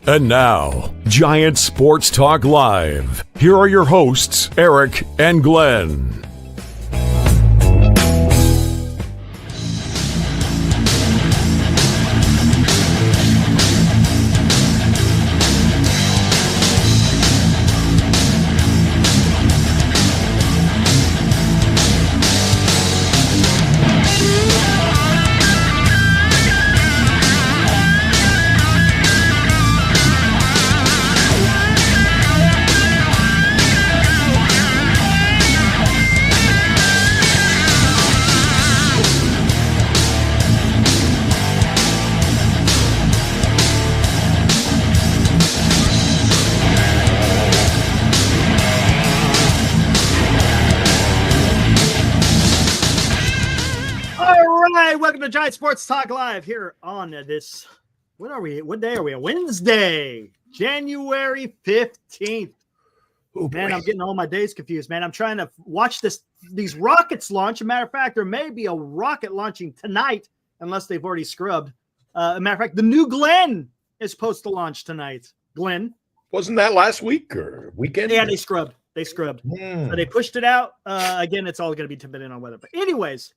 And now, Giant Sports Talk Live. Here are your hosts, Eric and Glenn. Welcome to Giant Sports Talk Live here on this. What are we? What day are we? Wednesday, January 15th. Oh, man, I'm getting all my days confused, man. I'm trying to watch these rockets launch. As a matter of fact, there may be a rocket launching tonight, unless they've already scrubbed. As a matter of fact, the new Glenn is supposed to launch tonight. Glenn. Wasn't that last week or weekend? Yeah, they scrubbed. So they pushed it out. Again, it's all going to be dependent on weather. But anyways.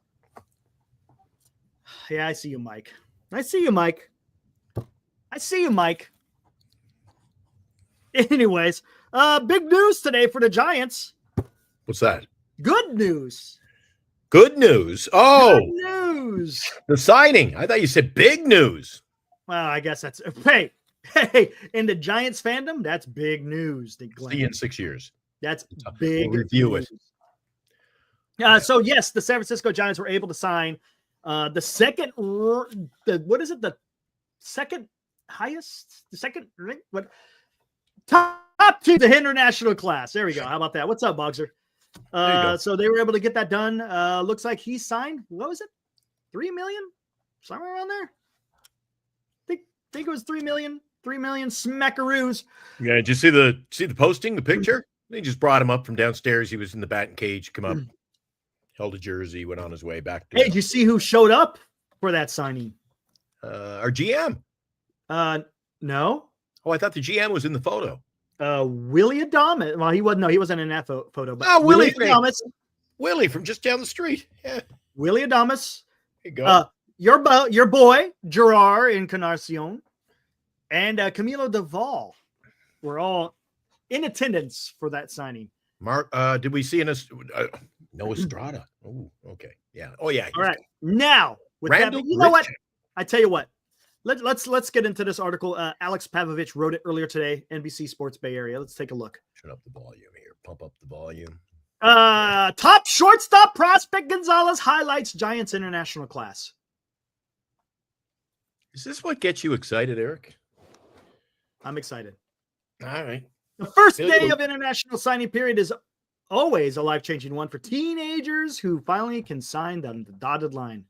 Yeah, I see you, Mike. Anyways, big news today for the Giants. What's that? Good news. Good news. Oh, good news. The signing. I thought you said big news. Well, I guess that's hey, in the Giants fandom, that's big news. See you in 6 years. That's big. We'll review news. It. So yes, the San Francisco Giants were able to sign the second top two the international class. There we go. How about that? What's up, Bogser? So they were able to get that done. Looks like he signed, what was it? 3 million? Somewhere around there. Think it was 3 million smackaroos. Yeah, did you see the posting, the picture? They just brought him up from downstairs. He was in the batting cage, come up. Held a jersey, went on his way back. Hey, did you see who showed up for that signing? Our GM. No. Oh, I thought the GM was in the photo. Willie Adames. Well, he wasn't. No, he wasn't in that photo. But Willie Adames. Willie from just down the street. Yeah. Willie Adames. There you go. Your boy Gerard Encarnacion and Camilo Duvall were all in attendance for that signing. Mark, did we see No Estrada. Oh, okay. Yeah. Oh, yeah. All right. Now, with Randall that, you know what? I tell you what. Let's get into this article. Alex Pavlovich wrote it earlier today. NBC Sports Bay Area. Let's take a look. Shut up the volume here. Pump up the volume. Top shortstop prospect Gonzales highlights Giants international class. Is this what gets you excited, Eric? I'm excited. All right. The first day of international signing period is always a life-changing one for teenagers who finally can sign on the dotted line.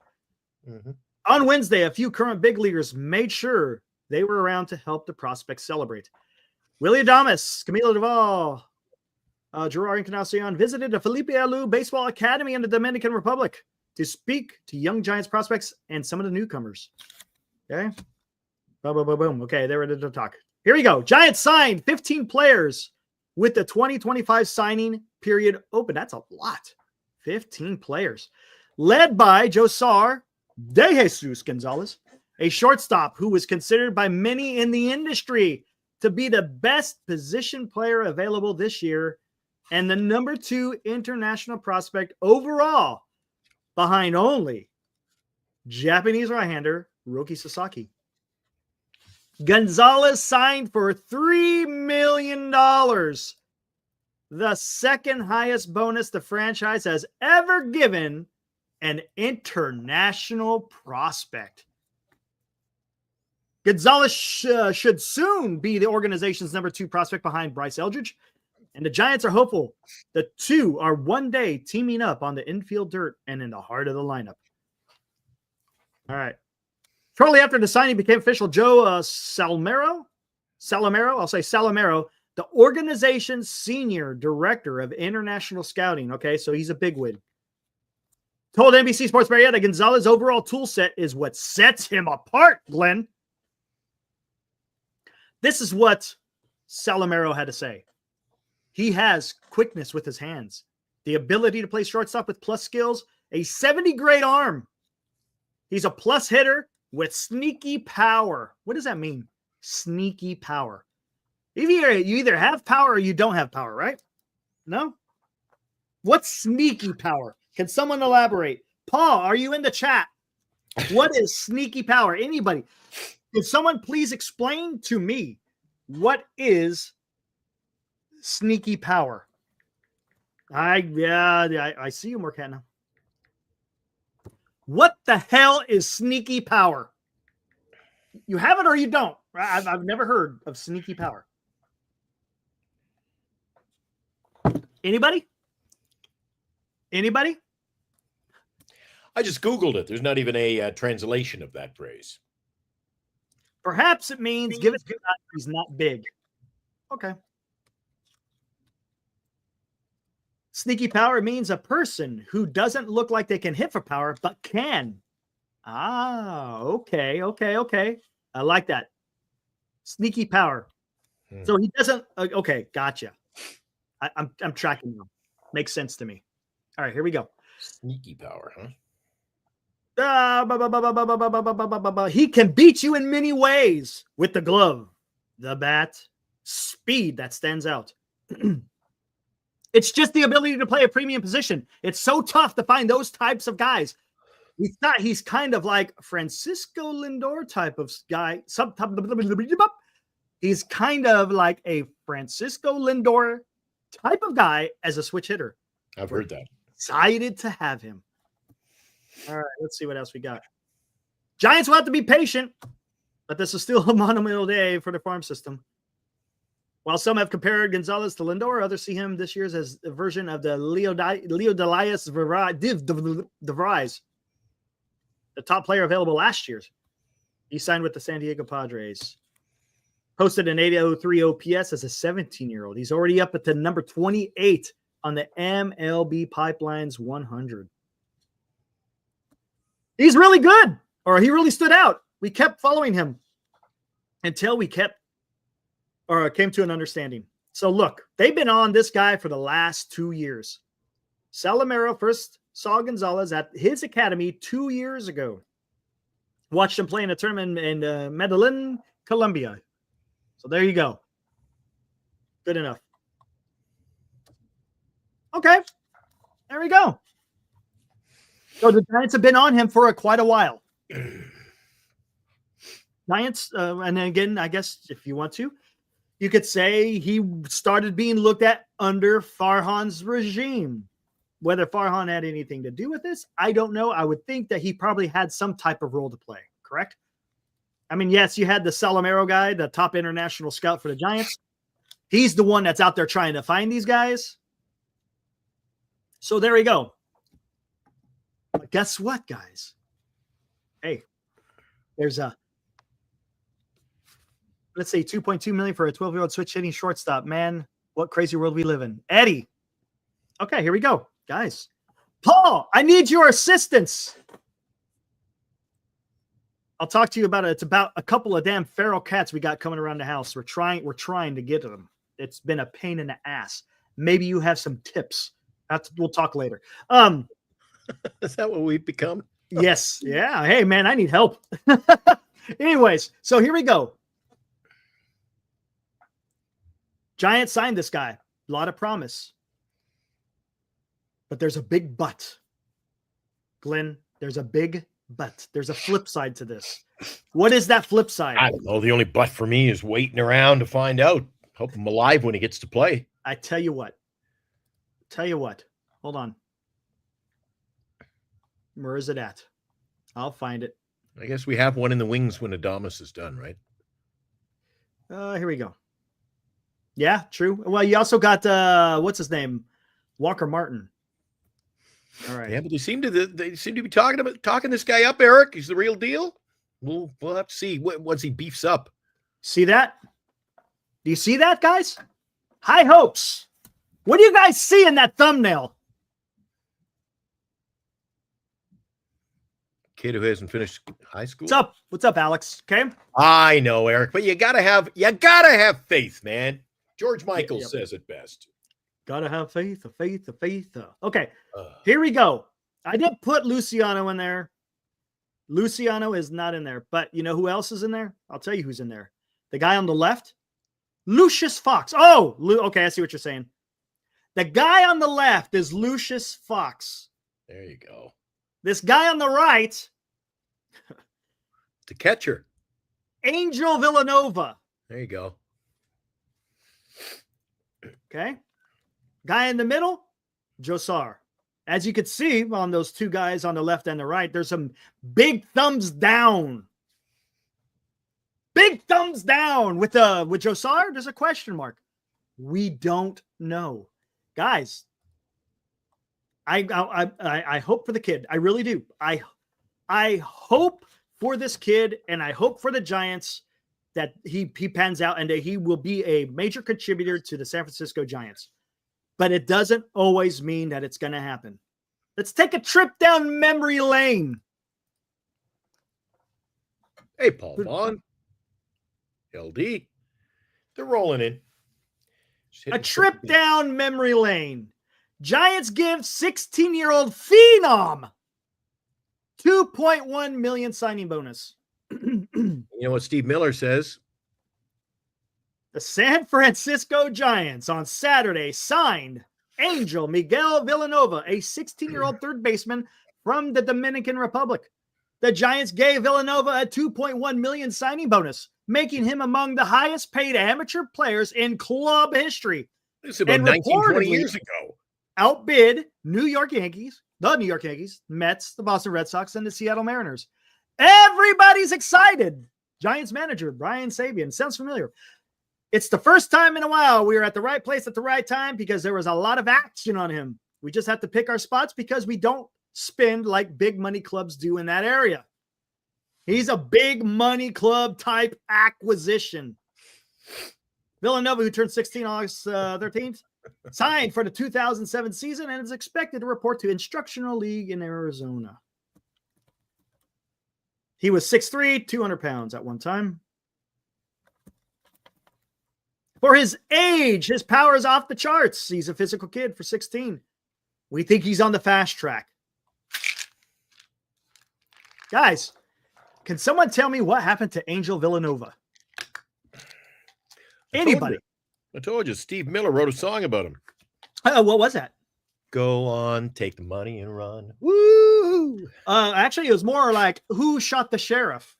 Mm-hmm. On Wednesday, a few current big leaguers made sure they were around to help the prospects celebrate. Willie Adames, Camilo Duvall, Gerard Encarnacion visited the Felipe Alou Baseball Academy in the Dominican Republic to speak to young Giants prospects and some of the newcomers. Okay? Boom, boom, boom, boom. Okay, they're ready to talk. Here we go. Giants signed 15 players with the 2025 signing period open. That's a lot. 15 players. Led by Josuar de Jesus Gonzales, a shortstop who was considered by many in the industry to be the best position player available this year and the number 2 international prospect overall, behind only Japanese right-hander Roki Sasaki. Gonzales signed for $3 million, the second highest bonus the franchise has ever given an international prospect. Gonzales should soon be the organization's number 2 prospect behind Bryce Eldridge, and the Giants are hopeful the two are one day teaming up on the infield dirt and in the heart of the lineup. All right. Shortly after the signing became official, Joe Salamero, the organization's senior director of international scouting, okay, so he's a bigwig, told NBC Sports Bay Area that Gonzales' overall tool set is what sets him apart, Glenn. This is what Salomero had to say. He has quickness with his hands, the ability to play shortstop with plus skills, a 70 grade arm. He's a plus hitter with sneaky power. What does that mean? Sneaky power. You either have power or you don't have power, right? No? What's sneaky power? Can someone elaborate? Paul, are you in the chat? What is sneaky power? Anybody? Can someone please explain to me what is sneaky power? I see you, Morcana. What the hell is sneaky power? You have it or you don't. I've never heard of sneaky power. Anybody? Anybody? I just Googled it. There's not even a translation of that phrase. Perhaps it means give it to God, he's not big. Okay. Sneaky power means a person who doesn't look like they can hit for power, but can. Okay. I like that. Sneaky power. So he doesn't. Okay, gotcha. I'm tracking you. Makes sense to me. All right, here we go. Sneaky power, huh? He can beat you in many ways with the glove, the bat, speed that stands out. It's just the ability to play a premium position. It's so tough to find those types of guys. He's kind of like Francisco Lindor type of guy. He's kind of like a Francisco Lindor type of guy as a switch hitter. I've heard that. Excited to have him. All right, let's see what else we got. Giants will have to be patient, but this is still a monumental day for the farm system. While some have compared Gonzales to Lindor, others see him this year as a version of the Leo Delias DeVries, the top player available last year. He signed with the San Diego Padres. Posted an 803 OPS as a 17-year-old. He's already up at the number 28 on the MLB Pipeline's 100. He's really good, or he really stood out. We kept following him until we came to an understanding. So look, they've been on this guy for the last 2 years. Salomero first saw Gonzales at his academy 2 years ago. Watched him play in a tournament in Medellin, Colombia. So there you go. Good enough. Okay. There we go. So the Giants have been on him for quite a while. Giants, and again, I guess if you want to, you could say he started being looked at under Farhan's regime. Whether Farhan had anything to do with this, I don't know. I would think that he probably had some type of role to play, correct? I mean, yes, you had the Salomero guy, the top international scout for the Giants. He's the one that's out there trying to find these guys. So there we go. But guess what, guys? Hey, there's a, let's say $2.2 million for a 12-year-old switch hitting shortstop. Man, what crazy world we live in. Eddie. Okay, here we go, guys. Paul, I need your assistance. I'll talk to you about it. It's about a couple of damn feral cats we got coming around the house. We're trying to get to them. It's been a pain in the ass. Maybe you have some tips. We'll talk later. Is that what we've become? Yes. Yeah. Hey, man, I need help. Anyways, so here we go. Giants signed this guy. A lot of promise. But there's a big but. Glenn, there's a big but. There's a flip side to this. What is that flip side? I don't know. The only but for me is waiting around to find out. Hope I'm alive when he gets to play. I tell you what. Hold on. Where is it at? I'll find it. I guess we have one in the wings when Adames is done, right? Here we go. Yeah, true. Well, you also got what's his name? Walker Martin. All right. Yeah, but they seem to be talking this guy up, Eric. He's the real deal. We'll have to see once he beefs up. See that? Do you see that, guys? High hopes. What do you guys see in that thumbnail? kid who hasn't finished high school. What's up? What's up, Alex? Okay. I know, Eric, but you gotta have faith, man. George Michael says it best. Gotta have faith, faith. Okay, here we go. I did put Luciano in there. Luciano is not in there, but you know who else is in there? I'll tell you who's in there. The guy on the left, Lucius Fox. Oh, okay, I see what you're saying. The guy on the left is Lucius Fox. There you go. This guy on the right, the catcher, Angel Villanova. There you go. Okay. Guy in the middle, Josuar. As you could see on those two guys on the left and the right, there's some big thumbs down. Big thumbs down with Josuar. There's a question mark. We don't know, guys. I hope for the kid. I really do. I hope for this kid, and I hope for the Giants that he pans out and that he will be a major contributor to the San Francisco Giants. But it doesn't always mean that it's going to happen. Let's take a trip down memory lane. Hey, Paul Vaughn, LD, they're rolling in. A trip down memory lane. Giants give 16-year-old phenom $2.1 million signing bonus. You know what Steve Miller says? The San Francisco Giants on Saturday signed Angel Miguel Villanova, a 16-year-old third baseman from the Dominican Republic. The Giants gave Villanova a $2.1 million signing bonus, making him among the highest paid amateur players in club history. This is about 19, 20 years ago. Outbid the New York Yankees, Mets, the Boston Red Sox, and the Seattle Mariners. Everybody's excited. Giants manager Brian Sabian. Sounds familiar. It's the first time in a while we were at the right place at the right time because there was a lot of action on him. We just have to pick our spots because we don't spend like big money clubs do in that area. He's a big money club type acquisition. Villanova, who turned 16 August 13th, signed for the 2007 season and is expected to report to Instructional League in Arizona. He was 6'3", 200 pounds at one time. For his age, his power is off the charts. He's a physical kid for 16. We think he's on the fast track. Guys, can someone tell me what happened to Angel Villanova? Anybody? I told you, Steve Miller wrote a song about him. What was that? Go on, take the money and run. Woo! Actually, it was more like, who shot the sheriff?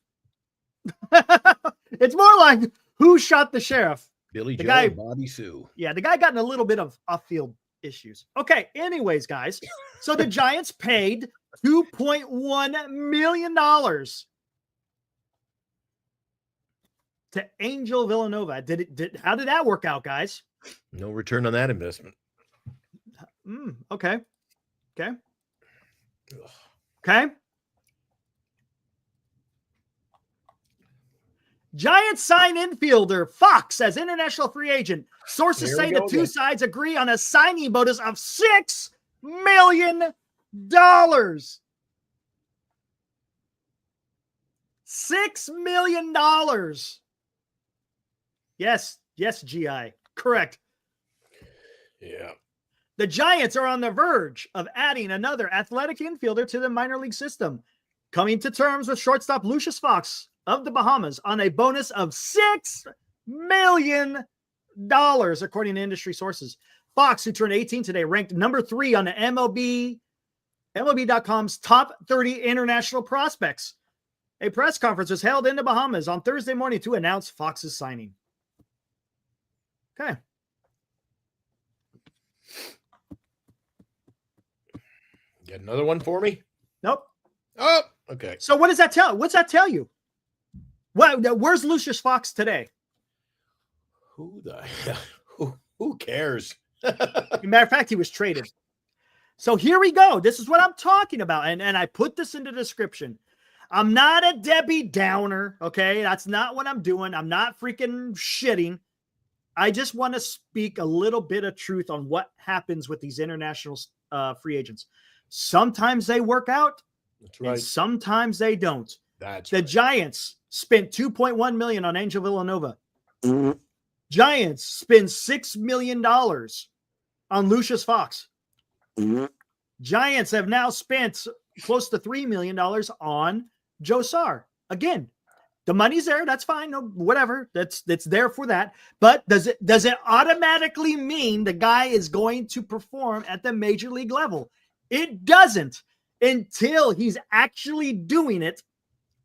It's more like, who shot the sheriff? Billy Joe and Bobby Sue. Yeah, the guy got in a little bit of off-field issues. Okay, anyways, guys. So the Giants paid $2.1 million to Angel Villanova. How did that work out, guys? No return on that investment. Okay. Giants sign infielder Fox as international free agent. Sources say the two sides agree on a signing bonus of $6 million. $6 million. Yes, GI. Correct. Yeah. The Giants are on the verge of adding another athletic infielder to the minor league system, coming to terms with shortstop Lucius Fox of the Bahamas on a bonus of $6 million, according to industry sources. Fox, who turned 18 today, ranked number 3 on the MLB.com's top 30 international prospects. A press conference was held in the Bahamas on Thursday morning to announce Fox's signing. Okay. Get another one for me? Nope. Oh, okay. So what does that tell? What's that tell you? Where's Lucius Fox today? Who the hell? Who cares? Matter of fact, he was traded. So here we go. This is what I'm talking about. And I put this in the description. I'm not a Debbie Downer, okay? That's not what I'm doing. I'm not freaking shitting. I just want to speak a little bit of truth on what happens with these international free agents. Sometimes they work out. That's right. And sometimes they don't. That's the right. Giants spent $2.1 million on Angel Villanova. Mm-hmm. Giants spend $6 million on Lucius Fox. Mm-hmm. Giants have now spent close to $3 million on Josuar. Again, the money's there. That's fine. No, whatever. That's there for that. But does it automatically mean the guy is going to perform at the major league level? It doesn't until he's actually doing it.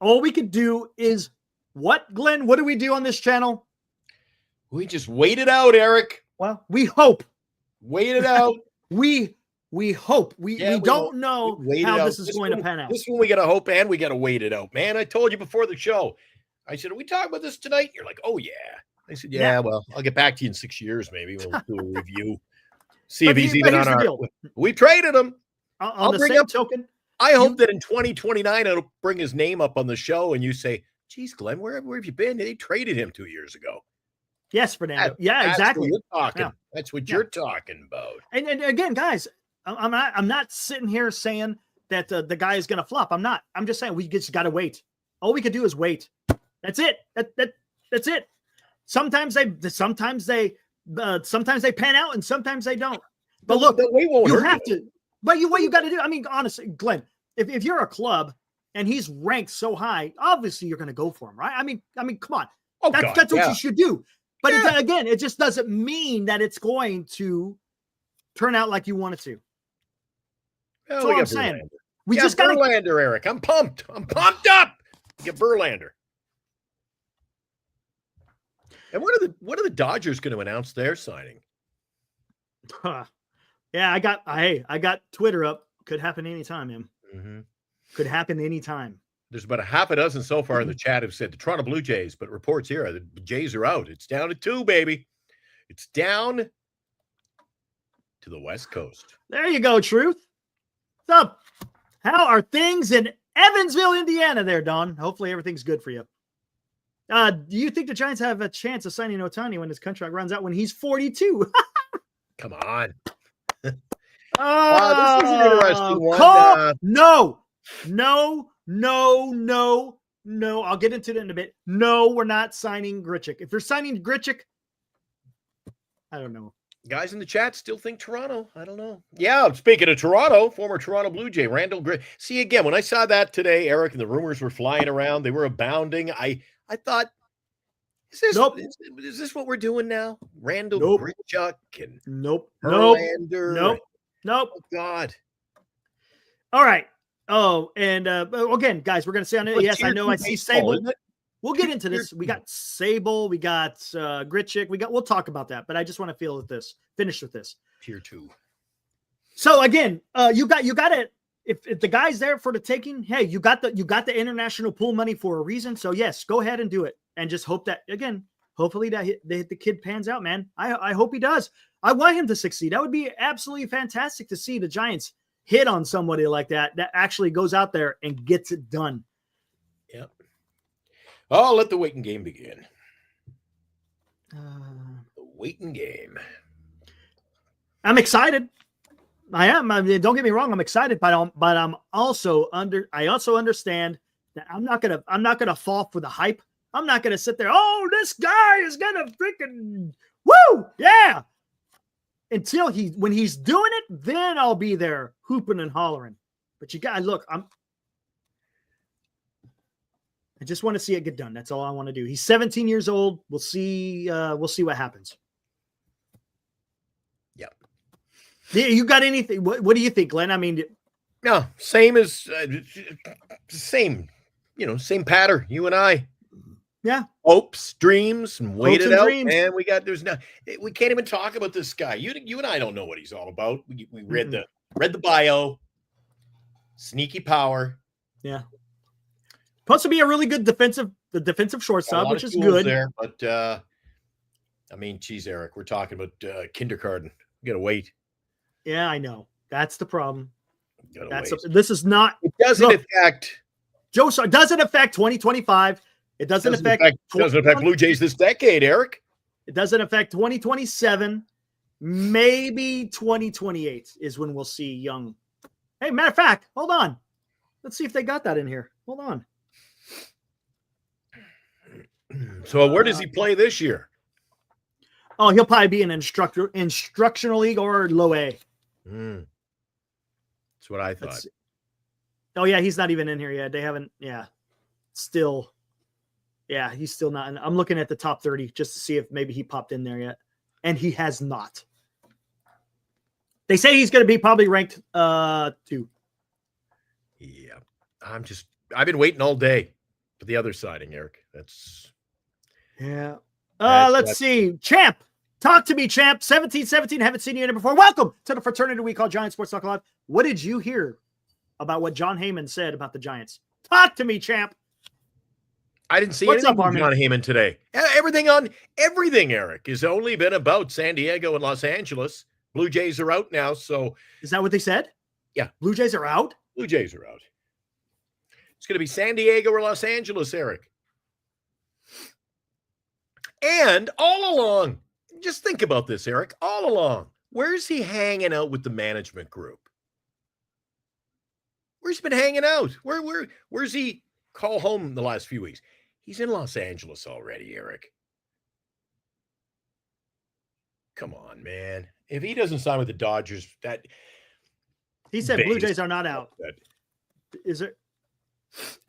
All we could do is what, Glenn? What do we do on this channel? We just wait it out, Eric. Well, we hope. Wait it out. we hope. We don't know how this is going to pan out. This one we got to hope and we got to wait it out, man. I told you before the show. I said, are we talking about this tonight? You're like, oh, yeah. I said, yeah, well, I'll get back to you in 6 years, maybe. We'll do a review. See if he's even on our deal. We traded him. On the same token. I hope that in 2029, it'll bring his name up on the show and you say, geez, Glenn, where have you been? They traded him 2 years ago. Yes, Fernando. That's exactly. What you're talking. Yeah. That's what you're talking about. And again, guys, I'm not sitting here saying that the guy is going to flop. I'm not. I'm just saying we just got to wait. All we could do is wait. That's it. That's it. Sometimes they pan out and sometimes they don't. But look, you have to. But what you got to do? I mean, honestly, Glenn, if you're a club and he's ranked so high, obviously you're going to go for him, right? I mean, come on. That's what you should do. But again, it just doesn't mean that it's going to turn out like you want it to. That's all I'm saying. We just got Verlander, Eric. I'm pumped. I'm pumped up. Get Verlander. And what are the Dodgers going to announce their signing? Yeah, I got Twitter up. Could happen anytime, man. Mm-hmm. Could happen anytime. There's about a half a dozen so far in the chat have said the Toronto Blue Jays, but reports here the Jays are out. It's down to 2, baby. It's down to the West Coast. There you go, Truth. What's up? How are things in Evansville, Indiana there, Don? Hopefully everything's good for you. Do you think the Giants have a chance of signing Ohtani when his contract runs out when he's 42? Come on. This is an interesting one. No. I'll get into it in a bit. No, we're not signing Grichuk. If you're signing Grichuk, I don't know. Guys in the chat still think Toronto. I don't know. Yeah, speaking of Toronto, former Toronto Blue Jay, Randall Grichuk. See, again, when I saw that today, Eric, and the rumors were flying around, they were abounding. I thought, is this what we're doing now? Randall Grichuk and Verlander. Nope. Oh, God. All right. Oh, and again, guys, we're going to say on it. Yes, I know. I see Sable. We'll get into this. We got Sable. We got Grichuk. We'll talk about that. But I just want to finish with this. Tier 2. So again, you got it. If the guy's there for the taking, hey, you got the international pool money for a reason. So yes, go ahead and do it, and just hope that hopefully that the kid pans out, man. I hope he does. I want him to succeed. That would be absolutely fantastic to see the Giants hit on somebody like that actually goes out there and gets it done. Yep. Oh, let the waiting game begin. The waiting game. I'm excited. I am. I mean, don't get me wrong. I'm excited, but I'm also I also understand that I'm not gonna fall for the hype. I'm not gonna sit there. Oh, this guy is gonna freaking woo, yeah. Until when he's doing it, then I'll be there hooping and hollering. But you got look. I just want to see it get done. That's all I want to do. He's 17 years old. We'll see. We'll see what happens. You got anything? What do you think, Glenn? I mean, no, same pattern. You and I, hopes, dreams, and wait it out. And we can't even talk about this guy. You and I don't know what he's all about. We read the bio, sneaky power. Yeah, supposed to be a really good defensive shortstop, which is good. There, but I mean, geez, Eric, we're talking about kindergarten. We gotta wait. Yeah, I know. That's the problem. This is not. It doesn't affect. Josuar doesn't affect 2025. It doesn't affect Blue Jays this decade, Eric. It doesn't affect 2027. Maybe 2028 is when we'll see Young. Hey, matter of fact, hold on. Let's see if they got that in here. Hold on. So where does he play this year? Oh, he'll probably be in instructional league or low A. That's what I thought. Oh yeah, he's not even in here yet. They haven't. Yeah, still. Yeah, he's still not. I'm looking at the top 30 just to see if maybe he popped in there yet, and he has not. They say he's going to be probably ranked 2. Yeah, I've been waiting all day for the other siding, Eric. Yeah. Let's see. Champ. Talk to me, Champ. 1717. Haven't seen you in it before. Welcome to the fraternity we call Giant Sports Talk Live. What did you hear about what John Heyman said about the Giants? Talk to me, Champ. I didn't see anything from John Heyman today. Everything, Eric, has only been about San Diego and Los Angeles. Blue Jays are out now, so. Is that what they said? Yeah. Blue Jays are out? Blue Jays are out. It's going to be San Diego or Los Angeles, Eric. And all along, just think about this, Eric. All along, where's he hanging out with the management group? Where's he been hanging out? Where's he call home the last few weeks? He's in Los Angeles already, Eric. Come on, man. If he doesn't sign with the Dodgers, that he said Blue Jays are not out. Is it?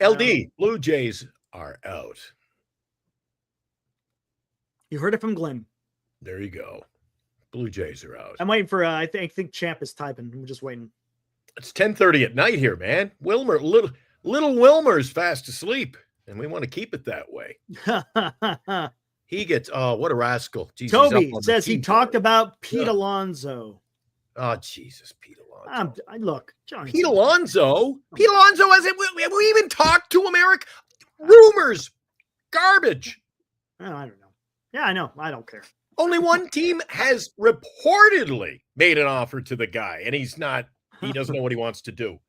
LD, Blue Jays are out. You heard it from Glenn. There you go. Blue Jays are out. I'm waiting for I think Champ is typing. I'm just waiting. It's 10:30 at night here, man. Wilmer, little Wilmer's fast asleep, and we want to keep it that way. He gets what a rascal. Jesus, Toby says he talked about Pete Alonso. Oh, Jesus, Pete Alonso. Look, John. Pete Alonso? Pete Alonso hasn't. Have we even talked to him, Eric? Rumors. Garbage. Oh, I don't know. Yeah, I know. I don't care. Only one team has reportedly made an offer to the guy, and he doesn't know what he wants to do.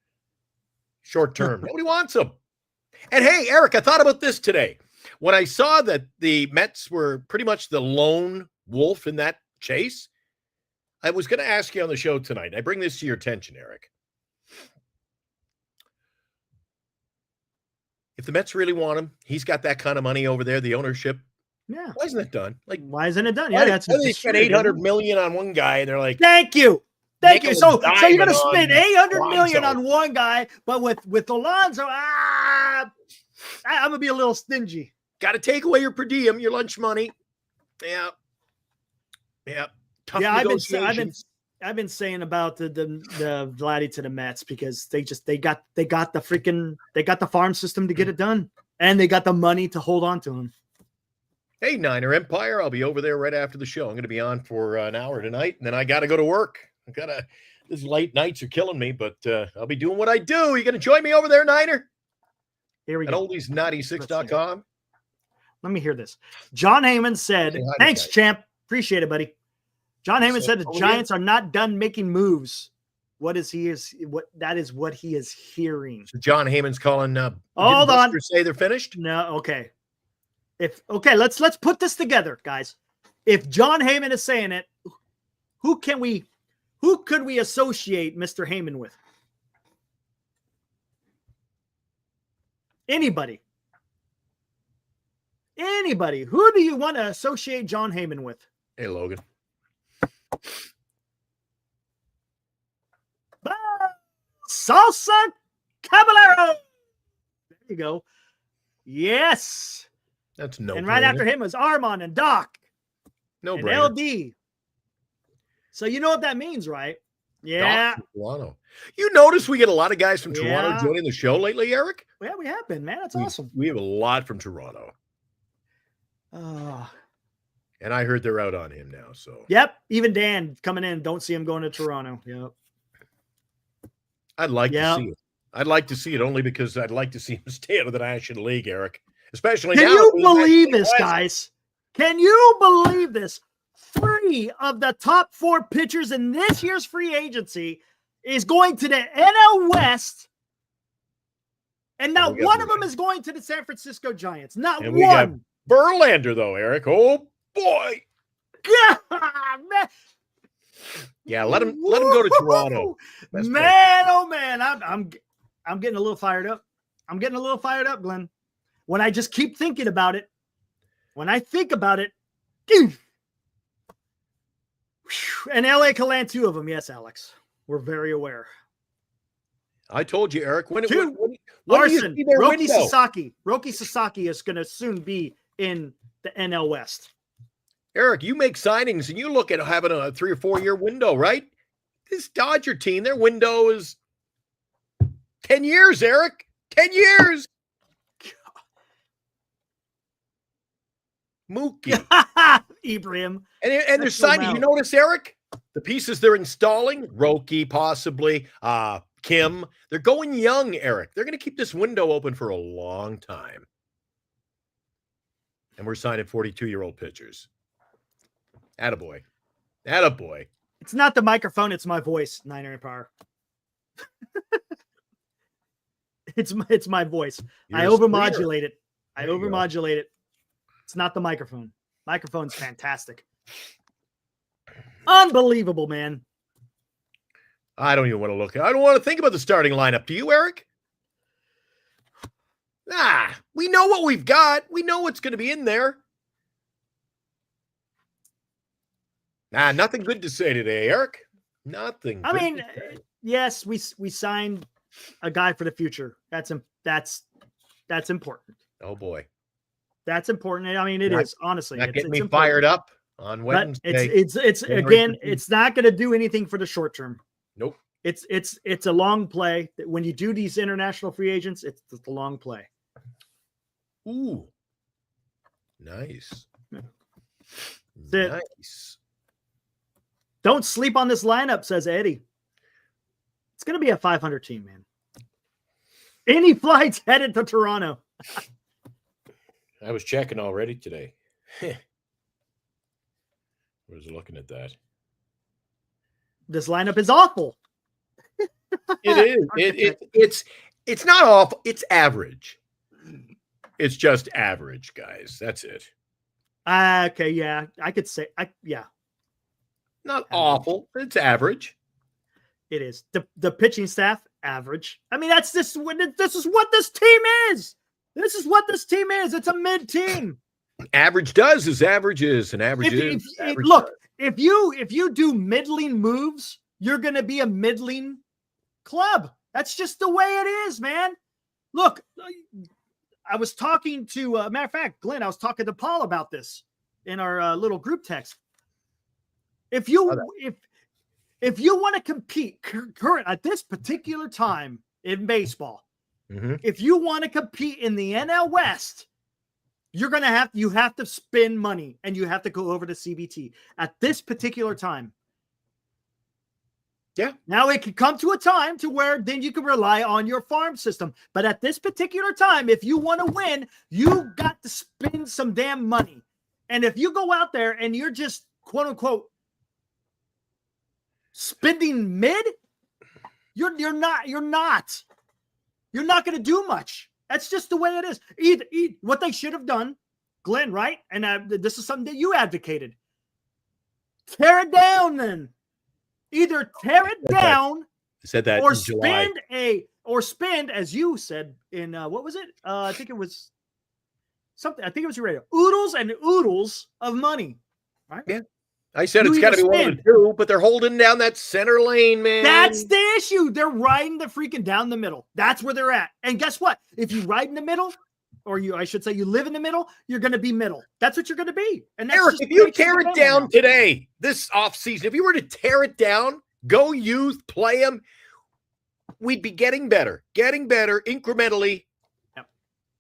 Short term. Nobody wants him. And hey, Eric, I thought about this today. When I saw that the Mets were pretty much the lone wolf in that chase, I was going to ask you on the show tonight. I bring this to your attention, Eric. If the Mets really want him, he's got that kind of money over there, the ownership. Yeah. Why isn't it done? Like, why isn't it done? Yeah, that's they spent $800 million on one guy, and they're like, Thank you. So you're going to spend $800 million Alonso on one guy, but with Alonso, I'm going to be a little stingy. Got to take away your per diem, your lunch money. Yeah. Tough negotiations. I've been saying about the Vladdy to the Mets because they got the farm system to get it done, and they got the money to hold on to him. Hey, Niner Empire, I'll be over there right after the show. I'm going to be on for an hour tonight, and then I got to go to work. These late nights are killing me, but I'll be doing what I do. You going to join me over there, Niner? Here we go. At oldies96.com. Let me hear this. John Heyman said, thanks, champ. Appreciate it, buddy. John Heyman said the Giants are not done making moves. That is what he is hearing. So John Heyman's calling hold on. Say they're finished? No, okay. Let's put this together, guys. If John Heyman is saying it, who could we associate Mr. Heyman with? Anybody. Who do you want to associate John Heyman with? Hey, Logan. Salsa Caballero. There you go. Yes. That's no. And right after him was Armand and Doc. No and brainer. LD. So you know what that means, right? Yeah. Toronto. You notice we get a lot of guys from Toronto joining the show lately, Eric? Yeah, we have been, man. That's awesome. We have a lot from Toronto. And I heard they're out on him now. So yep. Even Dan coming in. Don't see him going to Toronto. Yep. I'd like to see it. I'd like to see it only because I'd like to see him stay out of the National League, Eric. Especially now. Can you believe this, guys? Can you believe this? 3 of the top 4 pitchers in this year's free agency is going to the NL West. And not one of them is going to the San Francisco Giants. Not one. We got Verlander, though, Eric. Oh, boy. God, man. Yeah, let him go to Toronto. Man, oh man, I'm getting a little fired up. Glenn. When I just keep thinking about it, when I think about it, and LA can land 2 of them. Yes, Alex, we're very aware. I told you, Eric. When Larson, Roki Sasaki is going to soon be in the NL West. Eric, you make signings and you look at having a 3 or 4 year window, right? This Dodger team, their window is 10 years, Eric. 10 years. Mookie. Ibrahim. And they're signing. You notice, Eric? The pieces they're installing, Roki possibly, Kim. They're going young, Eric. They're going to keep this window open for a long time. And we're signing 42-year-old pitchers. Attaboy. Attaboy. It's not the microphone, it's my voice, Niner Empire. It's my voice. I overmodulate it. Overmodulate it. It's not the microphone. Microphone's fantastic. Unbelievable, man. I don't even want to look. I don't want to think about the starting lineup. Do you, Eric? We know what we've got. We know what's going to be in there. Nothing good to say today, Eric. Nothing. I mean, yes, we signed a guy for the future. That's important. Oh boy, that's important. I mean, it is honestly. Get me fired up on Wednesday. It's again, it's not going to do anything for the short term. Nope. It's a long play. When you do these international free agents, it's a long play. Ooh, nice. Nice. Don't sleep on this lineup, says Eddie. It's going to be a 500 team, man. Any flights headed to Toronto? I was checking already today. I was looking at that. This lineup is awful. It is. It's not awful. It's average. It's just average, guys. That's it. Okay, yeah. I could say yeah. Not awful. It's average. It is. The pitching staff, average. I mean, this is what this team is. This is what this team is. It's a mid-team. Average does as average is, and average is. Look, if you do middling moves, you're going to be a middling club. That's just the way it is, man. Look, I was talking to, matter of fact, Glenn, I was talking to Paul about this in our little group text. If you want to compete current at this particular time in baseball, if you want to compete in the NL West, you have to spend money and you have to go over to CBT at this particular time. Yeah. Now it could come to a time to where then you can rely on your farm system. But at this particular time, if you want to win, you got to spend some damn money. And if you go out there and you're just quote unquote spending mid, you're not going to do much. That's just the way it is. Either what they should have done, Glenn, right? And this is something that you advocated. Tear it down, then. Either tear it down, said that, or spend, as you said in what was it? I think it was something. I think it was your radio. Oodles and oodles of money, right? Yeah. I said it's got to be one of the two, but they're holding down that center lane, man. That's the issue. They're riding the freaking down the middle. That's where they're at. And guess what? If you ride in the middle, or I should say you live in the middle, you're going to be middle. That's what you're going to be. And that's Eric, if you tear it down today, this offseason, if you were to tear it down, go youth, play them, we'd be getting better incrementally. Yep.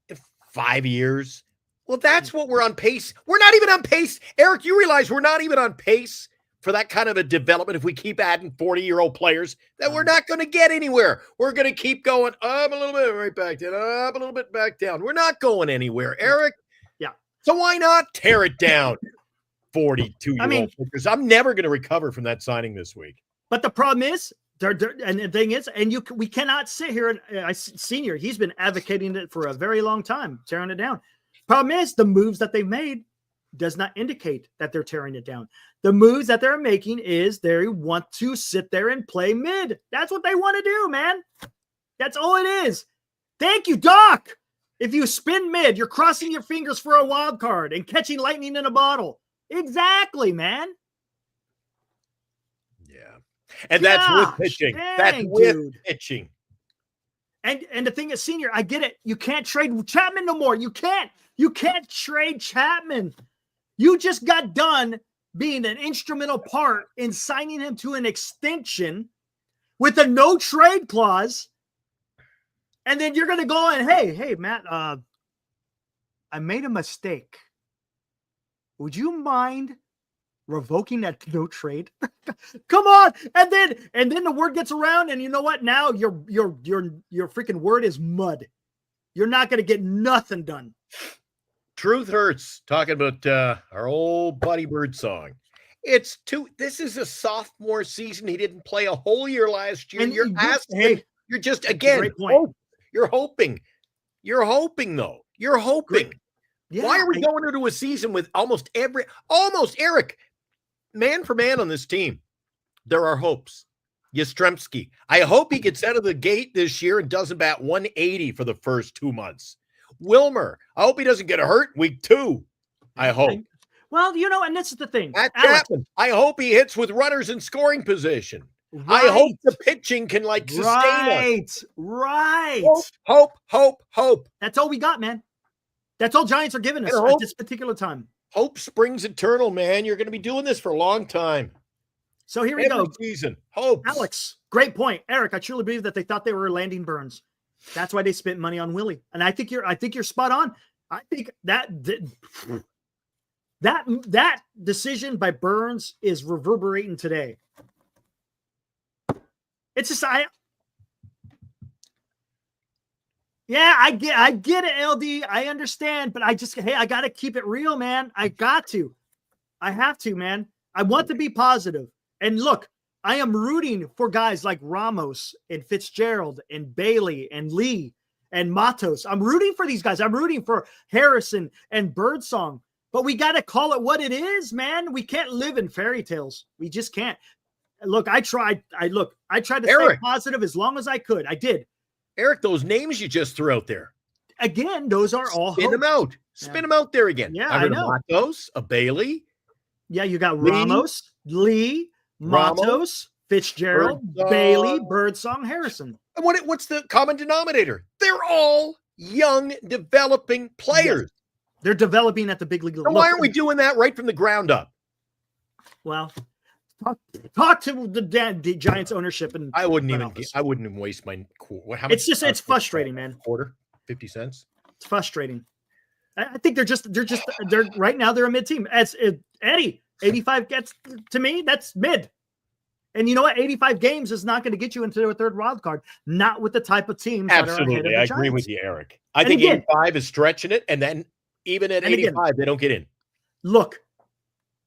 In 5 years. Well, that's what we're on pace. We're not even on pace. Eric, you realize we're not even on pace for that kind of a development if we keep adding 40-year-old players, that we're not going to get anywhere. We're going to keep going up a little bit, right back down, up a little bit, back down. We're not going anywhere, Eric. Yeah. So why not tear it down? 42-year-old players. I'm never going to recover from that signing this week. But the problem is, and the thing is, we cannot sit here and Senior, he's been advocating it for a very long time, tearing it down. Problem is, the moves that they've made does not indicate that they're tearing it down. The moves that they're making is they want to sit there and play mid. That's what they want to do, man. That's all it is. Thank you, Doc. If you spin mid, you're crossing your fingers for a wild card and catching lightning in a bottle. Exactly, man. Yeah. And that's with pitching. That's with pitching. And the thing is, Senior, I get it. You can't trade Chapman no more. You can't trade Chapman. You just got done being an instrumental part in signing him to an extension with a no trade clause. And then you're going to go and, hey, Matt, I made a mistake. Would you mind revoking that no trade? Come on. And then the word gets around, and you know what? Now your freaking word is mud. You're not going to get nothing done. Truth hurts. Talking about our old Buddy Bird song. This is a sophomore season. He didn't play a whole year last year. And you're asking, you're just, again, you're hoping. You're hoping, though. You're hoping. Yeah, why are we going into a season with almost Eric, man for man on this team? There are hopes. Yastrzemski. I hope he gets out of the gate this year and doesn't bat 180 for the first 2 months. Wilmer. I hope he doesn't get hurt week 2. I hope. Well, and this is the thing. I hope he hits with runners in scoring position. Right. I hope the pitching can sustain us. Right. Hope. That's all we got, man. That's all Giants are giving us at this particular time. Hope springs eternal, man. You're going to be doing this for a long time. So here we go. Season. Hope. Alex, great point. Eric, I truly believe that they thought they were landing Burns. That's why they spent money on Willie. And I think you're spot on. I think that decision by Burns is reverberating today. It's just I get it, LD. I understand, but I got to keep it real, man. I have to, man. I want to be positive. And look, I am rooting for guys like Ramos and Fitzgerald and Bailey and Lee and Matos. I'm rooting for these guys. I'm rooting for Harrison and Birdsong. But we got to call it what it is, man. We can't live in fairy tales. We just can't. Look, I tried to stay positive as long as I could. I did. Eric, those names you just threw out there. Again, those are all Spin them out. Spin them out there again. Yeah, I know. Matos, a Bailey. Yeah, you got Ramos, Lee, Matos, Fitzgerald, Bailey, Birdsong, Harrison. And what's the common denominator? They're all young, developing players. Yes. They're developing at the big league level. Why aren't we doing that right from the ground up? Well, talk to the Giants ownership, and I wouldn't even waste my. It's frustrating, man. Quarter, 50 cents. It's frustrating. I think they're right now. They're a mid team. As Eddie, 85 gets to me. That's mid. And you know what? 85 games is not going to get you into a third wild card. Not with the type of teams. Absolutely, I agree with you, Eric. I think 85 is stretching it, and then even at 85, they don't get in. Look,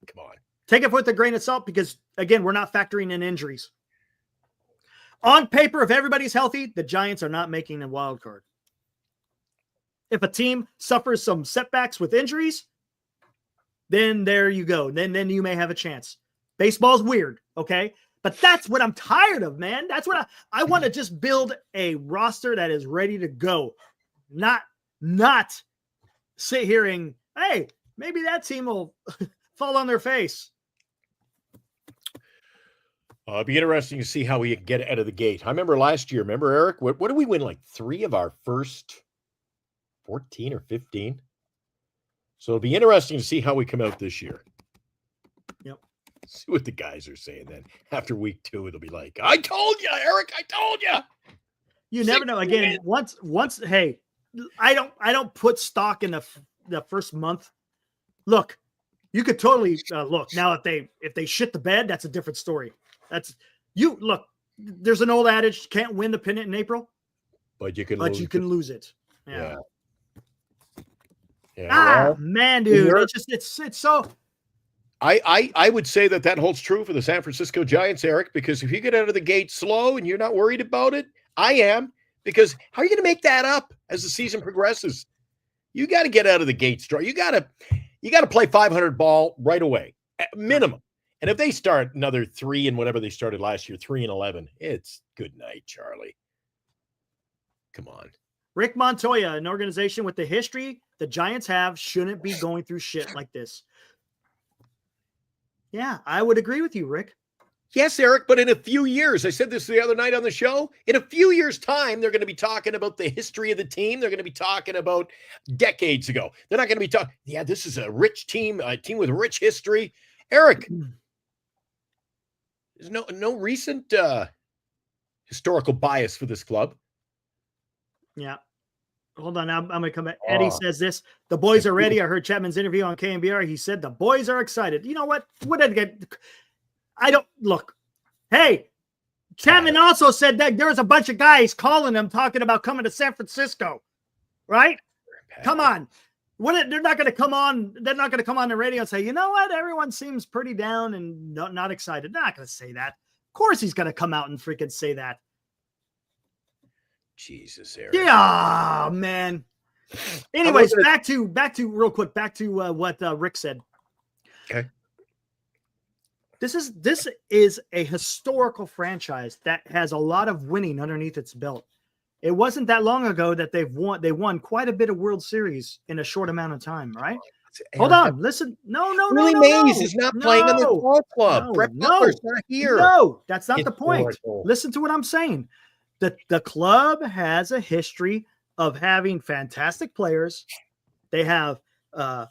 come on. Take it with a grain of salt because, again, we're not factoring in injuries. On paper, if everybody's healthy, the Giants are not making a wild card. If a team suffers some setbacks with injuries, then there you go. Then you may have a chance. Baseball's weird, okay? But that's what I'm tired of, man. That's what I want to just build a roster that is ready to go. Not sit here and, hey, maybe that team will fall on their face. It'd be interesting to see how we get out of the gate. I remember last year, Eric? What did we win? Like 3 of our first 14 or 15? So it'll be interesting to see how we come out this year. Yep. See what the guys are saying then. After week 2, it'll be like, I told you, Eric, I told you. You never know. Again, once, hey, I don't put stock in the first month. Look, you could totally look now if they shit the bed, that's a different story. Look, there's an old adage, can't win the pennant in April, but you can lose it. Yeah. Well, man, dude, it's so. I would say that holds true for the San Francisco Giants, Eric, because if you get out of the gate slow and you're not worried about it, I am, because how are you going to make that up as the season progresses? You got to get out of the gate strong. You got to play 500 ball right away, at minimum. And if they start another 3 and whatever they started last year, 3-11, it's good night, Charlie. Come on. Rick Montoya, an organization with the history the Giants have, shouldn't be going through shit like this. Yeah, I would agree with you, Rick. Yes, Eric, but in a few years, I said this the other night on the show, in a few years' time, they're going to be talking about the history of the team. They're going to be talking about decades ago. They're not going to be talking, yeah, this is a rich team, a team with rich history. Eric, there's no recent historical bias for this club. Yeah. Hold on. I'm going to come back. Eddie says this. The boys are ready. I heard Chapman's interview on KMBR. He said the boys are excited. You know what? What did I get? I don't look. Hey, Chapman also said that there's a bunch of guys calling him talking about coming to San Francisco, right? Come on. They're not going to come on. They're not going to come on the radio and say, you know what? Everyone seems pretty down and not excited. They're not going to say that. Of course he's going to come out and freaking say that. Jesus, Eric. Yeah, man. Anyways, back to real quick. Back to what Rick said. Okay. This is a historical franchise that has a lot of winning underneath its belt. It wasn't that long ago that they won quite a bit of World Series in a short amount of time, right? Hold on, listen. No. Willie Mays is not playing on the ball club. Brett Butler's not here. No, that's not the point. Listen to what I'm saying. The club has a history of having fantastic players. They have a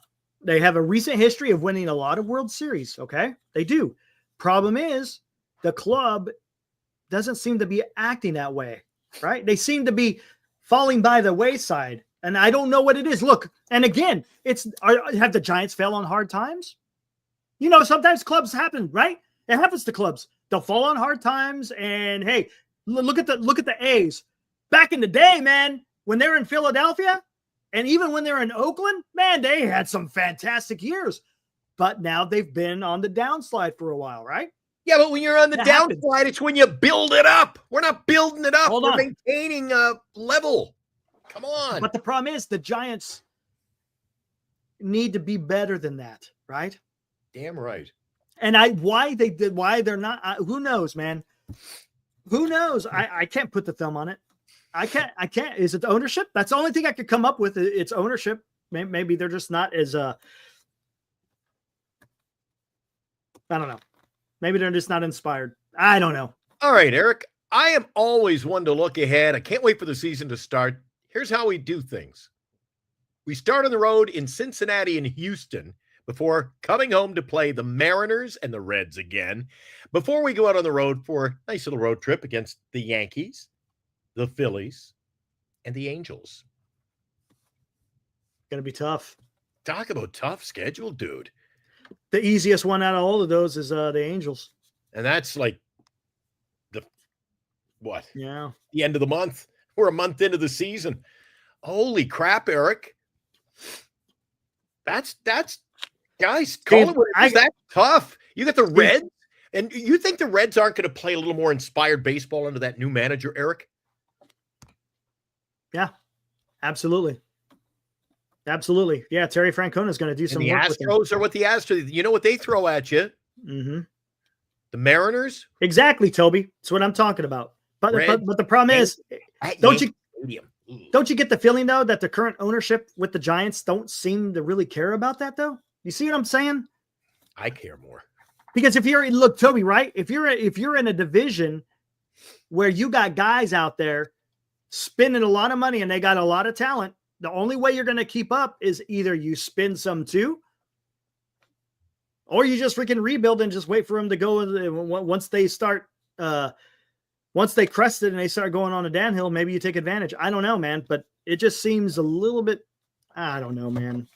recent history of winning a lot of World Series. Okay, they do. Problem is, the club doesn't seem to be acting that way, right? They seem to be falling by the wayside, and I don't know what it is. Look, and again, have the Giants fail on hard times? You know, sometimes clubs happen, right? It happens to clubs. They'll fall on hard times, and hey, look at the A's. Back in the day, man, when they were in Philadelphia, and even when they were in Oakland, man, they had some fantastic years. But now they've been on the downslide for a while, right? Yeah, but when you're on the downslide, it's when you build it up. We're not building it up. We're maintaining a level. Come on. But the problem is the Giants need to be better than that, right? Damn right. And why they're not, who knows, man? Who knows? I can't put the thumb on it. I can't. Is it the ownership? That's the only thing I could come up with. It's ownership. Maybe they're just not as I don't know. Maybe they're just not inspired. I don't know. All right, Eric. I am always one to look ahead. I can't wait for the season to start. Here's how we do things. We start on the road in Cincinnati and Houston before coming home to play the Mariners and the Reds again, before we go out on the road for a nice little road trip against the Yankees, the Phillies, and the Angels. Going to be tough. Talk about tough schedule, dude. The easiest one out of all of those is the Angels. And that's like what? Yeah. The end of the month. We're a month into the season. Holy crap, Eric. That's guys, call it what it is. That's tough. You got the Reds, and you think the Reds aren't going to play a little more inspired baseball under that new manager, Eric? Yeah, absolutely. Absolutely. Yeah, Terry Francona is going to do some work with them. The Astros are what the Astros, you know what they throw at you? Mm-hmm. The Mariners? Exactly, Toby. That's what I'm talking about. But the problem is, don't you get the feeling, though, that the current ownership with the Giants don't seem to really care about that, though? You see what I'm saying? I care more. Because look, Toby, right? If you're in a division where you got guys out there spending a lot of money and they got a lot of talent, the only way you're going to keep up is either you spend some too, or you just freaking rebuild and just wait for them to go. Once they start, once they crest it and they start going on a downhill, maybe you take advantage. I don't know, man, but it just seems a little bit, I don't know, man.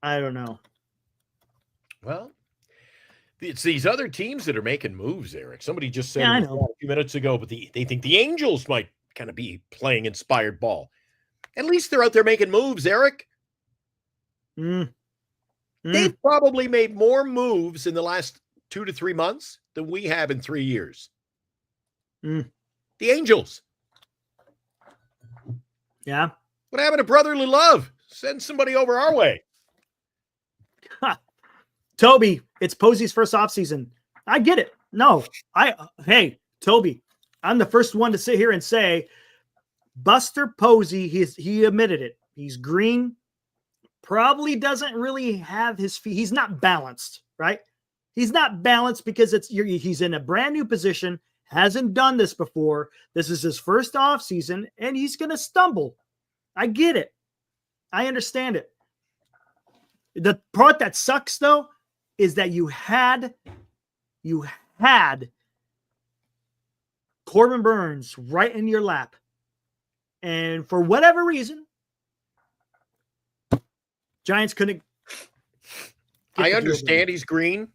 I don't know. Well, it's these other teams that are making moves, Eric. Somebody just said I know. a few minutes ago, but they think the Angels might kind of be playing inspired ball. At least they're out there making moves, Eric. They've probably made more moves in the last 2 to 3 months than we have in 3 years. The Angels. Yeah. What happened to brotherly love? Send somebody over our way. Toby, it's Posey's first offseason. I get it. No, hey, Toby, I'm the first one to sit here and say Buster Posey, he admitted it. He's green, probably doesn't really have his feet. He's not balanced, right? He's not balanced because he's in a brand new position, hasn't done this before. This is his first off season, and he's going to stumble. I get it. I understand it. The part that sucks, though, is that you had Corbin Burns right in your lap. And for whatever reason, Giants couldn't. I understand he's green,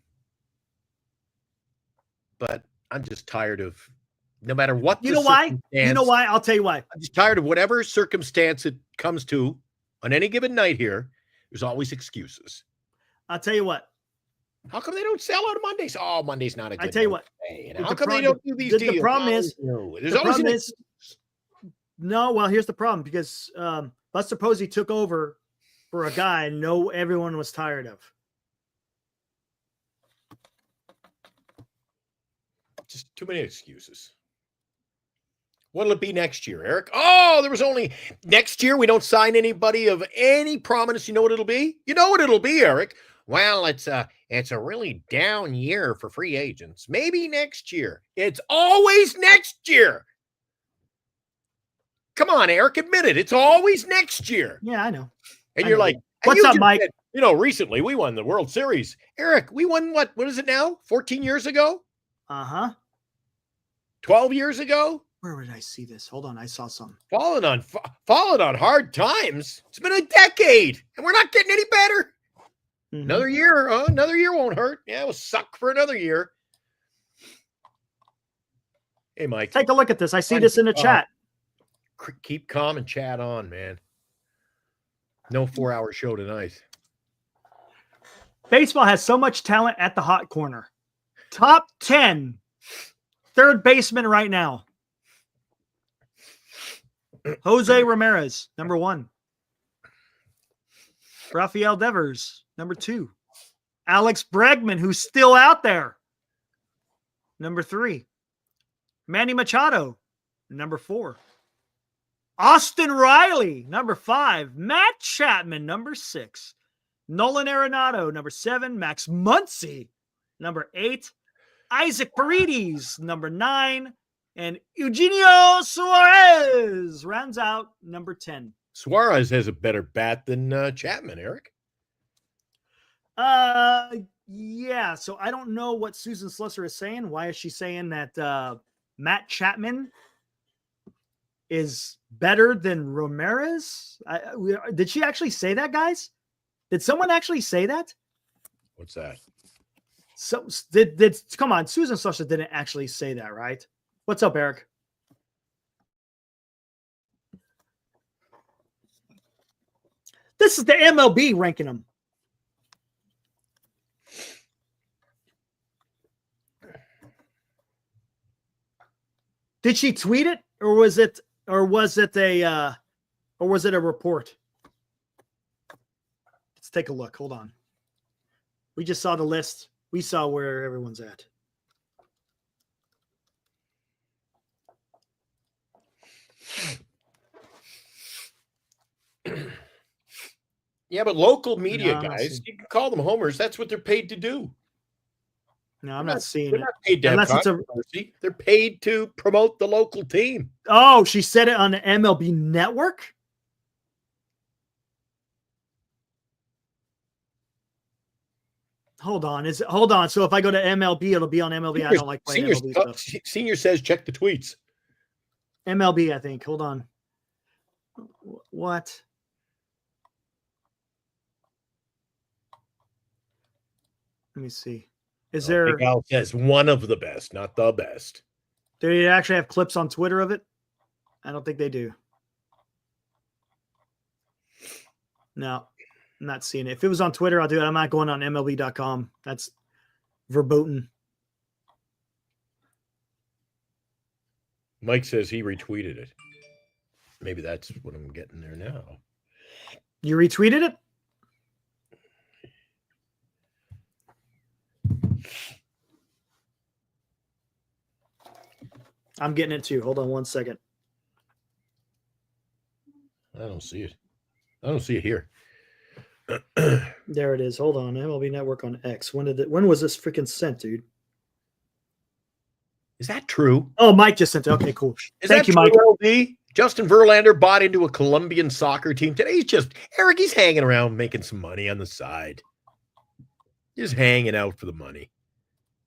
but I'm just tired of no matter what. You know why? You know why? I'll tell you why. I'm just tired of whatever circumstance it comes to on any given night here. There's always excuses. I'll tell you what. How come they don't sell out on Mondays? Oh, Monday's not a good I tell you what. day. And how come they don't do these deals? The problem is, no, well, here's the problem, because Buster Posey took over for a guy everyone was tired of. Just too many excuses. What'll it be next year, Eric? Oh, there was only next year. We don't sign anybody of any prominence. You know what it'll be? You know what it'll be, Eric? Well, it's a really down year for free agents. Maybe next year. It's always next year. Come on, Eric, admit it. It's always next year. Yeah, I know. And you're like, what's up, Mike? Said, recently we won the World Series. Eric, we won what is it now? 14 years ago? Uh-huh. 12 years ago? Where did I see this? Hold on, I saw some. Falling on hard times. It's been a decade, and we're not getting any better. Mm-hmm. Another year won't hurt. Yeah, we'll suck for another year. Hey, Mike. Take a look at this. I see this in the chat. Keep calm and chat on, man. No 4-hour show tonight. Baseball has so much talent at the hot corner. Top 10 third baseman right now. Jose Ramirez, number 1. Rafael Devers, number 2. Alex Bregman, who's still out there, number 3. Manny Machado, number 4. Austin Riley, number 5. Matt Chapman, number 6. Nolan Arenado, number 7. Max Muncy, number 8. Isaac Paredes, number 9. And Eugenio Suarez rounds out number 10. Suarez has a better bat than Chapman, Eric. Yeah. So I don't know what Susan Slusser is saying. Why is she saying that Matt Chapman is better than Ramirez? Did she actually say that, guys? Did someone actually say that? What's that? So come on, Susan Slusser didn't actually say that, right? What's up, Eric? This is the MLB ranking them. Did she tweet it, or was it a report? Let's take a look. Hold on. We just saw the list. We saw where everyone's at. Yeah, but local media guys, you can call them homers. That's what they're paid to do. No, I'm not seeing it. Not paid to have controversy. They're paid to promote the local team. Oh, she said it on the MLB Network? Hold on. Hold on. So if I go to MLB, it'll be on MLB. I don't like playing MLB stuff. Senior says check the tweets. MLB, I think. Hold on. What? Let me see. Is there? Miguel says one of the best, not the best. Do they actually have clips on Twitter of it? I don't think they do. No, I'm not seeing it. If it was on Twitter, I'll do it. I'm not going on MLB.com. That's verboten. Mike says he retweeted it. Maybe that's what I'm getting there now. You retweeted it? I'm getting it too. Hold on 1 second. I don't see it. I don't see it here. There it is. Hold on. MLB Network on X. When was this freaking sent, dude? Is that true? Oh, Mike just sent it. Okay, cool. Thank you, Mike. LD? Justin Verlander bought into a Colombian soccer team today. He's hanging around making some money on the side. Just hanging out for the money.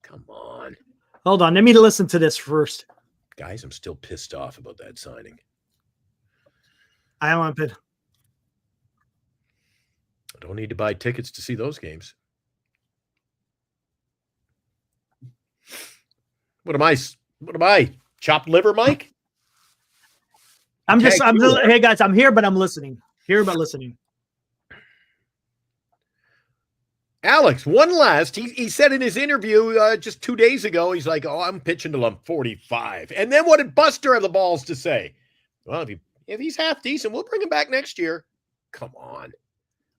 Come on. Hold on. Let me listen to this first. Guys, I'm still pissed off about that signing. I don't need to buy tickets to see those games. What am I? Chopped liver, Mike? Hey guys, I'm here, but I'm listening. Listening. Alex, one last. He said in his interview just 2 days ago, he's like, "Oh, I'm pitching till I'm 45." And then what did Buster have the balls to say? Well, if he's half decent, we'll bring him back next year. Come on.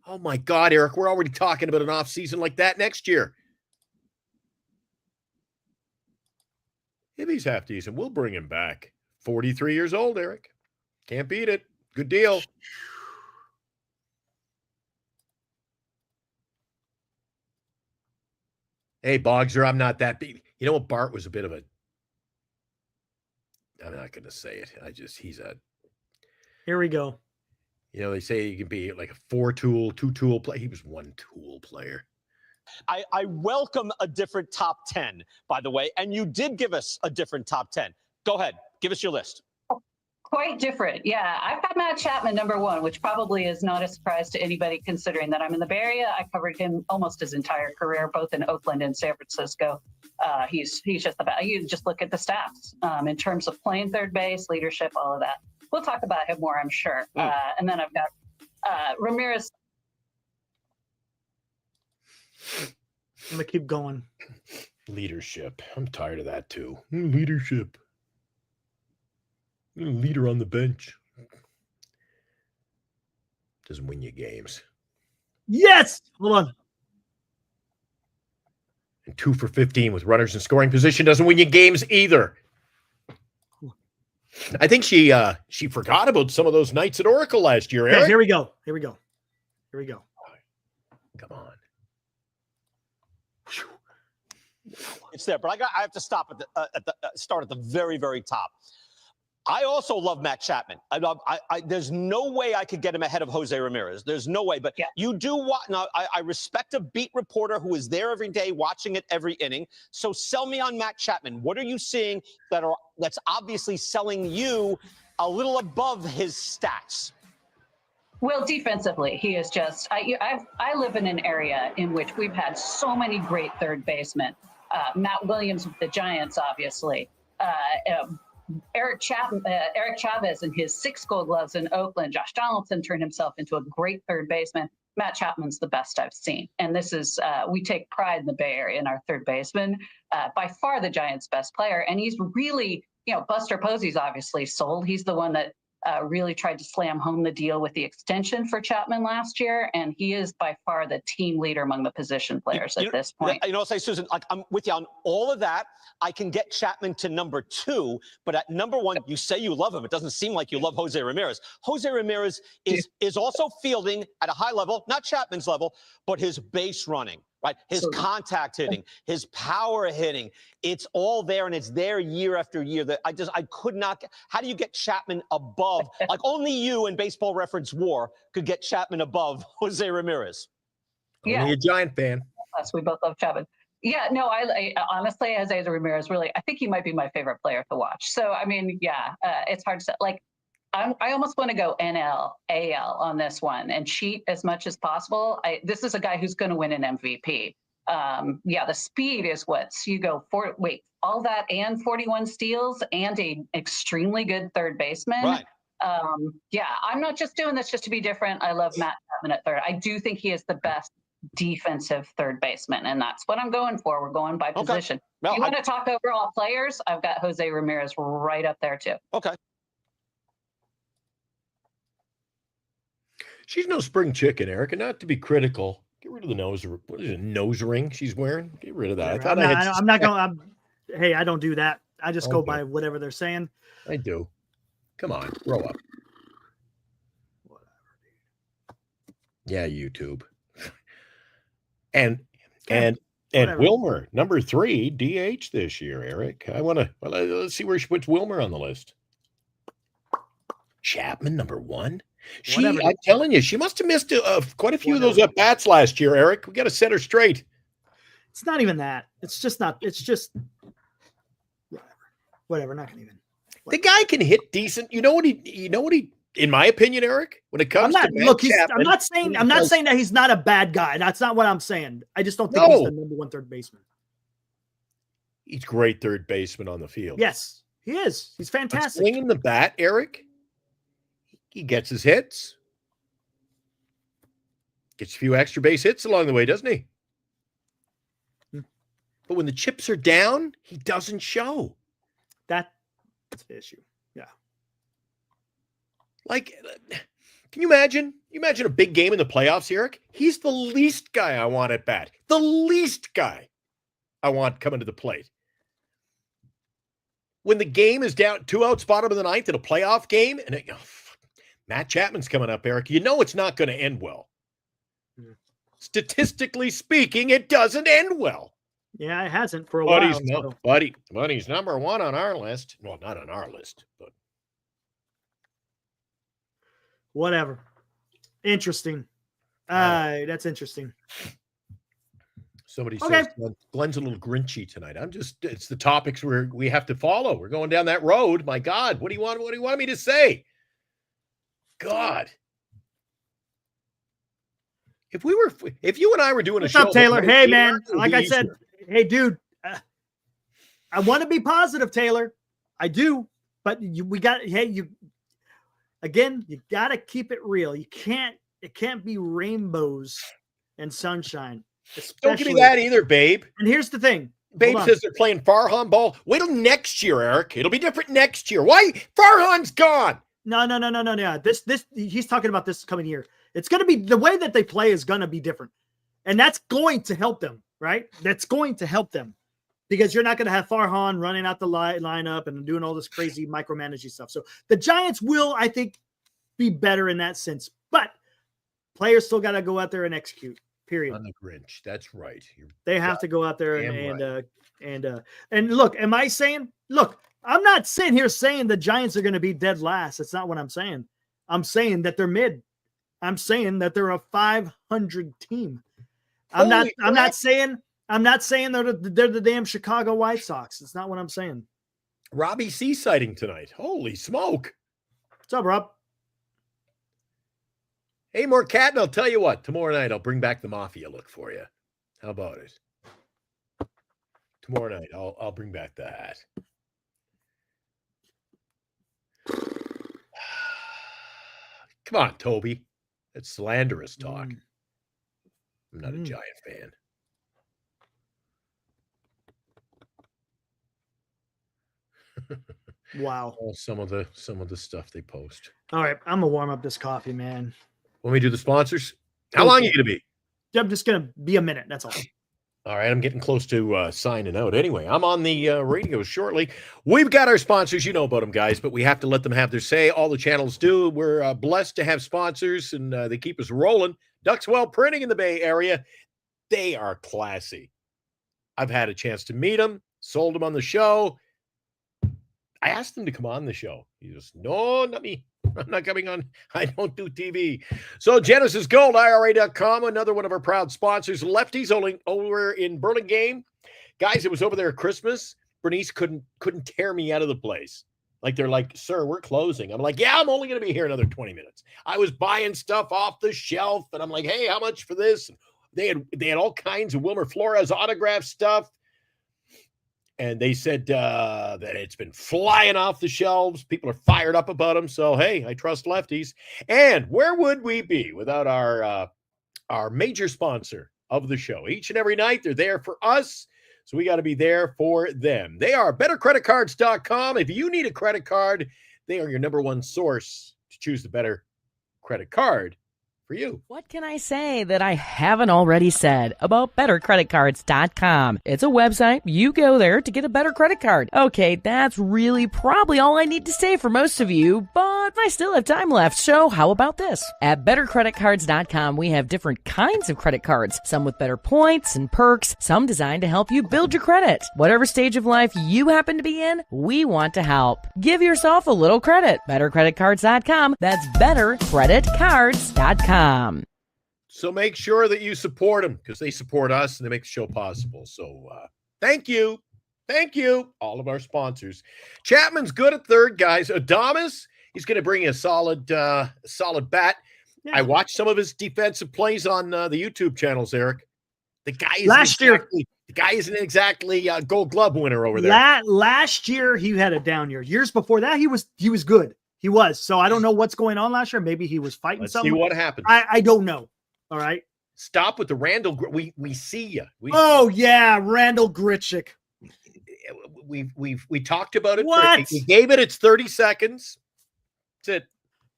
Oh my God, Eric, we're already talking about an off season like that next year. If he's half decent, we'll bring him back. 43 years old, Eric. Can't beat it. Good deal. Hey, Bogser, I'm not that big. You know what? Bart was a bit of a... I'm not going to say it. He's a... Here we go. You know, they say you can be like a 4-tool, 2-tool player. He was 1-tool player. I welcome a different top 10, by the way, and you did give us a different top 10. Go ahead. Give us your list. Quite different. Yeah, I've got Matt Chapman number 1, which probably is not a surprise to anybody considering that I'm in the Bay Area. I covered him almost his entire career, both in Oakland and San Francisco. He's just the best. You just look at the stats in terms of playing third base, leadership, all of that. We'll talk about him more, I'm sure. And then I've got Ramirez. I'm going to keep going. Leadership. I'm tired of that too. Leadership. Leader on the bench. Doesn't win you games. Yes! Hold on. And 2 for 15 with runners in scoring position doesn't win you games either. I think she forgot about some of those nights at Oracle last year, Eric. Okay, here we go. Come on. It's there, but I have to stop start at the very, very top. I also love Matt Chapman. There's no way I could get him ahead of Jose Ramirez. There's no way. But yeah. You do what? Now, I respect a beat reporter who is there every day watching it every inning. So sell me on Matt Chapman. What are you seeing that's obviously selling you a little above his stats? Well, defensively, he is just. I live in an area in which we've had so many great third basemen. Matt Williams with the Giants, obviously. Eric Chavez in his 6 Gold Gloves in Oakland. Josh Donaldson turned himself into a great third baseman. Matt Chapman's the best I've seen. And this is, we take pride in the Bay Area in our third baseman. By far the Giants' best player. And he's really, Buster Posey's obviously sold. He's the one that really tried to slam home the deal with the extension for Chapman last year. And he is by far the team leader among the position players at this point. I'll say, Susan, I'm with you on all of that. I can get Chapman to number 2, but at number 1, you say you love him. It doesn't seem like you love Jose Ramirez. Jose Ramirez is also fielding at a high level, not Chapman's level, but his base running, right? His contact hitting, his power hitting. It's all there, and it's there year after year. That I could not. How do you get Chapman above? Like only you and Baseball Reference War could get Chapman above Jose Ramirez. Yeah. Only a Giant fan. Yes, we both love Chapman. Yeah, no, I honestly, Jose Ramirez, really, I think he might be my favorite player to watch. So, I mean, yeah, it's hard to say. Like, I almost want to go NL, AL on this one and cheat as much as possible. This is a guy who's going to win an MVP. The speed is you go for. Wait, all that and 41 steals and an extremely good third baseman. Right. I'm not just doing this just to be different. I love Matt Chapman at third. I do think he is the best defensive third baseman, and that's what I'm going for. We're going by position. Well, if you want to talk overall players, I've got Jose Ramirez right up there too. Okay. She's no spring chicken, Eric, and not to be critical. Get rid of the nose. What is it? Nose ring she's wearing? Get rid of that. I don't do that. I just go by whatever they're saying. I do. Come on, grow up. Whatever, dude. Yeah, YouTube. And Whatever. Wilmer, number 3, DH this year, Eric. Let's see where she puts Wilmer on the list. Chapman, number 1. I'm telling you, she must have missed quite a few of those at-bats last year, Eric. We got to set her straight. It's not even that. It's just whatever. Not gonna even. The guy can hit decent. You know what he. In my opinion, Eric, when it comes to I'm not saying that he's not a bad guy. That's not what I'm saying. I just don't think he's the number 1 third baseman. He's great third baseman on the field. Yes, he is. He's fantastic. Swinging the bat, Eric. He gets his hits. Gets a few extra base hits along the way, doesn't he? But when the chips are down, he doesn't show. That's the issue. Yeah. Like, can you imagine? You imagine a big game in the playoffs, Eric? He's the least guy I want at bat. The least guy I want coming to the plate. When the game is down 2 outs, bottom of the ninth in a playoff game, and Matt Chapman's coming up, Eric. You know it's not going to end well. Statistically speaking, it doesn't end well. Yeah, it hasn't for a while. But he's number 1 on our list. Well, not on our list, but whatever. Interesting. That's interesting. Somebody says Glenn's a little grinchy tonight. It's the topics we have to follow. We're going down that road. My God, what do you want me to say? God. If you and I were doing a show. What's up, Taylor? Hey, man. Like I said, hey, dude, I want to be positive, Taylor. I do, but you got to keep it real. It can't be rainbows and sunshine. Don't give me that either, babe. And here's the thing. Babe says they're playing Farhan ball. Wait till next year, Eric. It'll be different next year. Why? Farhan's gone. No. This he's talking about this coming year. It's going to be the way that they play is going to be different. And that's going to help them, right? That's going to help them because you're not going to have Farhan running out the lineup and doing all this crazy micromanaging stuff. So the Giants will, I think, be better in that sense. But players still got to go out there and execute, period. On the Grinch. That's right. They have to go out there and look, am I saying, look, I'm not sitting here saying the Giants are going to be dead last. That's not what I'm saying. I'm saying that they're mid. I'm saying that they're a 500 team. I'm not saying they're the damn Chicago White Sox. It's not what I'm saying. Robbie C sighting tonight. Holy smoke. What's up, Rob? Hey, more cat, and I'll tell you what. Tomorrow night, I'll bring back the Mafia look for you. How about it? Tomorrow night, I'll bring back the hat. Come on, Toby. That's slanderous talk. I'm not a Giant fan. Wow. Some of the stuff they post. All right, I'm gonna warm up this coffee, man. Want me to do the sponsors? How long are you gonna be? I'm just gonna be a minute. That's all. All right, I'm getting close to signing out. Anyway, I'm on the radio shortly. We've got our sponsors. You know about them, guys, but we have to let them have their say. All the channels do. We're blessed to have sponsors, and they keep us rolling. Duxwell Printing in the Bay Area. They are classy. I've had a chance to meet them, sold them on the show. I asked him to come on the show. He goes, no, not me. I'm not coming on. I don't do TV. So Genesis Gold, IRA.com, another one of our proud sponsors. Lefties only over in Burlingame. Guys, it was over there at Christmas. Bernice couldn't tear me out of the place. Like, they're like, sir, we're closing. I'm like, yeah, I'm only going to be here another 20 minutes. I was buying stuff off the shelf, and I'm like, hey, how much for this? And they had all kinds of Wilmer Flores autograph stuff. And they said that it's been flying off the shelves. People are fired up about them. So, hey, I trust lefties. And where would we be without our major sponsor of the show? Each and every night, they're there for us. So we got to be there for them. They are bettercreditcards.com. If you need a credit card, they are your number one source to choose the better credit card for you. What can I say that I haven't already said about bettercreditcards.com? It's a website. You go there to get a better credit card. Okay, that's really probably all I need to say for most of you, but I still have time left, so how about this? At bettercreditcards.com, we have different kinds of credit cards, some with better points and perks, some designed to help you build your credit. Whatever stage of life you happen to be in, we want to help. Give yourself a little credit. Bettercreditcards.com. That's bettercreditcards.com. So make sure that you support them because they support us and they make the show possible. So thank you. Thank you, all of our sponsors. Chapman's good at third, guys. Adames, he's going to bring you a solid bat. Yeah. I watched some of his defensive plays on the YouTube channels, Eric. The guy isn't exactly a Gold Glove winner over there. Last year he had a down year. Years before that he was good. He was. So I don't know what's going on last year. Maybe he was fighting something. See what happens. I don't know. All right. Stop with the Randall. We see you. Yeah, Randall Gritchick. We talked about it. What? We gave it its 30 seconds. That's it.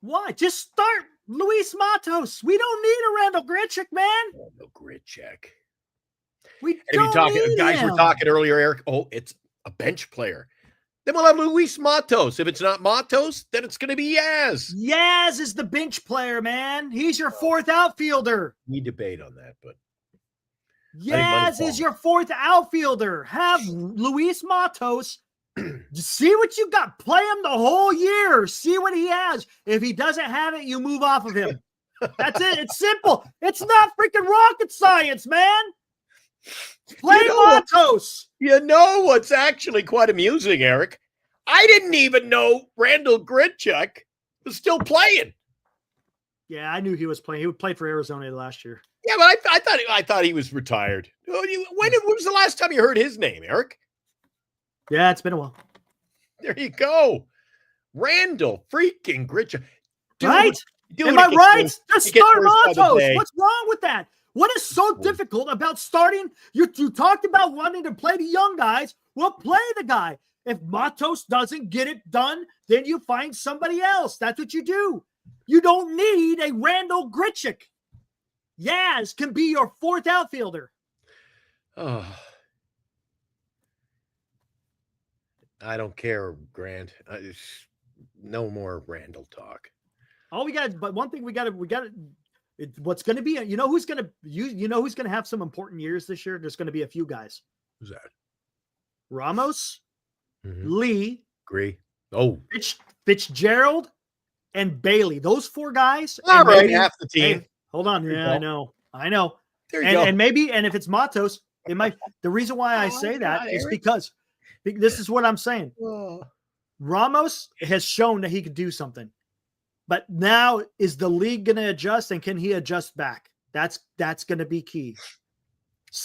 What? Just start Luis Matos. We don't need a Randall Gritchick, man. Randall Gritchick. We don't need guys him. Were talking earlier, Eric. Oh, it's a bench player. Then we'll have Luis Matos. If it's not Matos, then it's going to be Yaz. Yaz is the bench player, man. He's your fourth outfielder. We debate on that, but Yaz is your fourth outfielder. Have Luis Matos. See what you got. Play him the whole year. See what he has. If he doesn't have it, you move off of him. That's it. It's simple. It's not freaking rocket science, man. Play Matos. You know what's actually quite amusing, Eric? I didn't even know Randall Gritchick was still playing. Yeah, I knew he was playing. He played for Arizona last year. Yeah, but I thought he was retired. When was the last time you heard his name, Eric? Yeah, it's been a while. There you go. Randall freaking Gritchick. Right? Am I right? Just start Matos. What's wrong with that? What is so difficult about starting? You talked about wanting to play the young guys. Well, play the guy. If Matos doesn't get it done, then you find somebody else. That's what you do. You don't need a Randall Gritchick. Yaz can be your fourth outfielder. Oh, I don't care, Grant. No more Randall talk. All we got, but one thing we got. What's going to be? You know who's going to have some important years this year? There's going to be a few guys. Who's that? Ramos, Lee, agree. Oh, Fitzgerald, and Bailey. Those four guys. All right, half the team. Hey, hold on. Yeah, I know. There you go. And maybe, and if it's Matos, it might. The reason why I say that is because this is what I'm saying. Ramos has shown that he could do something. But now is the league going to adjust, and can he adjust back? That's going to be key.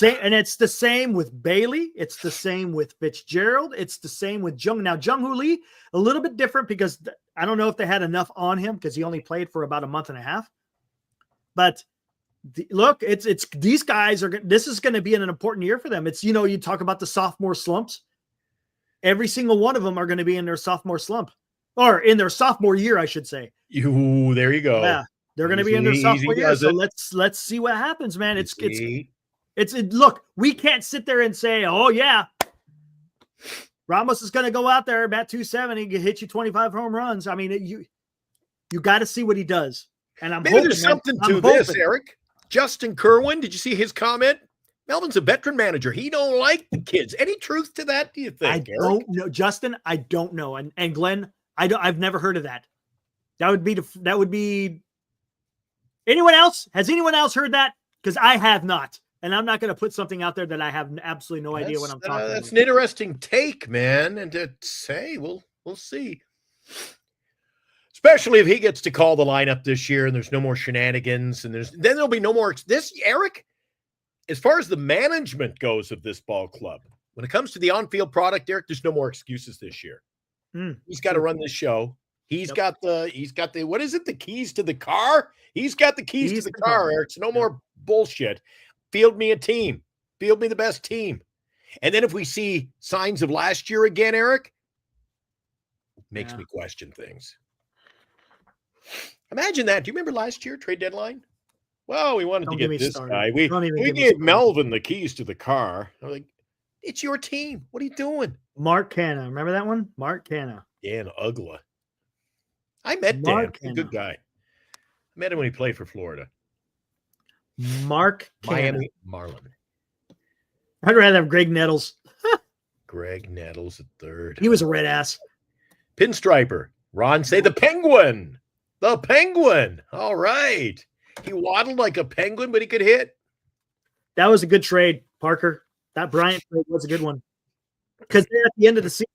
And it's the same with Bailey. It's the same with Fitzgerald. It's the same with Jung. Now, Jung-Hoo Lee, a little bit different because I don't know if they had enough on him because he only played for about a month and a half. But look, it's these guys this is going to be an important year for them. It's, you talk about the sophomore slumps. Every single one of them are going to be in their sophomore slump. Or in their sophomore year, I should say. There you go. Yeah, they're going to be in their sophomore year. So let's see what happens, man. Look, we can't sit there and say, oh yeah, Ramos is going to go out there bat 270, hit you 25 home runs. I mean, you got to see what he does. And maybe there's something to this, Eric. Justin Kerwin, did you see his comment? Melvin's a veteran manager. He don't like the kids. Any truth to that? Do you think? I don't know, Justin. I don't know. And Glenn. I've never heard of that. That would be anyone else? Has anyone else heard that? Because I have not. And I'm not going to put something out there that I have absolutely no idea what I'm talking about. That's an interesting take, man. And to say, we'll see. Especially if he gets to call the lineup this year and there's no more shenanigans and then there'll be no more Eric, as far as the management goes of this ball club, when it comes to the on-field product, Eric, there's no more excuses this year. He's got to run this show. He's got the what is it? The keys to the car? He's got the keys to the car, Eric. So no more bullshit. Field me a team. Field me the best team. And then if we see signs of last year again, Eric, makes me question things. Imagine that. Do you remember last year, trade deadline? Well, we wanted Don't to get get me this started. guy. Don't even We get me gave started. Melvin the keys to the car. I'm like, it's your team. What are you doing? Mark Canna. Remember that one? Mark Canna. Dan Ugla. I met Mark Dan. He's a good guy. I met him when he played for Florida. Mark Canna. Miami Marlin. I'd rather have Greg Nettles. Greg Nettles III. He was a red ass. Pinstriper. Ron say the Penguin. The Penguin. All right. He waddled like a penguin, but he could hit. That was a good trade, Parker. That Bryant trade was a good one. Because at the end of the season,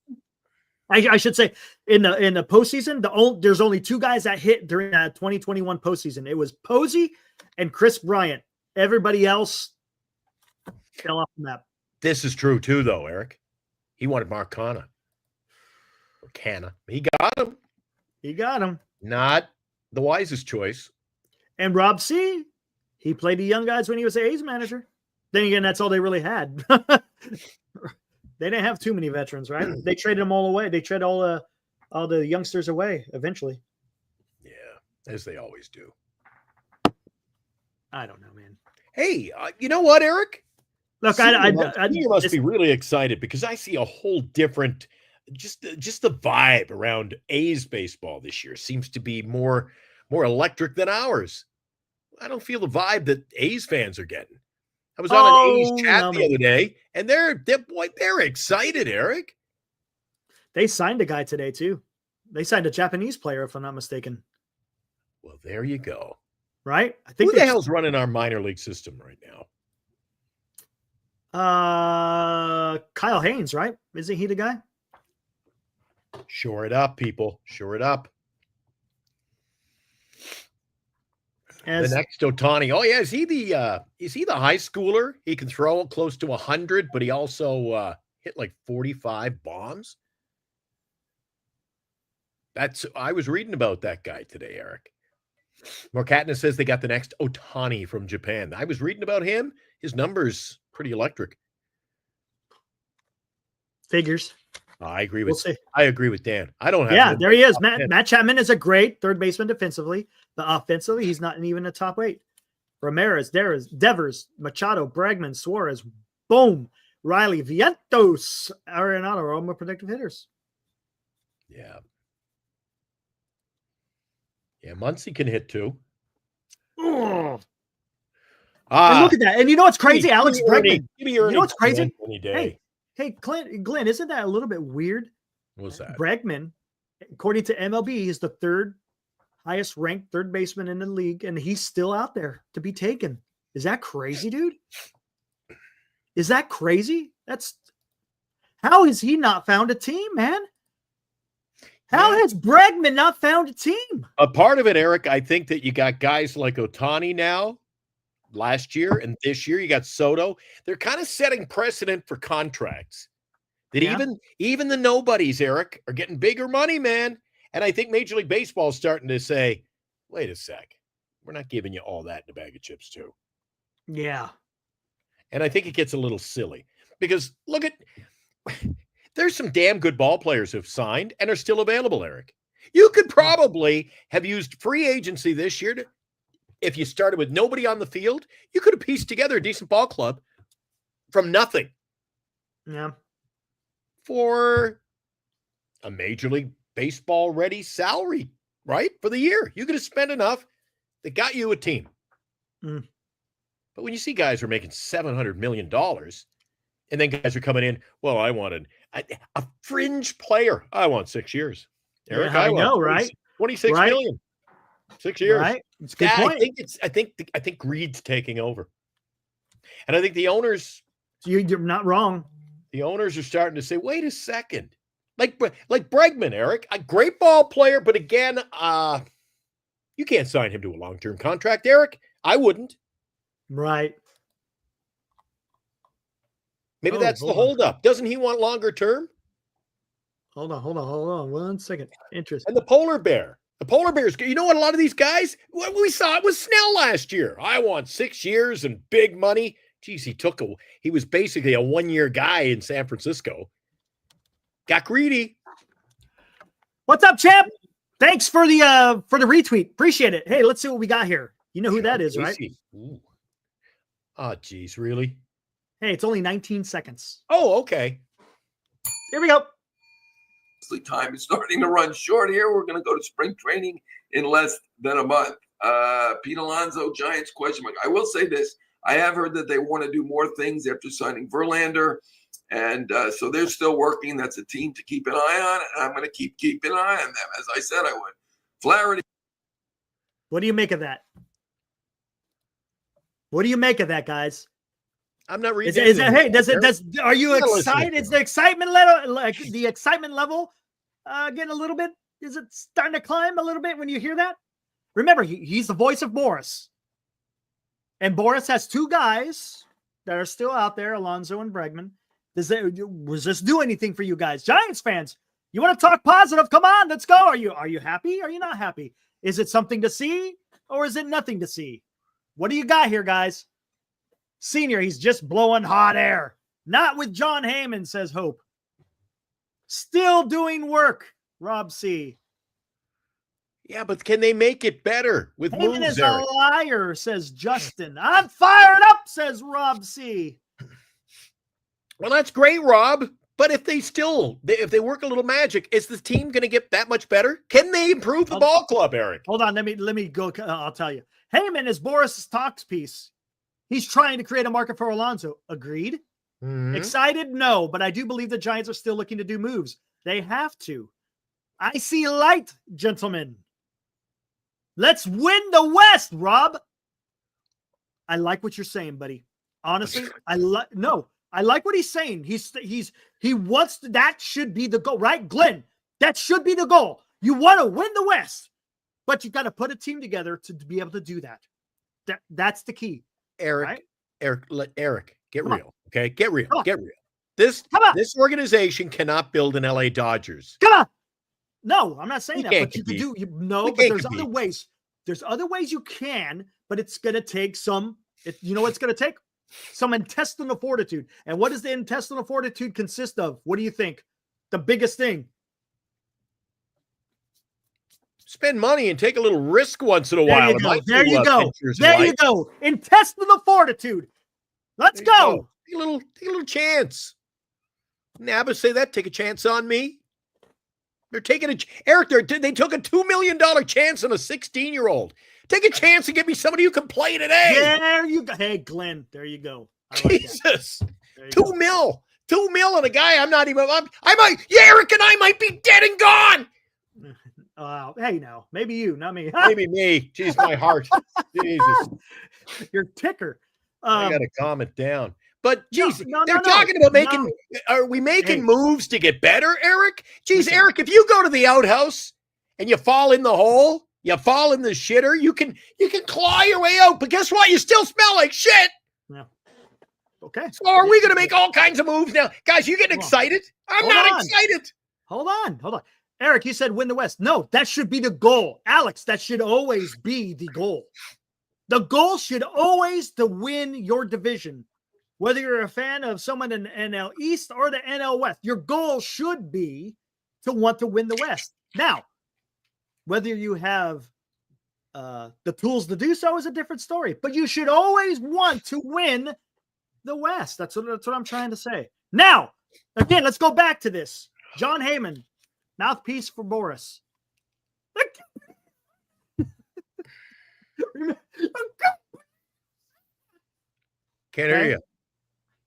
I should say in the postseason, there's only two guys that hit during that 2021 postseason. It was Posey and Chris Bryant. Everybody else fell off the map. This is true too, though, Eric. He wanted Mark Canna. Or Canna. He got him. He got him. Not the wisest choice. And Rob C., he played the young guys when he was the A's manager. Then again, that's all they really had. They didn't have too many veterans, right? They traded them all away. They traded all the youngsters away eventually. Yeah, as they always do. I don't know, man. Hey, you know what, Eric? Look, you must be really excited because I see a whole different, just the vibe around A's baseball this year seems to be more electric than ours. I don't feel the vibe that A's fans are getting. I was on an A's chat the other day, and they're excited, Eric. They signed a guy today too. They signed a Japanese player, if I'm not mistaken. Well, there you go. Right? I think who the hell's running our minor league system right now? Kyle Haynes, right? Isn't he the guy? Shore it up, people. Shore it up. The next Ohtani. Oh yeah, is he the high schooler? He can throw close to 100, but he also hit like 45 bombs. I was reading about that guy today, Eric. Morkatna says they got the next Ohtani from Japan. I was reading about him. His number's pretty electric. Figures. I agree with Dan. I don't have. Yeah, there he is. Matt Chapman is a great third baseman defensively, but offensively, he's not even a top 8. Ramirez, Devers, Machado, Bregman, Suarez, boom, Riley, Vientos, Arenado are all more productive hitters. Yeah. Yeah, Muncy can hit too. And look at that. And you know what's crazy? Alex Bregman. You know what's crazy? Hey, Glenn, isn't that a little bit weird? What's that? Bregman, according to MLB, is the third highest ranked third baseman in the league, and he's still out there to be taken. Is that crazy, dude? Is that crazy? How has he not found a team, man? How has Bregman not found a team? A part of it, Eric, I think that you got guys like Ohtani now. Last year and this year, you got Soto. They're kind of setting precedent for contracts that even the nobodies, Eric, are getting bigger money, man. And I think Major League Baseball is starting to say, wait a sec, we're not giving you all that in a bag of chips too. Yeah. And I think it gets a little silly because there's some damn good ball players who've signed and are still available, Eric. You could probably have used free agency this year if you started with nobody on the field, you could have pieced together a decent ball club from nothing. Yeah. For a Major League Baseball ready salary, right? For the year. You could have spent enough that got you a team. But when you see guys are making $700 million and then guys are coming in, well, I wanted a fringe player. I want 6 years. Eric, I know, right? 26 million. 6 years. Right. It's a good point. I think greed's taking over. And I think the owners, you're not wrong. The owners are starting to say, wait a second. Like Bregman, Eric, a great ball player, but again, you can't sign him to a long-term contract, Eric. I wouldn't. Right. Maybe that's the holdup. Doesn't he want longer term? Hold on 1 second. Interesting. And the polar bear. The polar bears, you know what? A lot of these guys, what we saw it was Snell last year. I want 6 years and big money. Geez, he was basically a 1-year guy in San Francisco. Got greedy. What's up, champ? Thanks for the retweet. Appreciate it. Hey, let's see what we got here. You know who that is, right? Ooh. Oh, geez, really? Hey, it's only 19 seconds. Oh, okay. Here we go. Time is starting to run short here. We're going to go to spring training in less than a month. Pete Alonso, Giants, question mark. I will say this. I have heard that they want to do more things after signing Verlander. And so they're still working. That's a team to keep an eye on. And I'm going to keep an eye on them, as I said I would. Flaherty. What do you make of that? What do you make of that, guys? I'm not reading. Are you excited? Is the excitement level getting a little bit? Is it starting to climb a little bit when you hear that? Remember, he's the voice of Boris. And Boris has two guys that are still out there, Alonso and Bregman. Does this do anything for you guys? Giants fans, you want to talk positive? Come on, let's go. Are you happy? Are you not happy? Is it something to see or is it nothing to see? What do you got here, guys? Senior, he's just blowing hot air. Not with John Heyman, says Hope. Still doing work, Rob C. Yeah, but can they make it better with Heyman moves, is Eric? a liar, says Justin. I'm fired up, says Rob C. Well, that's great, Rob. But if they work a little magic, is the team going to get that much better? Can they improve the ball club, Eric? Hold on, let me go. I'll tell you. Heyman is Boris's talks piece. He's trying to create a market for Alonso. Agreed? Mm-hmm. Excited? No, but I do believe the Giants are still looking to do moves. They have to. I see light, gentlemen. Let's win the West, Rob. I like what you're saying, buddy. Honestly, I like what he's saying. He wants to, that should be the goal, right, Glenn? That should be the goal. You want to win the West, but you got to put a team together to be able to do that. That's the key. Eric, right? Eric, get Come real. on. Okay, get real. Get real. This organization cannot build an LA Dodgers. Come on. No, I'm not saying that, but compete. you can do. But there's other ways. There's other ways you can, but it's going to take some. You know what it's going to take? Some intestinal fortitude. And what does the intestinal fortitude consist of? What do you think? The biggest thing. Spend money and take a little risk once in a while. There you go. There you go. Intestinal fortitude. Let's go. Take a little chance. Nabba say that. Take a chance on me. They're taking Eric. They took a $2 million chance on a 16-year-old. Take a chance and get me somebody who can play today. There you go. Hey, Glenn. There you go. Jesus. $2 million on a guy. I'm not even. Eric and I might be dead and gone. Hey, now maybe you, not me. Maybe me. Jeez, my heart. Jesus. Your ticker. I gotta calm it down. But geez, no, they're talking about making. No. Are we making moves to get better, Eric? Geez, Eric, if you go to the outhouse and you fall in the hole, you fall in the shitter, you can claw your way out. But guess what? You still smell like shit. Yeah. Okay. So are we going to make all kinds of moves now, guys? You getting excited? I'm not excited. Hold on. Eric, you said win the West. No, that should be the goal. Alex, that should always be the goal. The goal should always to win your division. Whether you're a fan of someone in NL East or the NL West, your goal should be to want to win the West. Now, whether you have the tools to do so is a different story, but you should always want to win the West. That's what I'm trying to say. Now, again, let's go back to this. John Heyman, mouthpiece for Boris. Can't hear you.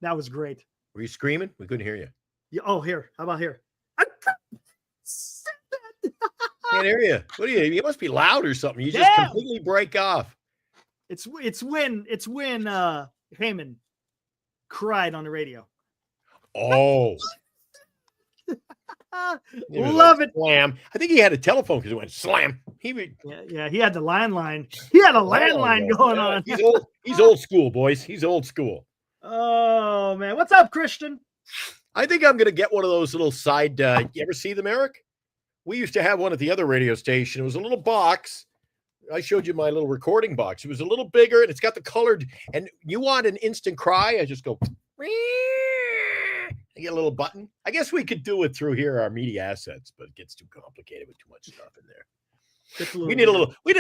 That was great. Were you screaming? We couldn't hear you. Here. How about here? Can't hear you. What are you? You must be loud or something. You just completely break off. It's when Heyman cried on the radio. Oh. Love it. Slam. I think he had a telephone because it went slam. He had the landline. He had a landline going on. He's old school, boys. He's old school. Oh man, what's up, Christian? I think I'm gonna get one of those little side. You ever see them, Eric? We used to have one at the other radio station. It was a little box. I showed you my little recording box. It was a little bigger, and it's got the colored. And you want an instant cry? I just go. I get a little button. I guess we could do it through here, our media assets, but it gets too complicated with too much stuff in there. We need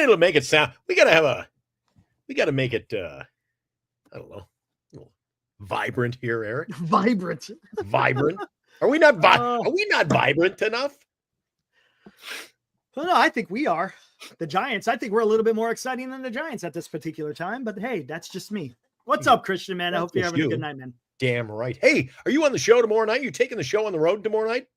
to make it sound. We gotta have a. We got to make it, I don't know, a little vibrant here, Eric. Vibrant. Vibrant. Are we not vibrant enough? Well, no, I think we are. The Giants, I think we're a little bit more exciting than the Giants at this particular time, but hey, that's just me. What's up, Christian, man? I hope you're having a good night, man. Damn right. Hey, are you on the show tomorrow night? You taking the show on the road tomorrow night?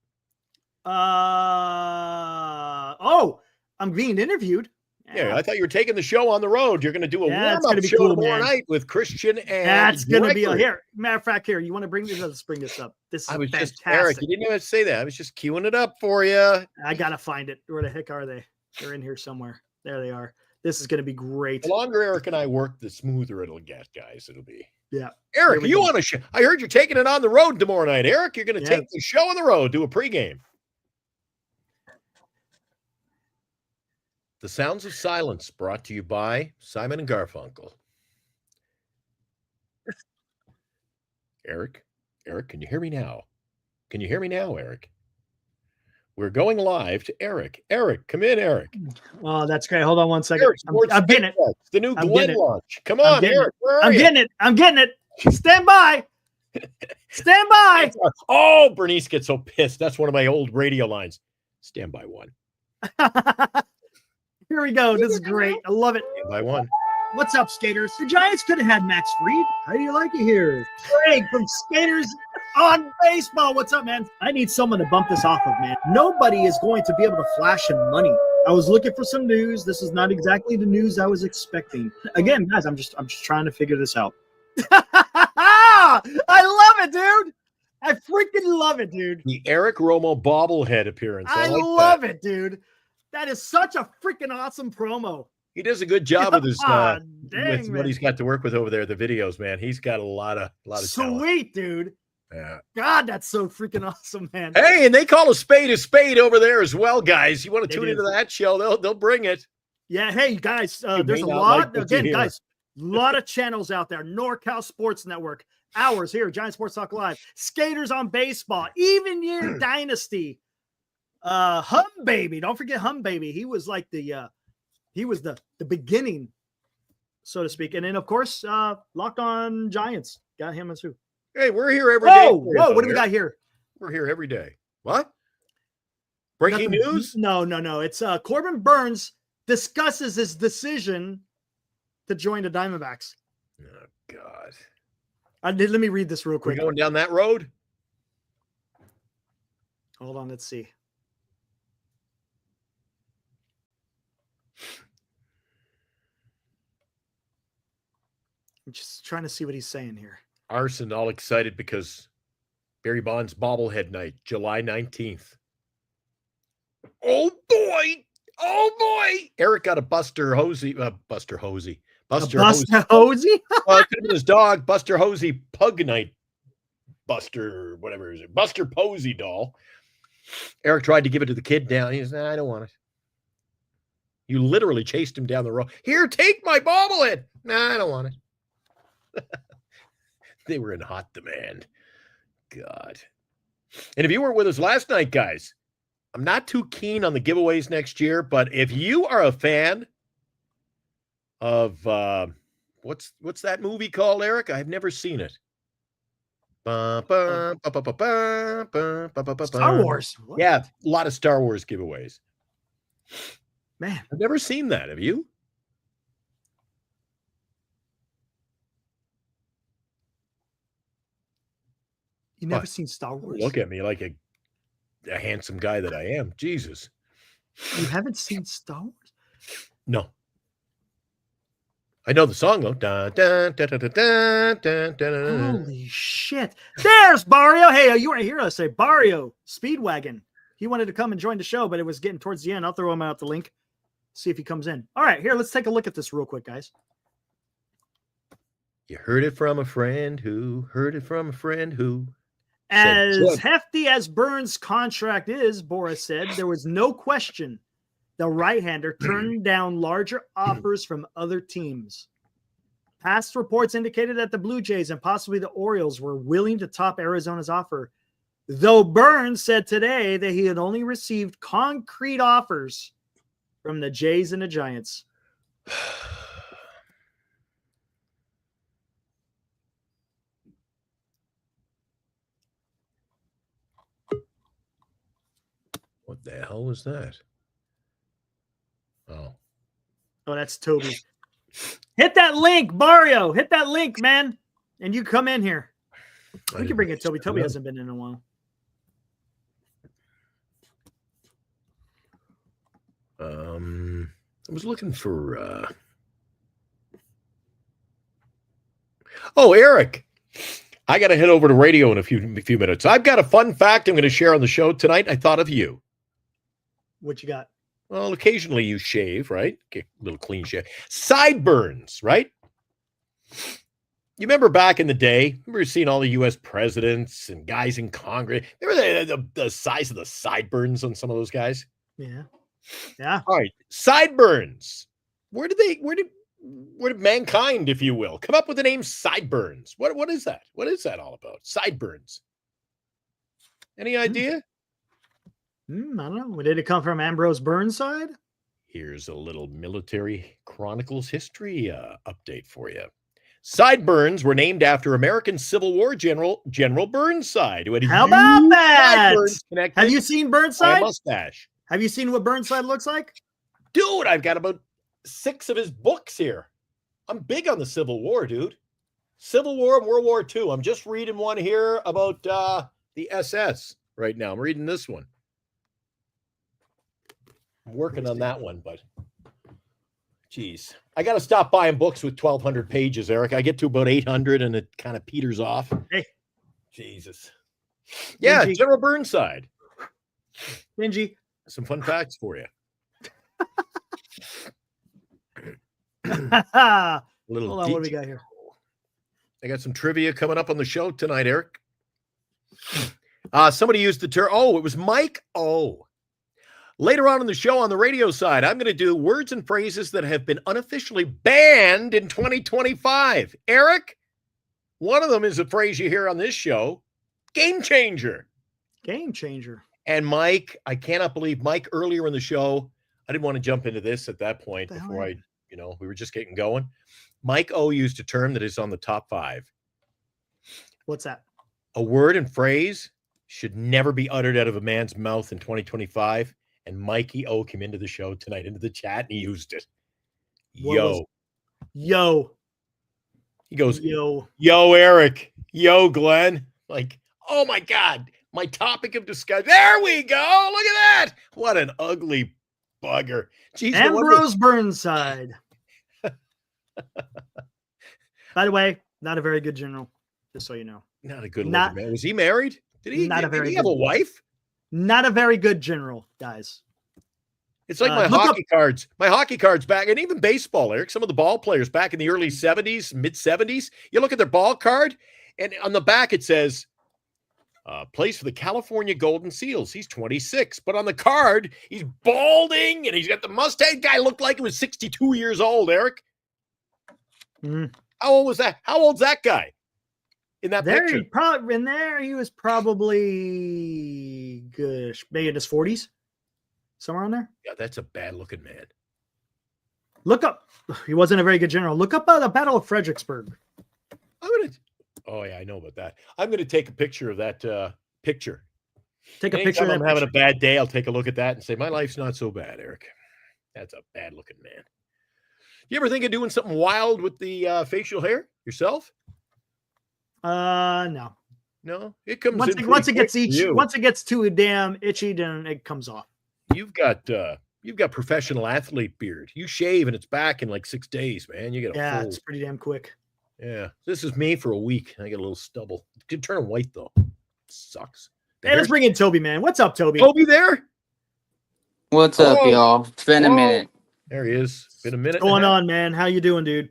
I'm being interviewed. Yeah, I thought you were taking the show on the road. You're going to do a warm-up show tomorrow night with Christian and that's going to be Gregory. Here. Matter of fact, here, you want to bring this? Let's bring this up. This is fantastic. Eric, you didn't even have to say that. I was just queuing it up for you. I got to find it. Where the heck are they? They're in here somewhere. There they are. This is going to be great. The longer Eric and I work, the smoother it'll get, guys. It'll be. Yeah. Eric, you on a show? I heard you're taking it on the road tomorrow night. Eric, you're going to take the show on the road, do a pregame. The Sounds of Silence brought to you by Simon and Garfunkel. Eric, can you hear me now? Can you hear me now, Eric? We're going live to Eric. Eric, come in, Eric. Oh, that's great. Hold on one second. Eric, I'm getting it. The new Glenn launch. Come on, Eric. I'm getting it. Stand by. Stand by. Oh, Bernice gets so pissed. That's one of my old radio lines. Stand by one. Here we go. This is great. I love it. Stand by one. What's up, skaters? The Giants could have had Max Fried. How do you like it here? Craig from Skaters on Baseball. What's up, man? I need someone to bump this off of, man. Nobody is going to be able to flash him money. I was looking for some news. This is not exactly the news I was expecting. Again, guys, I'm just trying to figure this out. I love it, dude. I freaking love it, dude. The Eric Romo bobblehead appearance. I like love it, dude. That is such a freaking awesome promo. He does a good job with his with what he's got to work with over there, the videos, man. He's got a lot of sweet talent. Dude. Yeah. God, that's so freaking awesome, man. Hey, and they call a spade over there as well, guys. You want to tune into that show? They'll bring it. Yeah, hey guys, there's a lot guys, a lot of channels out there. NorCal Sports Network, ours here, Giant Sports Talk Live, Skaters on Baseball, Even Year Dynasty. Hum Baby, don't forget Hum Baby. He was like the beginning, so to speak. And then of course, Locked On Giants got him as who. Hey, we're here every day. Whoa, what do we got here? We're here every day. What? Breaking news? No. It's Corbin Burns discusses his decision to join the Diamondbacks. Oh God. Let me read this real quick. We're going down that road? Hold on, let's see. I'm just trying to see what he's saying here. Arson all excited because Barry Bonds bobblehead night, July 19th. Oh boy! Eric got a Buster Hosey. It could have been his dog, Buster Hosey Pug Night. Buster, whatever is it? Buster Posey doll. Eric tried to give it to the kid down. He said, I don't want it. You literally chased him down the road. Here, take my bobblehead. Nah, I don't want it. They were in hot demand. God. And if you weren't with us last night, guys, I'm not too keen on the giveaways next year, but if you are a fan of what's that movie called, Eric? I've never seen it. Star Wars. What? Yeah, a lot of Star Wars giveaways. Man, I've never seen that. Have you? You never seen Star Wars? Look at me like a handsome guy that I am. Jesus. You haven't seen Star Wars? No. I know the song though. Dun, dun, dun, dun, dun, dun, dun. Holy shit. There's Barrio. Hey, you weren't here to say Barrio Speedwagon. He wanted to come and join the show, but it was getting towards the end. I'll throw him out the link. See if he comes in. All right, here, let's take a look at this real quick, guys. You heard it from a friend who heard it from a friend who. As hefty as Burns' contract is, Boris said, there was no question the right-hander turned down larger offers from other teams. Past reports indicated that the Blue Jays and possibly the Orioles were willing to top Arizona's offer, though Burns said today that he had only received concrete offers from the Jays and the Giants. The hell was that? Oh, that's Toby. Hit that link, Mario. Hit that link, man. And you come in here. We can bring in Toby. Toby hasn't been in a while. I was looking for. Oh, Eric. I got to head over to radio in a few minutes. I've got a fun fact I'm going to share on the show tonight. I thought of you. What you got? Well, occasionally you shave, right? Get a little clean shave. Sideburns, right? You remember back in the day, remember seeing all the U.S. presidents and guys in Congress? Remember the size of the sideburns on some of those guys? Yeah. Yeah. All right. Sideburns. Where did mankind, if you will, come up with the name Sideburns? What is that? What is that all about? Sideburns. Any idea? I don't know. Did it come from Ambrose Burnside? Here's a little Military Chronicles history update for you. Sideburns were named after American Civil War General Burnside, who had How about that? Have you seen Burnside? Mustache. Have you seen what Burnside looks like? Dude, I've got about 6 of his books here. I'm big on the Civil War, dude. Civil War and World War II. I'm just reading one here about the SS right now. I'm reading this one. I'm working on that one, but geez. I got to stop buying books with 1,200 pages, Eric. I get to about 800 and it kind of peters off. Hey. Jesus. Yeah, Benji. General Burnside. Benji. Some fun facts for you. Hold on, what do we detail. got here? I got some trivia coming up on the show tonight, Eric. Somebody used the term, it was Mike O. Later on in the show on the radio side, I'm going to do words and phrases that have been unofficially banned in 2025. Eric, one of them is a phrase you hear on this show, game changer. Game changer. And Mike, I cannot believe Mike earlier in the show, I didn't want to jump into this at that point before we were just getting going. Mike O used a term that is on the top 5. What's that? A word and phrase should never be uttered out of a man's mouth in 2025. And Mikey O came into the show tonight, into the chat, and he used it. Yo. He goes, yo, Eric. Yo, Glenn. Like, oh my God. My topic of discussion. There we go. Look at that. What an ugly bugger. Jeez, Ambrose Burnside. By the way, not a very good general, just so you know. Not a good looking man. Was he married? Did he have a wife? Not a very good general, guys. It's like my hockey cards. My hockey cards back, and even baseball, Eric. Some of the ball players back in the early 70s, mid 70s. You look at their ball card, and on the back it says, plays for the California Golden Seals. He's 26. But on the card, he's balding, and he's got the mustache. Guy looked like he was 62 years old, Eric. Mm. How old was that? How old's that guy in that picture? He was probably good, maybe in his 40s. Somewhere on there? Yeah, that's a bad-looking man. Look up. He wasn't a very good general. Look up the Battle of Fredericksburg. Oh, yeah, I know about that. I'm going to take a picture of that picture. Take a picture of that. I'm having a bad day, I'll take a look at that and say, my life's not so bad, Eric. That's a bad-looking man. You ever think of doing something wild with the facial hair yourself? No. No? It comes once it gets too damn itchy, then it comes off. You've got professional athlete beard. You shave and it's back in like 6 days, man. You get it's pretty damn quick. Yeah, this is me for a week. I get a little stubble. It could turn white though. Sucks. Hey, let's bring in Toby, man. What's up, Toby? Toby there? What's up, y'all? It's been a minute. There he is. Been a minute. What's going on, man? How you doing, dude?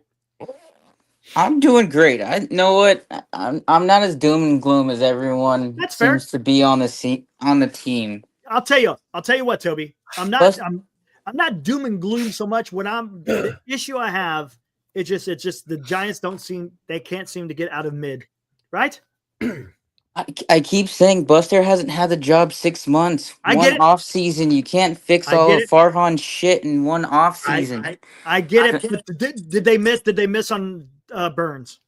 I'm doing great. I know what I'm not as doom and gloom as everyone seems to be on the team. I'll tell you what, Toby. I'm not doom and gloom so much. The issue I have, it's just the Giants can't seem to get out of mid, right? I keep saying Buster hasn't had the job 6 months. One off season, you can't fix all of Farhan shit in one off season. I get it. But did they miss on Burns?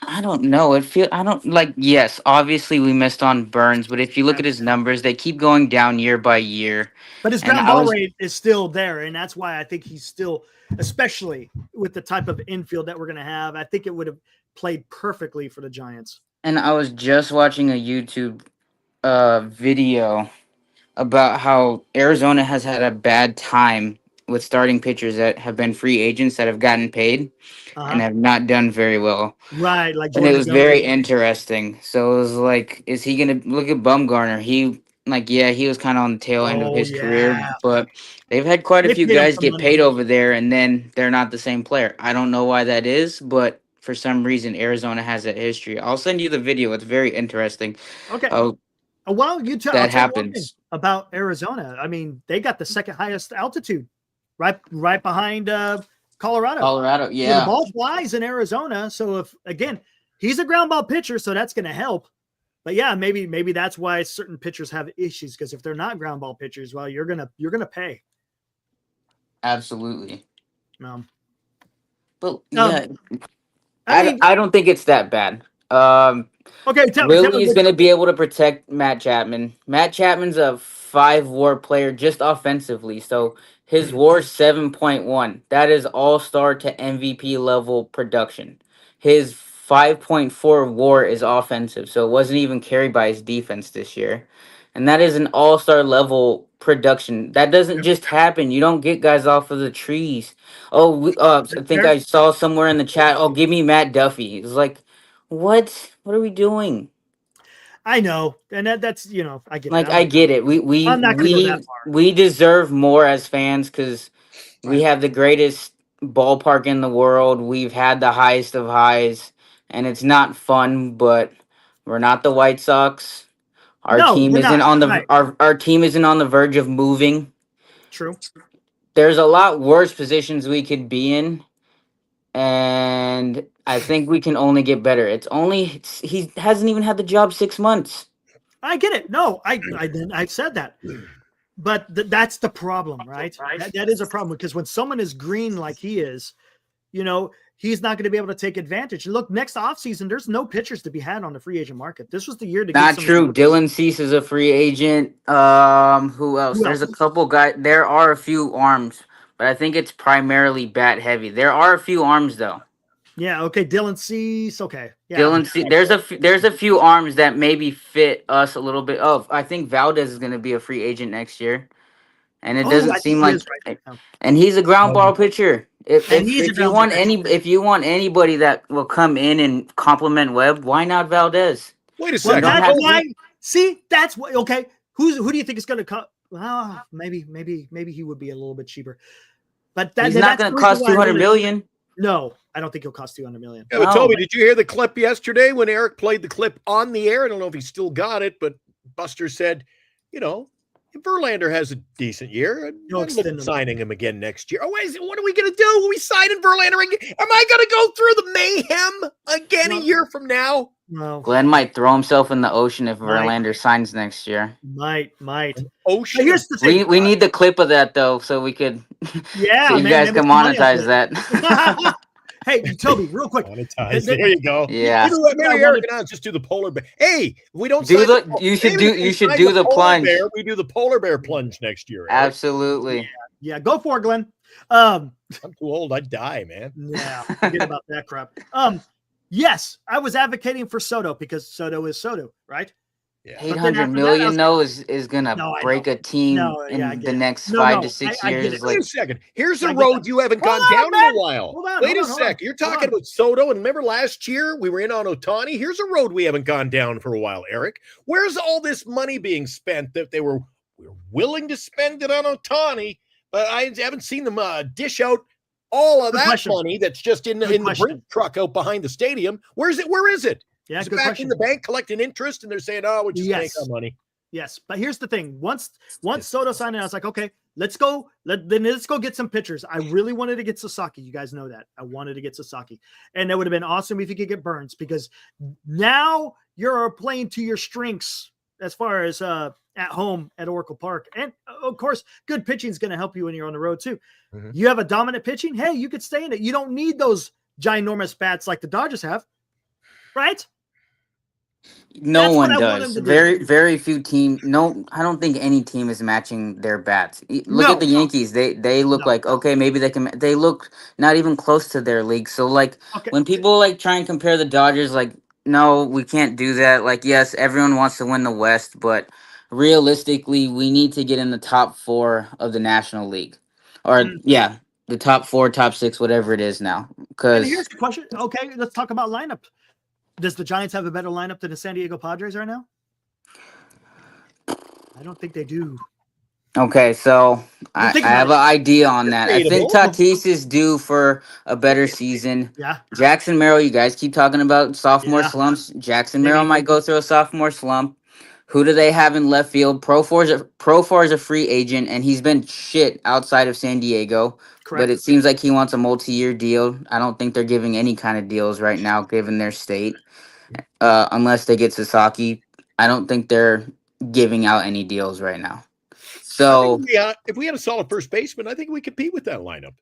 I don't know. I don't like. Yes, obviously we missed on Burns, but if you look at his numbers, they keep going down year by year. But his And ground I ball was rate is still there, and that's why I think he's still, especially with the type of infield that we're going to have, I think it would have played perfectly for the Giants. and I was just watching a YouTube video about how Arizona has had a bad time with starting pitchers that have been free agents that have gotten paid and have not done very well. Right, like And it Jordan was very Montgomery. interesting. So it was like, is he gonna look at Bumgarner? He was kind of on the tail end of Oh his career, yeah, but they've had quite a they few paid him guys some get money. paid over there, and then they're not the same player. I don't know why that is, but for some reason Arizona has that history. I'll send you the video. It's very interesting. Okay. How Well, I'll that tell you one thing happens. about Arizona. I mean, they got the second highest altitude, right behind Colorado. Colorado, So the yeah. ball flies in Arizona. So if again, he's a ground ball pitcher, so that's going to help. But yeah, maybe that's why certain pitchers have issues, because if they're not ground ball pitchers, well, you're gonna pay. Absolutely. But I I mean, I don't think it's that bad. okay, Willie is going to be able to protect Matt Chapman. Matt Chapman's a 5 WAR player just offensively, so his WAR 7.1. That is all-star to MVP level production. His 5.4 WAR is offensive, so it wasn't even carried by his defense this year. And that is an all-star level production. That doesn't just happen. You don't get guys off of the trees. I think I saw somewhere in the chat, "Oh, give me Matt Duffy." It's like, what? What are we doing? I know, and that's I get Like, it. I get it. I'm not going to go that far. We deserve more as fans because we have the greatest ballpark in the world. We've had the highest of highs, and it's not fun. But we're not the White Sox. Our No, team we're isn't not. on the Right. our team isn't on the verge of moving. True. There's a lot worse positions we could be in, and I think we can only get better. He hasn't even had the job 6 months. I get it. No, I said that, but that's the problem, right? That is a problem, because when someone is green like he is, he's not going to be able to take advantage. Look, next offseason, there's no pitchers to be had on the free agent market. This was the year to Not get true. Dylan Cease is a free agent. Who else? There's a couple guys. There are a few arms, but I think it's primarily bat heavy. There are a few arms though. Yeah. Okay. Dylan Cease. Okay. Yeah. Dylan Cease. There's a few arms that maybe fit us a little bit. Oh, I think Valdez is going to be a free agent next year, and it doesn't seem like. And he's a ground ball pitcher. If you want anybody that will come in and complement Webb, why not Valdez? Wait a second. That's why. See, that's what. Okay, who do you think is going to cut? Well, maybe he would be a little bit cheaper, but he's not going to cost $200 million. No, I don't think he'll cost $200 million. Yeah, but Toby, did you hear the clip yesterday when Eric played the clip on the air? I don't know if he still got it, but Buster said, if Verlander has a decent year, I'm signing him again next year. Oh, what are we going to do? Are we signing Verlander again? Am I going to go through the mayhem again a year from now? No. Glenn might throw himself in the ocean if Verlander signs next year. Might. Ocean. Here's the thing. We need the clip of that though, so we could. Yeah, so you guys can monetize that. Hey, Toby, real quick. Monetize. There you go. Yeah. Maybe Eric and I just do the polar bear. Hey, we don't you should do the plunge. We do the polar bear plunge next year. Eric. Absolutely. Yeah, go for it, Glenn. I'm too old. I'd die, man. Yeah, forget about that crap. Yes, I was advocating for Soto because Soto is Soto, right? Yeah. $800 million though is gonna break a team in the next 5 to 6 years. Wait a second. Here's a road you haven't gone down in a while. Wait a sec. You're talking about Soto, and remember last year we were in on Ohtani? Here's a road we haven't gone down for a while, Eric. Where's all this money being spent that we were willing to spend it on Ohtani, but I haven't seen them dish out all of that money that's just in the brink truck out behind the stadium. Where is it? Yeah, is it back in the bank collecting interest, and they're saying, "Oh, we just make our money." Yes, but here's the thing: once Soto signed in, I was like, "Okay, let's go. Let's go get some pitchers." I really wanted to get Sasaki. You guys know that I wanted to get Sasaki, and it would have been awesome if you could get Burns, because now you're playing to your strengths as far as at home at Oracle Park, and of course, good pitching is going to help you when you're on the road too. Mm-hmm. You have a dominant pitching. Hey, you could stay in it. You don't need those ginormous bats like the Dodgers have. right? No That's what one I want does. him to do. Very few team. No, I don't think any team is matching their bats. Look No. at the Yankees. They look No. like, okay, maybe they can. They look not even close to their league. So like Okay. when people like try and compare the Dodgers, like no, we can't do that. Like yes, everyone wants to win the West, but realistically, we need to get in the top 4 of the National League, or Mm. yeah, the top 4, top 6, whatever it is now. And Because here's the question. Okay, let's talk about lineup. Does the Giants have a better lineup than the San Diego Padres right now? I don't think they do. okay, so I Think have about an idea on They're that. I think tradable. Tatis is due for a better season. Yeah. Jackson Merrill, you guys keep talking about sophomore Yeah. slumps. Jackson They Merrill need might go through a sophomore slump. Who do they have in left field? Profar is a free agent, and he's been shit outside of San Diego. But Correct. it seems like he wants a multi-year deal. I don't think they're giving any kind of deals right now, given their state. Unless they get Sasaki, I don't think they're giving out any deals right now. I think So if we had a solid first baseman, I think we compete with that lineup.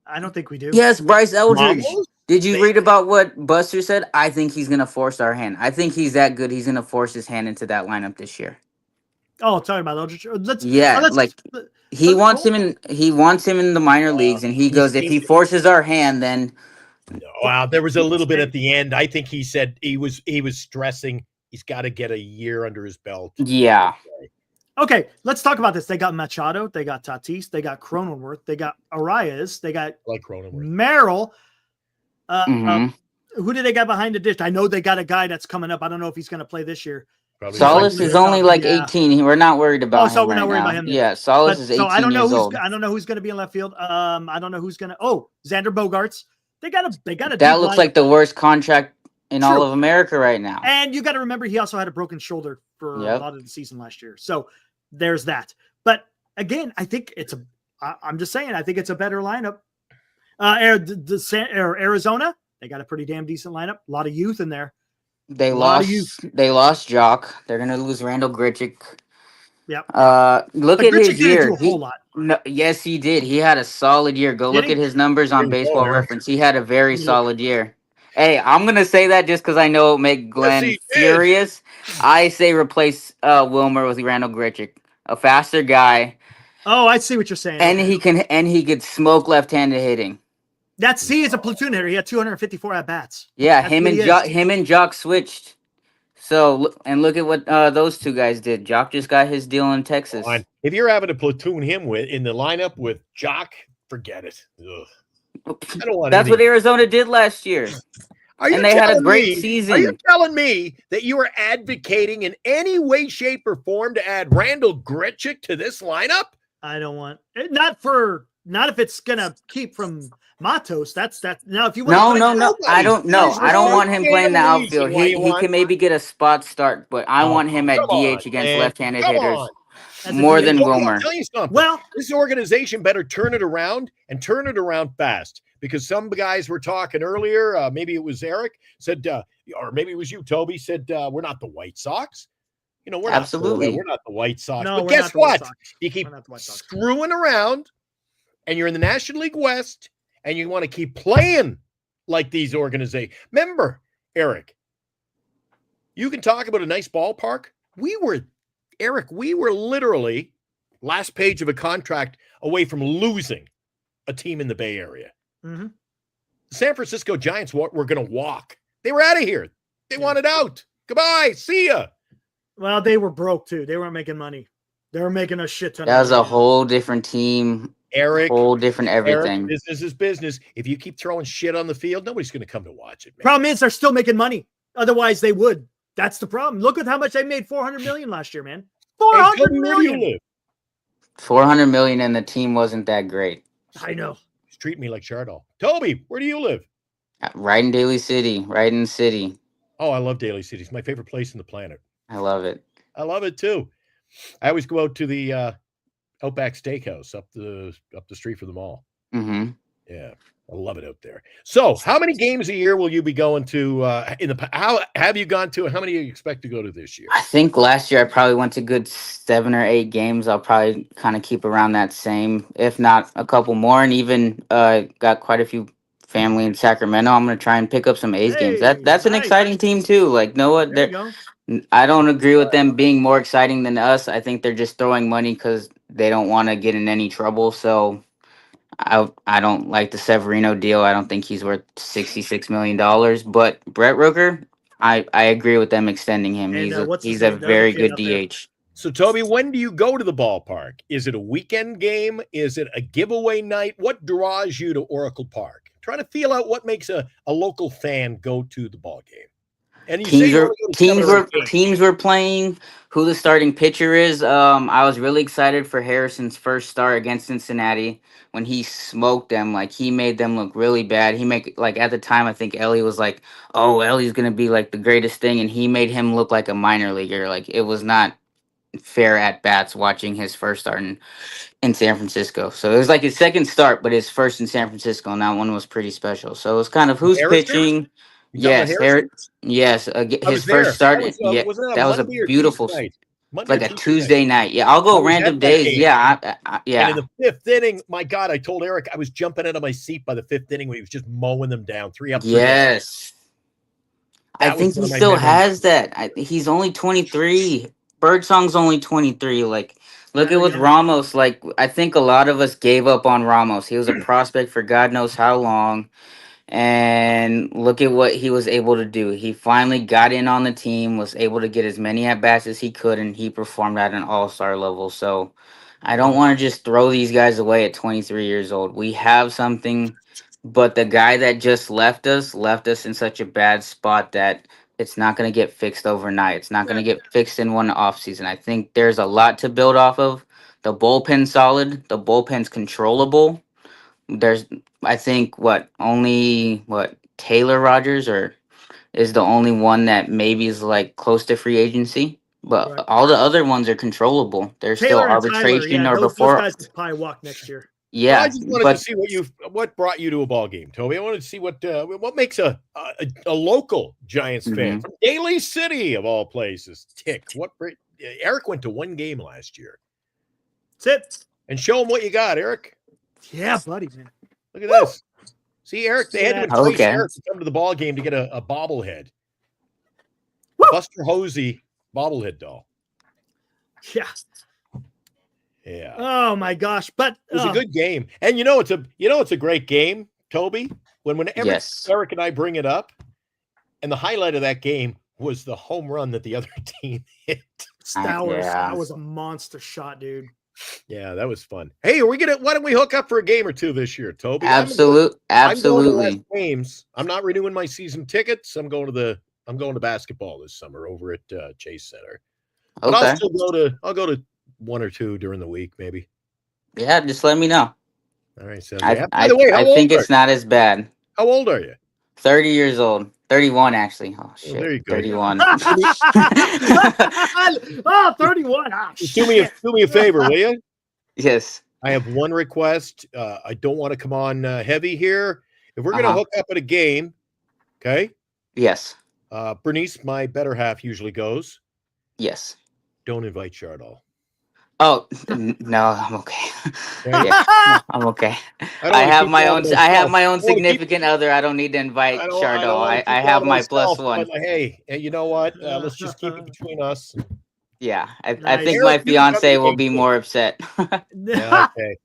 I don't think we do. yes, Bryce Eldridge. Ramos? Did you read about what Buster said? I think he's gonna force our hand. I think he's that good. He's gonna force his hand into that lineup this year. Oh, talking about Eldridge. Yeah, like he wants him in. He wants him in the minor leagues, and he goes, if he forces our hand, then Wow, there was a little bit at the end. I think he said he was stressing he's got to get a year under his belt. yeah. Okay, let's talk about this. They got Machado, they got Tatis, they got Cronenworth, they got Arias, they got I like Cronenworth. Merrill. Mhm. Who do they got behind the dish? I know they got a guy that's coming up. I don't know if he's going to play this year. Probably Solis like- is only like Yeah. 18. We're not worried about him. so we're not right worried now. about him then. Yeah, Solis is 18 I don't know years who's old. I don't know who's going to be in left field. I don't know who's going to. Oh, Xander Bogaerts. They got a That deep looks lineup. like the worst contract in all True. of America right now. And you got to remember he also had a broken shoulder for Yep. a lot of the season last year. So there's that. But again, I think I'm just saying, I think it's a better lineup. Arizona, they got a pretty damn decent lineup. A lot of youth in there. They A lot of lost Jock. They're gonna lose Randall Grichuk. Yep. Look But at Grichuk his didn't year. do a whole lot. No, yes, he did. He had a solid year. Go Did look he? at his numbers on Didn't go Baseball there. Reference. He had a very Nope. solid year. Hey, I'm gonna say that just because I know it'll make Glenn he did. furious. I say replace Wilmer with Randall Grichuk, a faster guy, Oh, I see what you're saying. and Okay. he could smoke left-handed hitting. It's a platoon hitter. He had 254 at bats. Yeah, That's what he is. him and Jock switched. So look at what those two guys did. Jock just got his deal in Texas. Fine. If you're having to platoon him with in the lineup with Jock, forget it. Ugh. I don't want. That's what Arizona did last year. Are you and they had a telling great me- season. Are you telling me that you are advocating in any way, shape, or form to add Randall Grichuk to this lineup? I don't want not if it's gonna keep from Matos. That's now if you want No. I don't know. I don't want him playing the outfield. Why He you want- can maybe get a spot start, but I Oh, want him at come on, DH against man. left-handed Come hitters on. As a more DH. than I'll Wilmer. tell you something. Well, This organization better turn it around and turn it around fast, because some guys were talking earlier. Maybe it was Eric said, or maybe it was you, Toby, said we're not the White Sox. You know, we're Absolutely. we're not the White Sox. no, but we're guess not the White what? Sox. You keep We're not the White Sox. screwing around, and you're in the National League West, and you want to keep playing like these organizations. Remember, Eric, you can talk about a nice ballpark. We were literally last page of a contract away from losing a team in the Bay Area. Mhm. The San Francisco Giants were going to walk. They were out of here. They wanted out. Goodbye. See ya. Well, they were broke too. They weren't making money. They were making a shit ton. That of was a money. whole different team, Eric, whole different everything. Eric, business is business. If you keep throwing shit on the field, nobody's going to come to watch it, man. Problem is, they're still making money. Otherwise, they would. That's the problem. Look at how much they made. 400 million last year, man. Hey, 400 Toby, where do you million. live? 400 million, and the team wasn't that great. I know. He's treating me like Chardol. Toby, where do you live? Right in Daly City, right in the city. Oh, I love Daly City. It's my favorite place on the planet. I love it. I love it too. I always go out to the Outback Steakhouse up the street from the mall. Hmm. Yeah, I love it out there. So, how many games a year will you be going to? How have you gone to, and how many do you expect to go to this year? I think last year I probably went to good 7 or 8 games. I'll probably kind of keep around that same, if not a couple more, and even got quite a few family in Sacramento. I'm gonna try and pick up some A's games. That's an nice. exciting team too. Like, know what? There you go. I don't agree with them being more exciting than us. I think they're just throwing money because they don't want to get in any trouble. So I don't like the Severino deal. I don't think he's worth $66 million. But Brett Rooker, I agree with them extending him. And what's his He's a name? The other very kid good out there. DH. So, Toby, when do you go to the ballpark? Is it a weekend game? Is it a giveaway night? What draws you to Oracle Park? Trying to feel out what makes a local fan go to the ball game. And you say you only go to 7 or 8 games. Teams were playing, who the starting pitcher is. I was really excited for Harrison's first start against Cincinnati when he smoked them. Like, he made them look really bad. At the time, I think Ellie was like, "Oh, Ellie's gonna be like the greatest thing," and he made him look like a minor leaguer. Like, it was not fair at bats watching his first start in San Francisco. So it was like his second start, but his first in San Francisco, and that one was pretty special. So it was kind of who's Harrison? pitching. You talking about Yes, Harrison? Yes, I his was there. first start. Wasn't that That was a Monday or beautiful, Tuesday night? Monday like or a Tuesday Tuesday night. Yeah, I'll go I was at random that days. game. Yeah, yeah. And in the 5th inning, my God, I told Eric I was jumping out of my seat by the 5th inning when he was just mowing them down 3 up. 3 down. Yes, I That was think one he of my still memories. has that. He's only 23. Birdsong's only 23. Like, look There at we with go. Ramos. Like, I think a lot of us gave up on Ramos. He was a prospect for God knows how long. And look at what he was able to do. He finally got in on the team, was able to get as many at bats as he could, and he performed at an all-star level. So I don't want to just throw these guys away at 23 years old. We have something, but the guy that just left us in such a bad spot that it's not going to get fixed overnight. It's not going to get fixed in one offseason. I think there's a lot to build off of. The bullpen's solid. The bullpen's controllable. There's, I think, Taylor Rogers is the only one that maybe is like close to free agency, but Right. all the other ones are controllable. There's still Taylor and Tyler, arbitration yeah, or those before. guys will probably walk next year. Yeah, I just wanted to see what brought you to a ball game, Toby. I wanted to see what makes a local Giants fan from Daly City of all places tick. Eric went to one game last year. Sit And show him what you got, Eric. Yeah, buddy, man. Look at this. See, Eric, they had to entice Okay. Eric to come to the ball game to get a bobblehead. Woo! Buster Hosey bobblehead doll. Yeah. Yeah. Oh my gosh! But It was a good game, and it's a great game, Toby. Whenever Yes. Eric and I bring it up, and the highlight of that game was the home run that the other team hit. Stowers, Yeah. that was a monster shot, dude. Yeah, that was fun. Hey, why don't we hook up for a game or two this year, Toby? Absolutely. I'm going to less games. I'm not renewing my season tickets. I'm going to basketball this summer over at Chase Center. But Okay. I'll go to one or two during the week, maybe. Yeah, just let me know. All right. So I think it's not as bad. How old are you? 30 years old. 31, actually. Oh, shit. there you go. 31. Oh, 31. Ah, do me a favor, will you? Yes. I have one request. I don't want to come on heavy here. If we're going to hook up at a game, okay? Yes. Bernice, my better half, usually goes. Yes. Don't invite Chardol. Oh no, I'm okay. Okay? Yeah, I'm okay. I have my own significant other. I don't need to invite Chardol. I have my plus one. But, hey, you know what? Let's just keep it between us. Yeah, I Nice. think Eric, my you can fiance come will to be the more upset. Yeah, okay.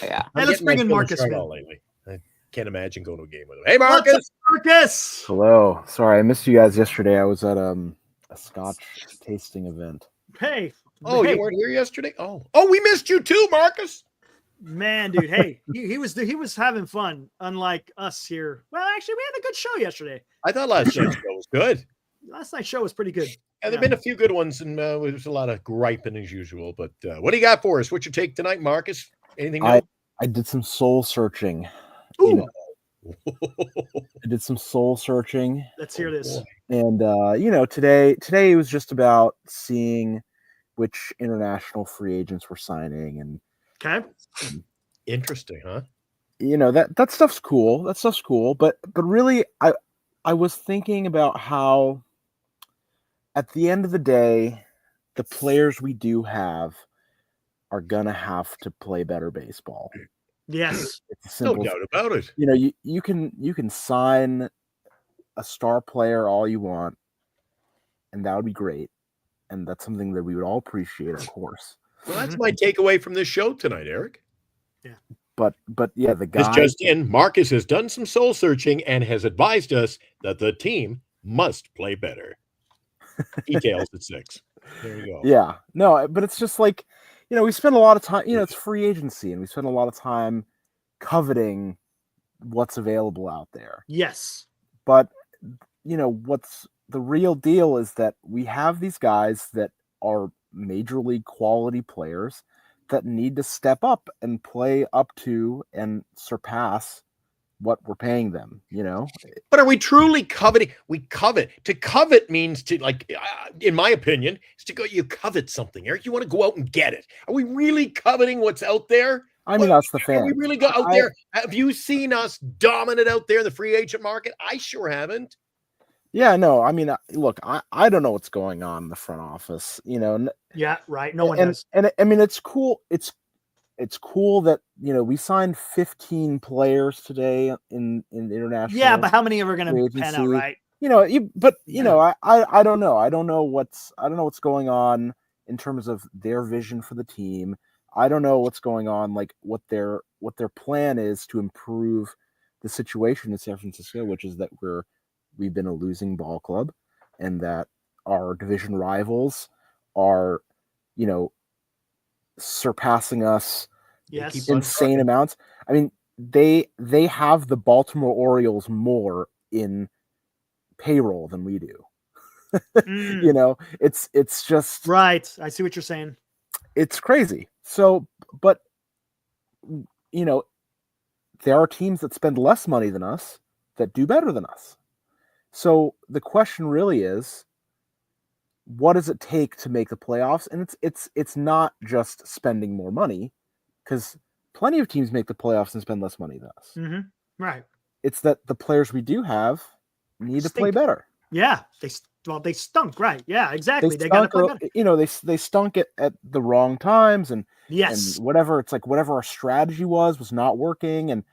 Yeah. Hey, let's bring in Marcus, man. Lately. I can't imagine going to a game with him. Hey, Marcus. What's up, Marcus? Hello. Sorry, I missed you guys yesterday. I was at a Scotch tasting event. Hey. Oh, hey. you weren't here yesterday? Oh, we missed you too, Marcus. Man, dude. Hey, he was having fun, unlike us here. Well, actually, we had a good show yesterday. I thought last night's show was good. Last night's show was pretty good. Yeah, there've been a few good ones, and there's a lot of griping as usual. But what do you got for us? What's your take tonight, Marcus? Anything new? I did some soul searching. Ooh. I did some soul searching. Let's hear this. And today was just about seeing which international free agents were signing, and Okay. Interesting, huh? That stuff's cool. That stuff's cool. But really, I was thinking about how, at the end of the day, the players we do have are gonna have to play better baseball. Yes. It's a simple. No doubt about it. You know, you can sign a star player all you want, and that would be great, and that's something that we would all appreciate, of course. Well, that's my takeaway from this show tonight, Eric. But yeah, the This guy. just in, Marcus has done some soul searching and has advised us that the team must play better. Details at 6. There you go. Yeah, no, but it's just like, we spend a lot of time. It's free agency, and we spend a lot of time coveting what's available out there. Yes. But what's the real deal is that we have these guys that are major league quality players that need to step up and play up to and surpass what we're paying them, But are we truly coveting? We covet. To covet means to, in my opinion, is to go, you covet something, Eric. You want to go out and get it. Are we really coveting what's out there? I mean, that's the fan. Are we really go out there? Have you seen us dominant out there in the free agent market? I sure haven't. Yeah, no, I mean, look, I don't know what's going on in the front office, Yeah, right. No one does. And I mean, it's cool. It's cool that, we signed 15 players today in international. Yeah, but how many are going to pan out, right? I don't know. I don't know what's going on in terms of their vision for the team. I don't know what's going on, like what their plan is to improve the situation in San Francisco, which is that we've been a losing ball club, and that our division rivals are, surpassing us insane amounts. I mean, they have the Baltimore Orioles more in payroll than we do. It's just right. I see what you're saying. It's crazy. So, but there are teams that spend less money than us that do better than us. So the question really is, what does it take to make the playoffs? And it's not just spending more money, because plenty of teams make the playoffs and spend less money than us. Mm-hmm. Right. It's that the players we do have need to play better. Yeah, they stunk, right? Yeah, exactly. They got to play better. They stunk at the wrong times, and yes, and whatever. It's like whatever our strategy was not working, and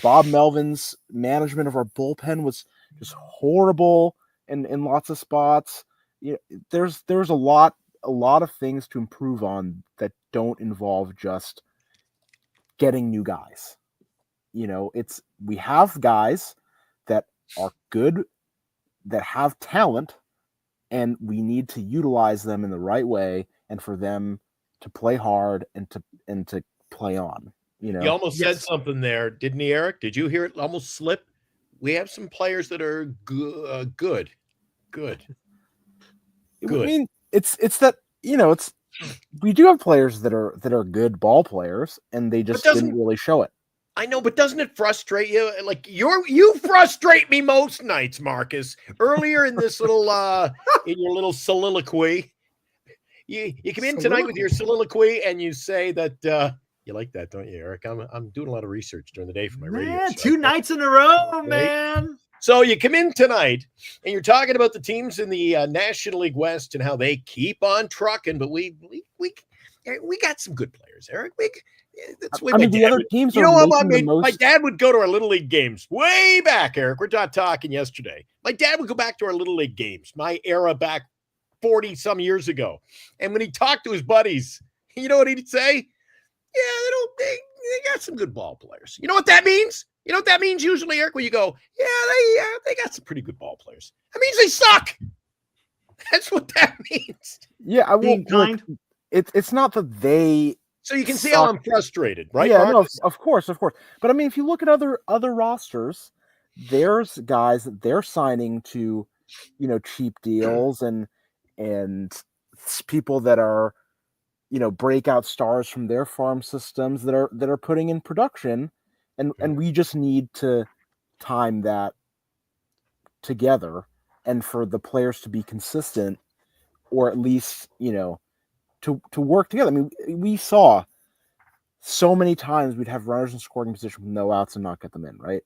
Bob Melvin's management of our bullpen was just horrible in lots of spots. There's a lot of things to improve on that don't involve just getting new guys. We have guys that are good, that have talent, and we need to utilize them in the right way, and for them to play hard and to play on. He almost said something there, didn't he, Eric? Did you hear it almost slip? We have some players that are good. I mean, it's that we do have players that are good ball players, and they just didn't really show it. I know, but doesn't it frustrate you? Like you frustrate me most nights, Marcus. Earlier in this little in your little soliloquy, you come in tonight with your soliloquy and you say that you like that, don't you, Eric? I'm doing a lot of research during the day for my radio show. 2 nights in a row, man. So you come in tonight and you're talking about the teams in the National League West and how they keep on trucking, but we got some good players, Eric. That's the way the other teams are my dad would go to our Little League games way back, Eric. We're not talking yesterday. My dad would go back to our Little League games, my era back 40 some years ago. And when he talked to his buddies, you know what he'd say? Yeah, they got some good ball players. You know what that means? You know what that means usually, Eric, when you go, they got some pretty good ball players. That means they suck. That's what that means. Yeah, I won't. It's not that they. So you can see how I'm frustrated, right? Yeah, no, of course. But I mean, if you look at other rosters, there's guys that they're signing to, cheap deals and people that are, breakout stars from their farm systems that are putting in production, and we just need to time that together, and for the players to be consistent, or at least, to work together. I mean, we saw so many times we'd have runners in scoring position with no outs and not get them in, right?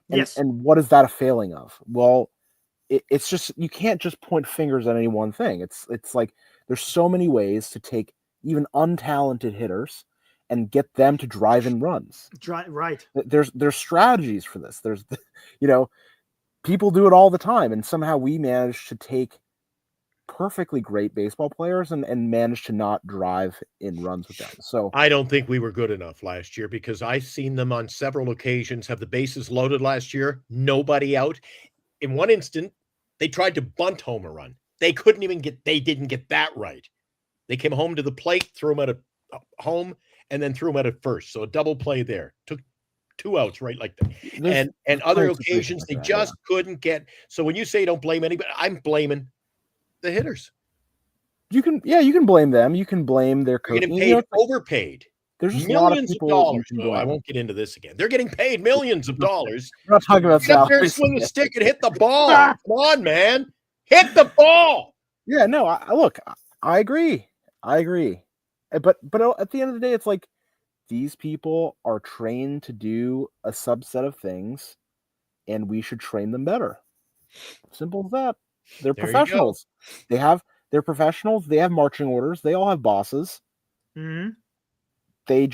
Yes. And what is that a failing of? Well, it's just, you can't just point fingers at any one thing. It's like there's so many ways to take even untalented hitters and get them to drive in runs. Right. There's strategies for this. There's, people do it all the time, and somehow we manage to take perfectly great baseball players and manage to not drive in runs with them. So I don't think we were good enough last year, because I've seen them on several occasions have the bases loaded last year, nobody out. In one instant, they tried to bunt home a run. They didn't get that right. They came home to the plate, threw them at a home, and then threw them at a first. So a double play there. Took 2 outs right like that. And other occasions, they just couldn't get. So when you say don't blame anybody, I'm blaming the hitters. you can blame them. You can blame their coach. They're getting paid, overpaid. There's just millions a lot of of dollars. No, I won't get into this again. They're getting paid millions of dollars. We're not talking about Get up there and salaries. swing the stick and hit the ball. Come on, man. Hit the ball. Yeah, no, I agree. But at the end of the day, it's like these people are trained to do a subset of things, and we should train them better. Simple as that. They're professionals. They're professionals. They have marching orders. They all have bosses. Mm-hmm. They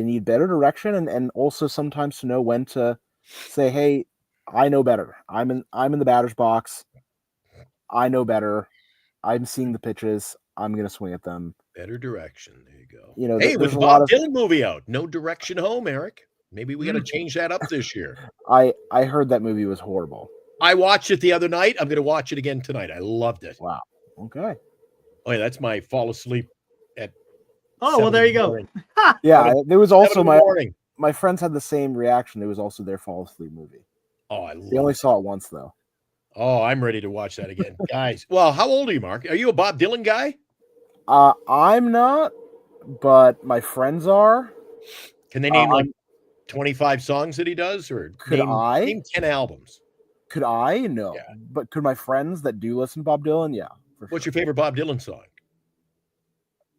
need better direction and also sometimes to know when to say, hey, I know better. I'm in the batter's box. I know better. I'm seeing the pitches. I'm going to swing at them. Better direction. There you go. Hey, with the Bob Dylan movie out, No Direction Home, Eric. Maybe we got to change that up this year. I heard that movie was horrible. I watched it the other night. I'm going to watch it again tonight. I loved it. Wow. Okay. Oh, yeah, that's my fall asleep at. Oh, well, there you go. Yeah, there was also morning. My friends had the same reaction. It was also their fall asleep movie. Oh, They only saw it once though. Oh, I'm ready to watch that again, guys. Well, how old are you, Mark? Are you a Bob Dylan guy? I'm not, but my friends are. Can they name like 25 songs that he does, or name 10 albums? Could I? No. Yeah. But could my friends that do listen to Bob Dylan? Yeah. What's your favorite Bob Dylan song?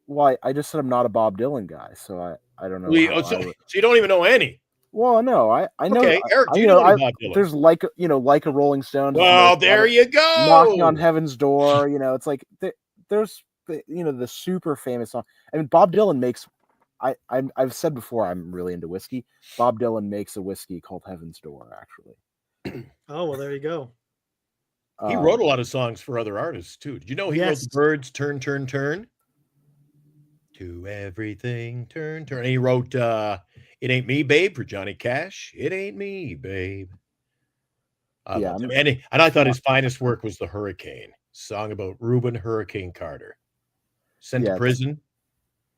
Well, I just said I'm not a Bob Dylan guy, so I don't know. So you don't even know any. Well, no, I know. Okay, Eric, do you know Bob Dylan? There's like a Rolling Stone. Well, there you go. Knocking on Heaven's Door. It's like there's the super famous song. I mean, Bob Dylan makes. I've said before I'm really into whiskey. Bob Dylan makes a whiskey called Heaven's Door, actually. Oh, well, there you go. He wrote a lot of songs for other artists too. Did you know he wrote the Birds, Turn, Turn, Turn? To everything, turn, turn. And he wrote It Ain't Me, Babe for Johnny Cash. It Ain't Me, Babe. And I thought his finest work was The Hurricane, song about Reuben Hurricane Carter. Sent to prison,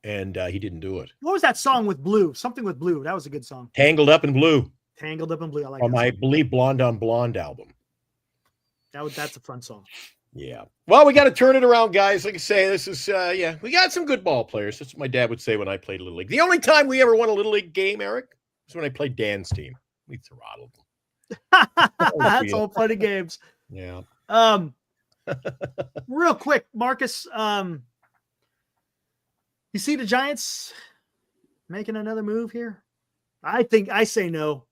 and he didn't do it. What was that song with Blue? Something with Blue. That was a good song. Tangled Up in Blue. Tangled Up in Blue. I like on that my, I song. believe, Blonde on Blonde album. That's a fun song. Yeah. Well, we got to turn it around, guys. Like I say, this is, we got some good ball players. That's what my dad would say when I played Little League. The only time we ever won a Little League game, Eric, was when I played Dan's team. We throttled them. That's all funny games. Yeah. Real quick, Marcus, you see the Giants making another move here? I say no.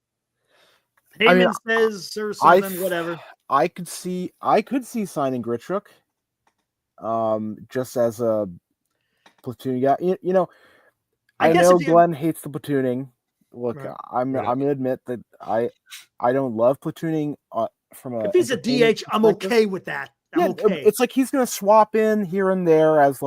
Heyman says or something, whatever. I could see signing Grichuk, just as a platoon guy. I know Glenn hates the platooning. Look, right. I'm gonna admit that I don't love platooning from a. If he's a DH, I'm okay with that. Okay. It's like he's gonna swap in here and there as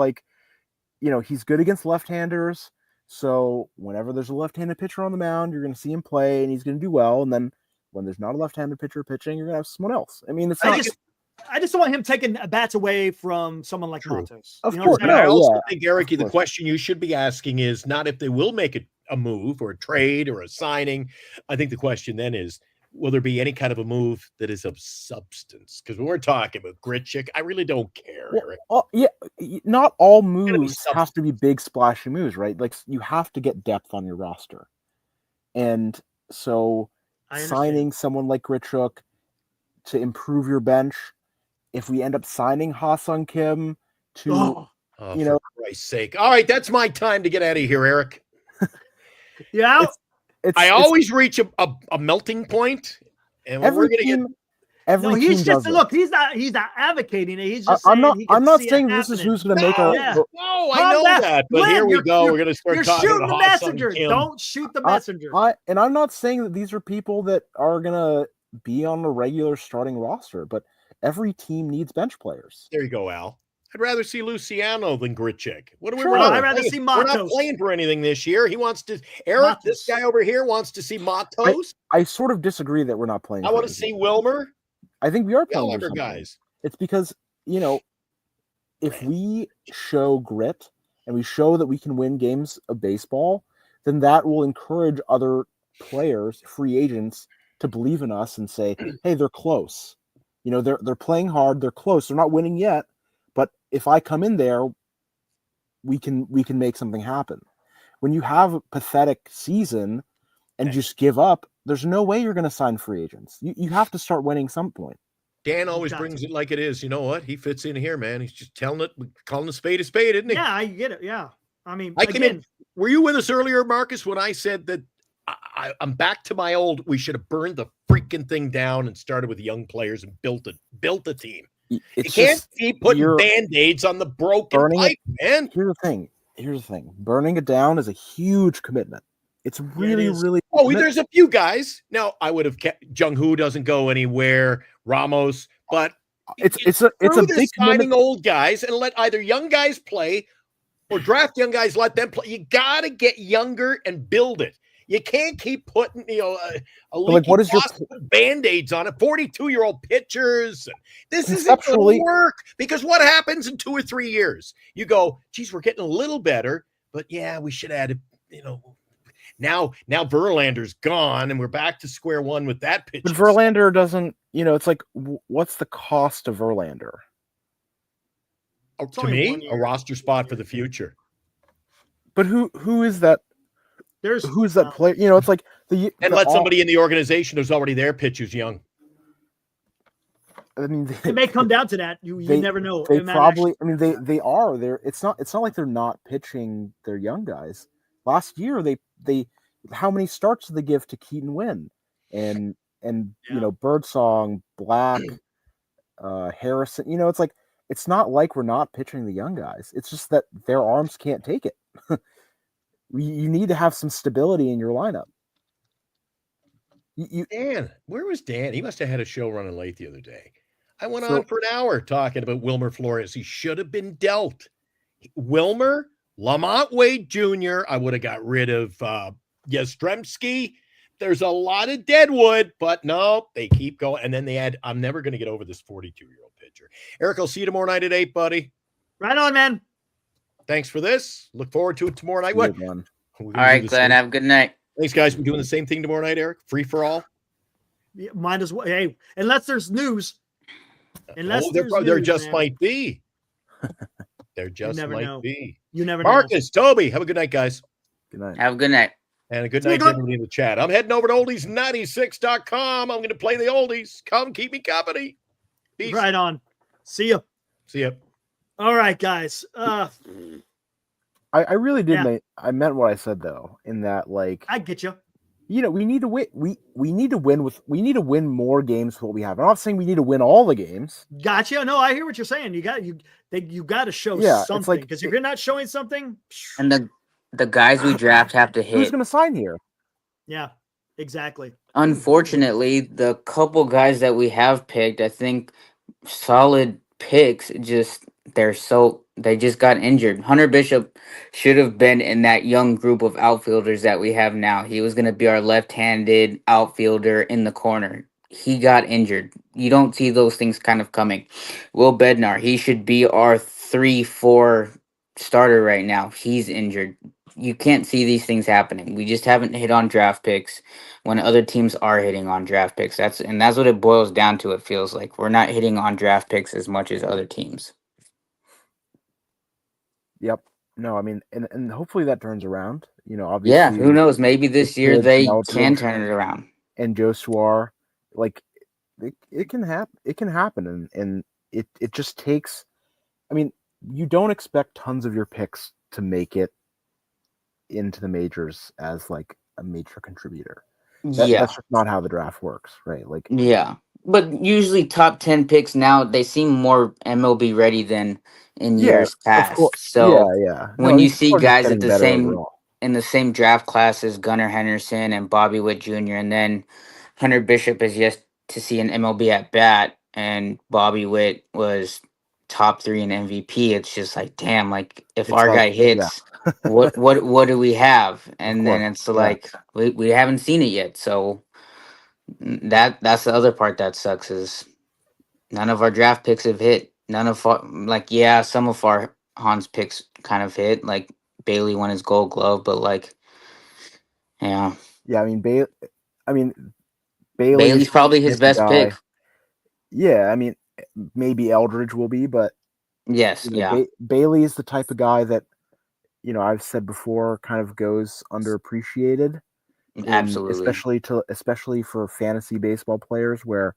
he's good against left-handers. So whenever there's a left-handed pitcher on the mound, you're gonna see him play, and he's gonna do well. And then when there's not a left-handed pitcher pitching, you're gonna have someone else. I mean, I just don't want him taking bats away from someone like Matos. Of course. I also think, Eric, the question you should be asking is not if they will make a move or a trade or a signing. I think the question then is, will there be any kind of a move that is of substance? Because when we're talking about Grichuk, I really don't care, Eric. Not all moves have to be big, splashy moves, right? Like, you have to get depth on your roster. And so signing someone like Grichuk to improve your bench, if we end up signing Ha-Sung Kim to, for Christ's sake. All right, that's my time to get out of here, Eric. Yeah. I always reach a melting point, and we're going to get every No, team he's does just it. look. He's not advocating it. He's just I'm saying not. he can I'm not see it saying this is happening. who's going to make our. Yeah. No, I Calm know down. that. But Glenn, here we you're- go. you're- We're going to start You're talking shooting to the Hot Sun messenger. Kim. Don't shoot the messenger. And I'm not saying that these are people that are going to be on a regular starting roster, but every team needs bench players. There you go, Al. I'd rather see Luciano than Gritchick. What do we? Sure. We're not I'd rather playing- see We're not Matos. playing for anything this year. He wants to. Eric, this Matos. guy over here wants to see Matos. I sort of disagree that we're not playing. I for want to anything. see Wilmer. I think we are We playing all for like our something. guys. It's because, if we show grit and we show that we can win games of baseball, then that will encourage other players, free agents, to believe in us and say, hey, they're close. They're playing hard, they're close, they're not winning yet, but if I come in there, we can make something happen. When you have a pathetic season and just give up, there's no way you're going to sign free agents. You have to start winning some point. Dan always brings it like it is. You know what? He fits in here, man. He's just calling a spade, isn't he? Yeah, I get it. Yeah. I mean, I came in. Were you with us earlier, Marcus, when I said that I'm back to my old, we should have burned the freaking thing down and started with young players and built a team. You can't keep putting Band-Aids on the broken pipe, man. Here's the thing. Burning it down is a huge commitment. It's really, really. Oh, there's a few guys. Now, I would have kept Jung-Hoo doesn't go anywhere, Ramos, but it's a big signing old guys and let either young guys play or draft young guys, let them play. You got to get younger and build it. You can't keep putting, what is your Band-Aids on it? 42-year-old pitchers. This isn't going to work because what happens in 2 or 3 years? You go, geez, we're getting a little better, but yeah, we should add, now Verlander's gone and we're back to square one with that pitcher. But Verlander doesn't, it's like, what's the cost of Verlander? To me, a roster spot for the future. But who is that? Who's that player? It's like let somebody in the organization who's already there pitch who's young. I mean, it may come down to that. You never know. They probably. I mean, they are there. It's not like they're not pitching their young guys. Last year, they how many starts did they give to Keaton Wynn and Birdsong, Black, Harrison? It's like it's not like we're not pitching the young guys. It's just that their arms can't take it. You need to have some stability in your lineup. Dan, where was Dan? He must have had a show running late the other day. I went on for an hour talking about Wilmer Flores. He should have been dealt. Wilmer, Lamont Wade Jr., I would have got rid of Yastrzemski. There's a lot of deadwood, but no, they keep going. And then they had, I'm never going to get over this 42-year-old pitcher. Eric, I'll see you tomorrow night at 8, buddy. Right on, man. Thanks for this. Look forward to it tomorrow night. What? All right, Glenn. Have a good night. Thanks, guys. We're doing the same thing tomorrow night, Eric. Free for all. Yeah, might as well. Hey, unless there's news. There just might be. There just might be. You never know. Marcus, Toby, have a good night, guys. Good night. Have a good night. And a good night to everybody in the chat. I'm heading over to oldies96.com. I'm going to play the oldies. Come keep me company. Peace. Right on. See ya. See ya. All right, guys. I really did. I meant what I said though, in that I get you. We need to win. We need to win we need to win more games with what we have. I'm not saying we need to win all the games. Gotcha. No, I hear what you're saying. You got to show something because if you're not showing something, and the guys we draft have to hit. Who's going to sign here? Yeah, exactly. Unfortunately, the couple guys that we have picked, I think, solid picks. They just got injured. Hunter Bishop should have been in that young group of outfielders that we have now. He was going to be our left-handed outfielder in the corner. He got injured. You don't see those things kind of coming. Will Bednar, he should be our 3-4 starter right now. He's injured. You can't see these things happening. We just haven't hit on draft picks when other teams are hitting on draft picks. That's what it boils down to. It feels like we're not hitting on draft picks as much as other teams. Yep. No, I mean, and hopefully that turns around. Obviously. Yeah, who knows? Maybe this year they can turn it around. And Josuar, it can happen. It can happen, and it just takes. I mean, you don't expect tons of your picks to make it into the majors as a major contributor. That's just not how the draft works, right? But usually top 10 picks now, they seem more MLB ready than in Yeah, years of course. past. So Yeah. when No, you these see people are just guys at getting the better same overall. in the same draft class as Gunnar Henderson and Bobby Witt Jr., and then Hunter Bishop is yet to see an MLB at bat, and Bobby Witt was top 3 in MVP. It's just like, damn, like if It's our like, guy yeah, hits, what do we have? of And then course. it's Yeah. like we haven't seen it yet. So that's the other part that sucks is none of our draft picks have hit. None of our, like, yeah, some of our Hans picks kind of hit. Like Bailey won his Gold Glove, but like, yeah, Yeah, I mean Bailey's Bailey's probably the his type of best guy. pick. Yeah, I mean maybe Eldridge will be, but Yes, yeah, Bailey is the type of guy that I've said before kind of goes underappreciated in absolutely. especially for fantasy baseball players where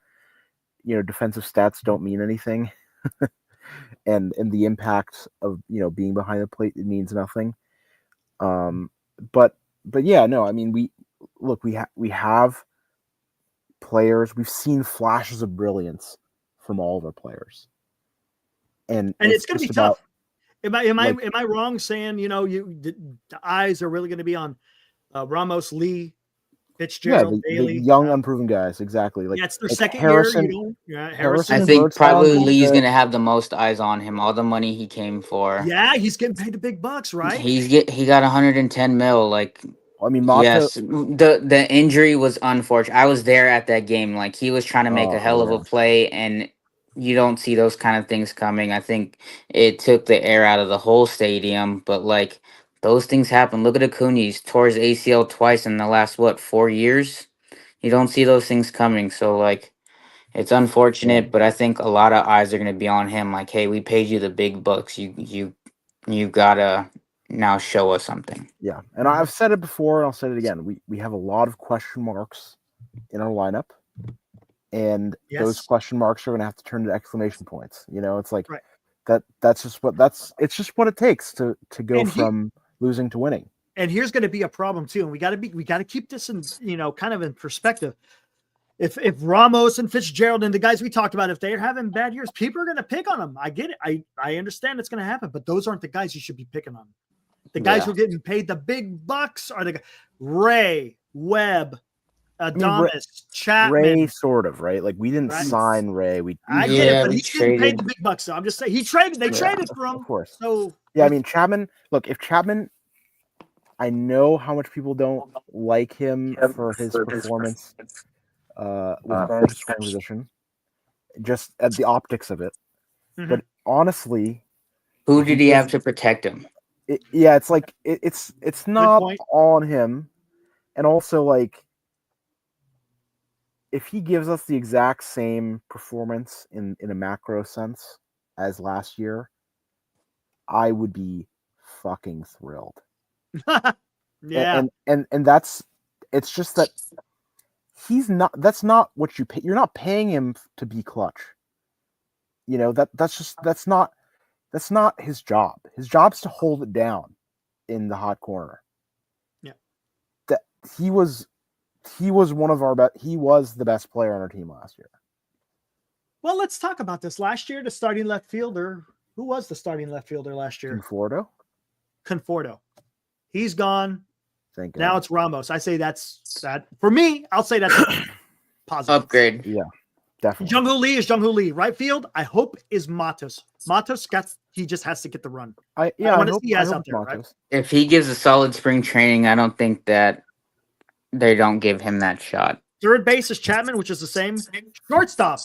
defensive stats don't mean anything and the impact of being behind the plate, it means nothing. um but yeah, no, I mean we have players, we've seen flashes of brilliance from all of our players, and And it's it's going to just be about tough. Am like I wrong saying the eyes are really going to be on Ramos, Lee, Fitzgerald, the Bailey? young unproven guys, exactly, Yeah, it's their like second year. Harrison. I Harrison. And think Birdsong probably is Lee's good. gonna have the most eyes on him. All the money he came for. Yeah, he's getting paid the big bucks, right? He got 110 mil. Like, I mean, Mata. yes, the injury was unfortunate. I was there at that game. Like, he was trying to make a Oh hell of a man, play, and you don't see those kind of things coming. I think it took the air out of the whole stadium. But like, those things happen. Look at Acuna. He's tore his ACL twice in the last 4 years. You don't see those things coming. So like, it's yeah, unfortunate, but I think a lot of eyes are going to be on him. Like, hey, we paid you the big bucks. You gotta now show us something. yeah. And I've said it before, and I'll say it again. We have a lot of question marks in our lineup, and those Yes. question marks are going to have to turn to exclamation points. It's like Right. That's just it's just what it takes to go And from losing to winning. And here's going to be a problem too, and we got to keep this in kind of in perspective. If Ramos and Fitzgerald and the guys we talked about, if they're having bad years, people are going to pick on them. I get it. I understand it's going to happen, but those aren't the guys you should be picking on. The guys who are getting paid the big bucks are the Ray, Webb, Adonis, Chapman. Ray, sort of, right? Like we didn't sign Ray. I get it, but we he's getting paid traded. the big bucks. So I'm just saying they traded for him. Of course. So yeah, I mean Chapman. Look, if Chapman, I know how much people don't like him for his performance with runners in scoring position, just at the optics of it. Mhm. But honestly, Who did he have to protect him? it's like it's not all on him, and also like if he gives us the exact same performance in a macro sense as last year, I would be fucking thrilled. Yeah. And that's it's just that that's not what you pay. You're not paying him to be clutch. That's not his job. His job's to hold it down in the hot corner. Yeah. That he was one of our he was the best player on our team last year. Well, let's talk about this. Last year, the starting left fielder, who was the starting left fielder last year? Conforto. He's gone. Thank God. Now it's Ramos. I say that for me, I'll say that's positive. Upgrade. Yeah, definitely. Jung-Hoo Lee is Jung-Hoo Lee. Right field, I hope is Matos. Matos he just has to get the run. I hope he has out there, right? If he gives a solid spring training, I don't think that they don't give him that shot. Third base is Chapman, which is the same. Shortstop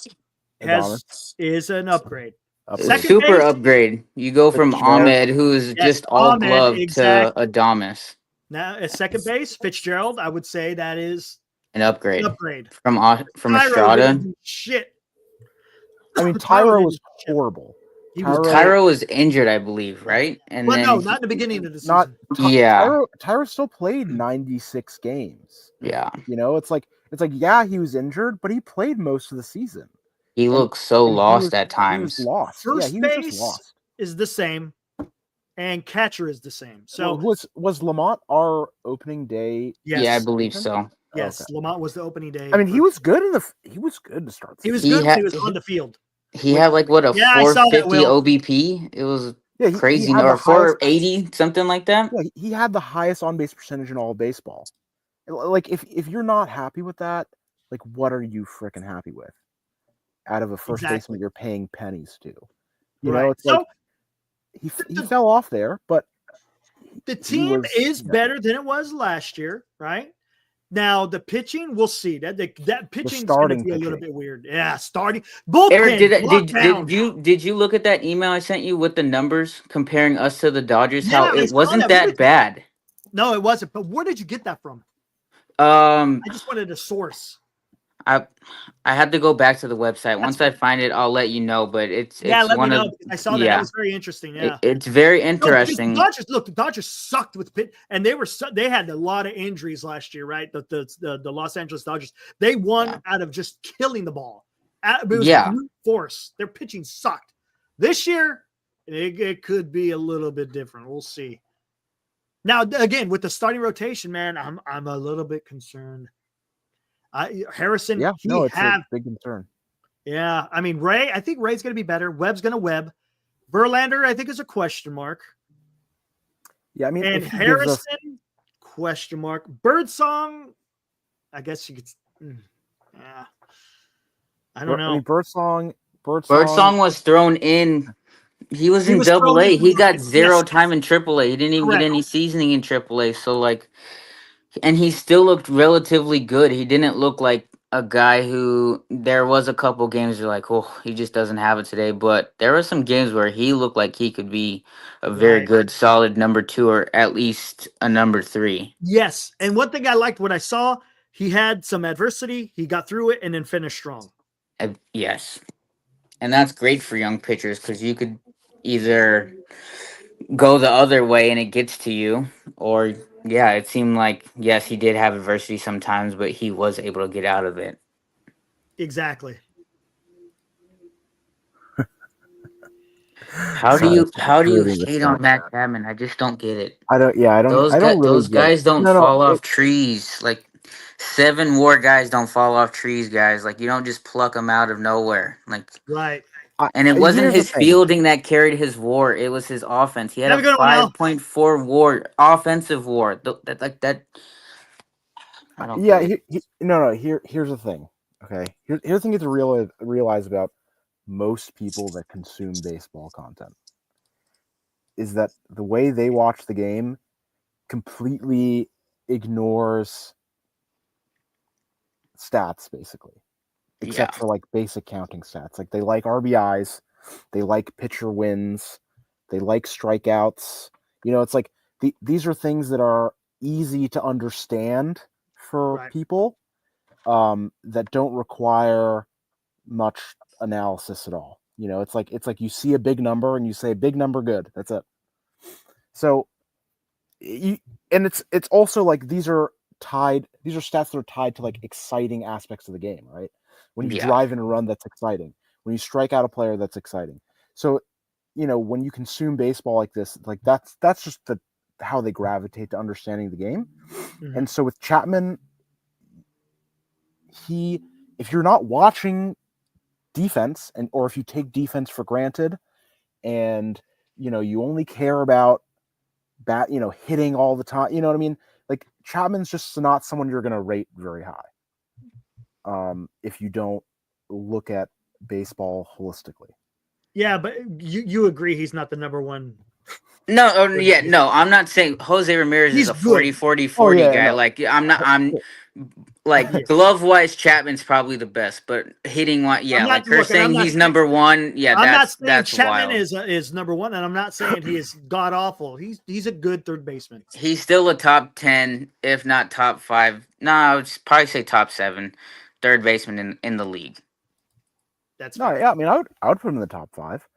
is an upgrade. Super upgrade. You go from Ahmed, who is just all glove, to Adames. Now at second base, Fitzgerald, I would say that is an upgrade. From Tyro Estrada. Shit. I mean, Tyro was horrible. Tyro was injured, I believe, right? And well, then no, not in the beginning of the season. Tyro still played 96 games. Yeah. It's like yeah, he was injured, but he played most of the season. He looks so lost at times. He was lost. First he was base just lost. is the same, and catcher is the same. So was Lamont our opening day? Yes. Yeah, I believe so. Yes, Okay. Lamont was the opening day. I mean, he was good he was good to start. He was He good when had- he was on the field. He had like what, a Yeah, I saw that, 450 Will. OBP. It was Yeah, he crazy, had or the highest. 480, something like that. Yeah, he had the highest on base percentage in all of baseball. Like, if you're not happy with that, like, what are you freaking happy with? Out of a first Exactly. baseman you're paying pennies to, Right. it's like he fell off there, but the team was, is better than it was last year, right? Now the pitching, we'll see. That pitching is going to be a little bit weird. Yeah, starting bullpen. Eric, did you look at that email I sent you with the numbers comparing us to the Dodgers? Yeah, How it wasn't that bad. No, it wasn't. But where did you get that from? I just wanted a source. I had to go back to the website. Once I find it, I'll let you know. But it's let one me of know, because I saw that. That was very interesting. Yeah, it's very interesting. The Dodgers sucked with pit, and they had a lot of injuries last year, right? The Los Angeles Dodgers, they won out of just killing the ball. It was brute force. Their pitching sucked. This year, it could be a little bit different. We'll see. Now, again, with the starting rotation, man, I'm a little bit concerned. Harrison, it's a big concern. Yeah, I mean, I think Ray's going to be better. Webb's going to web. Verlander, I think, is a question mark. Yeah, I mean, and Harrison, question mark. Birdsong, I guess you could. Yeah, I don't know. I mean, Birdsong was thrown in. He was in Double-A. He got zero time in Triple-A. He didn't even get any seasoning in Triple-A. So, like, and he still looked relatively good. He didn't look like a guy who, there was a couple games where like, oh, he just doesn't have it today. But there were some games where he looked like he could be a very good, solid number 2, or at least a number 3. Yes. And one thing I liked what I saw, he had some adversity. He got through it and then finished strong. Yes. And that's great for young pitchers, because you could either go the other way and it gets to you, or it seemed like, yes, he did have adversity sometimes, but he was able to get out of it. Exactly. How do you hate on Matt Chapman? I just don't get it. I don't really those guys don't fall off trees. Like 7 WAR guys don't fall off trees, guys. Like, you don't just pluck them out of nowhere. Like, right. And it wasn't his fielding that carried his WAR. It was his offense. He had a 5.4 WAR, offensive WAR. That. I don't. Yeah. Here's the thing. Okay. Here's the thing you have to realize about most people that consume baseball content is that the way they watch the game completely ignores stats, basically. Except for like basic counting stats. Like, they like RBIs, they like pitcher wins, they like strikeouts. It's like these are things that are easy to understand for people, that don't require much analysis at all. It's like you see a big number and you say big number, good. That's it. So, it's also like these are stats that are tied to like exciting aspects of the game, right? When you drive in a run, that's exciting. When you strike out a player, that's exciting. So, when you consume baseball like this, like that's just how they gravitate to understanding the game. Mm-hmm. And so with Chapman, if you're not watching defense, or if you take defense for granted, and you only care about hitting all the time, you know what I mean? Like, Chapman's just not someone you're going to rate very high. If you don't look at baseball holistically. Yeah, but you agree he's not the number one. No, I'm not saying Jose Ramirez is a 40 guy. No. Like, I'm like, glove-wise, Chapman's probably the best, but hitting-wise, like her saying he's number 1, that's Chapman wild. is number 1, and I'm not saying he is god-awful. He's a good third baseman. He's still a top 10, if not top 5. No, I would probably say top 7 third baseman in the league. That's fair. I mean, I would put him in the top 5.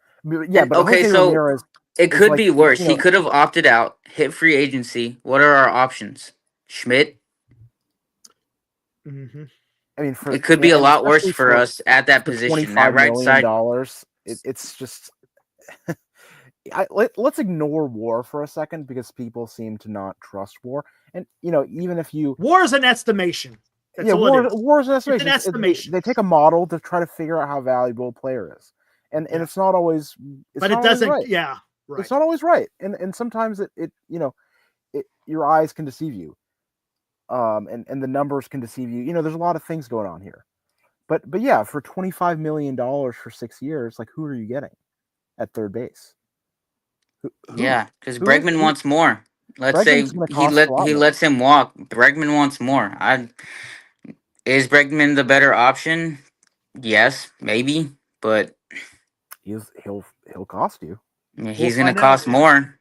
Yeah, but okay, Jose so Ramirez, it could be worse. He could have opted out, hit free agency. What are our options? Schmidt? Mm-hmm. I mean, it could be a lot worse for us at that position. That right side. It's just. Let's ignore WAR for a second, because people seem to not trust WAR. And even if you, WAR is an estimation. That's all it is. war is an It's estimation. an estimation. They take a model to try to figure out how valuable a player is, and it's not always. But it doesn't. Right. Yeah, right. It's not always right, and sometimes it your eyes can deceive you, and the numbers can deceive you. There's a lot of things going on here, but yeah, for $25 million for 6 years, like who are you getting at third base? Yeah, because Bregman wants more. Let's Bregman's say gonna cost a lot he more. lets him walk. Bregman wants more. Is Bregman the better option? Yes, maybe, but He'll cost you. he's going to cost more.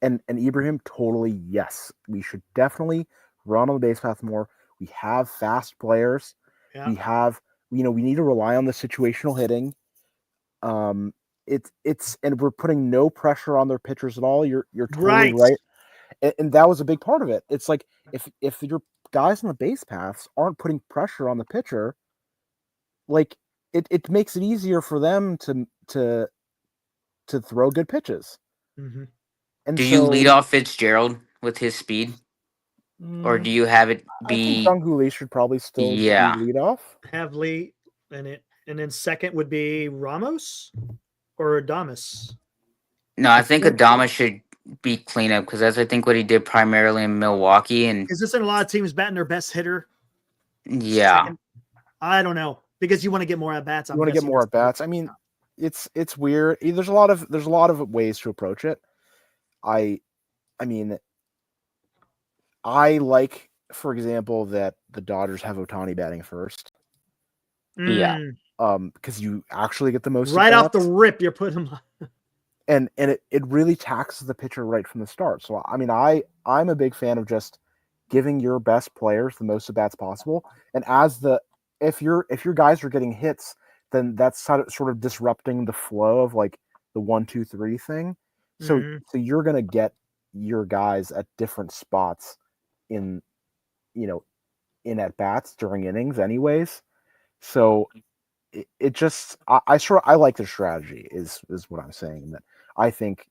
And Ibrahim, totally yes. We should definitely run on the base path more. We have fast players. Yeah. We have we need to rely on the situational hitting. It's and we're putting no pressure on their pitchers at all. You're totally right. And that was a big part of it. It's like if your guys on the base paths aren't putting pressure on the pitcher, like it makes it easier for them to throw good pitches. Mm-hmm. And do you lead off Fitzgerald with his speed, or do you have it be? I think Gonzales should probably still be lead off. Have Lee and then second would be Ramos or Adames. No, I think Adames should be cleanup because that's I think what he did primarily in Milwaukee. And is this in a lot of teams batting their best hitter? Yeah, second? I don't know because you want to get more at bats. You want to get more at bats. I mean, it's weird. There's a lot of ways to approach it. I mean, I like, for example, that the Dodgers have Ohtani batting first. Yeah. Because you actually get the most right off the rip. You're putting him on. and it really taxes the pitcher right from the start. So I mean, I'm a big fan of just giving your best players the most at bats possible. And if your guys are getting hits, then that's sort of disrupting the flow of like the 1, 2, 3 thing. So you're gonna get your guys at different spots in at bats during innings, anyways. So it just I like the strategy is what I'm saying. That I think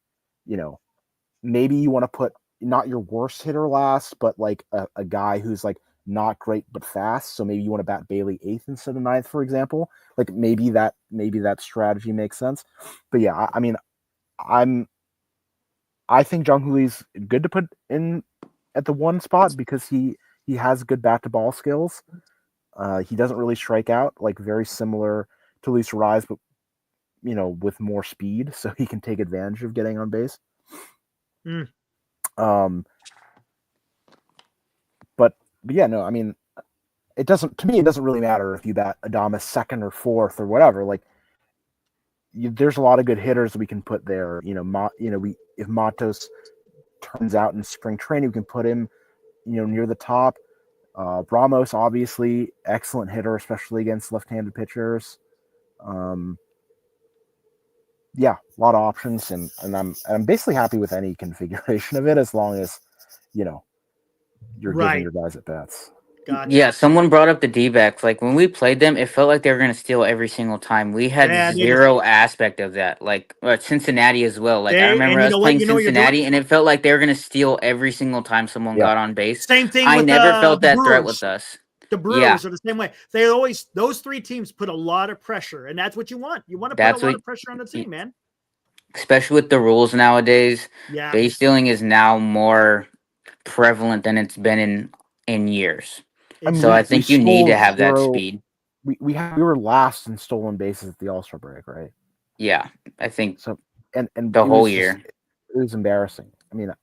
maybe you want to put not your worst hitter last, but like a guy who's like not great but fast. So maybe you want to bat Bailey 8th instead of 9th, for example. Like maybe that strategy makes sense. But yeah, I mean, I think John Hooley's good to put in at the 1 spot because he has good bat to ball skills. He doesn't really strike out, like very similar to Luis Rise, but with more speed, so he can take advantage of getting on base. But yeah, no, I mean, it doesn't really matter if you bat Adames 2nd or 4th or whatever. Like, there's a lot of good hitters we can put there. If Matos turns out in spring training, we can put him, near the top. Ramos, obviously, excellent hitter, especially against left-handed pitchers. Yeah, a lot of options, and I'm basically happy with any configuration of it as long as you're giving your guys at bats. Gotcha. Yeah, someone brought up the D-backs. Like when we played them, it felt like they were going to steal every single time. We had zero aspect of that. Like Cincinnati as well. Like I remember us playing Cincinnati, and it felt like they were going to steal every single time someone got on base. Same thing. I with never felt that Brewers. threat with us. The Brewers are the same way. Those 3 teams put a lot of pressure, and that's what you want. You want to put a lot of pressure on the team, man. Especially with the rules nowadays, yeah. Base stealing is now more prevalent than it's been in years. So I think you need to have that speed. We were last in stolen bases at the All-Star break, right? Yeah, I think so. And the whole year, it was embarrassing. I mean,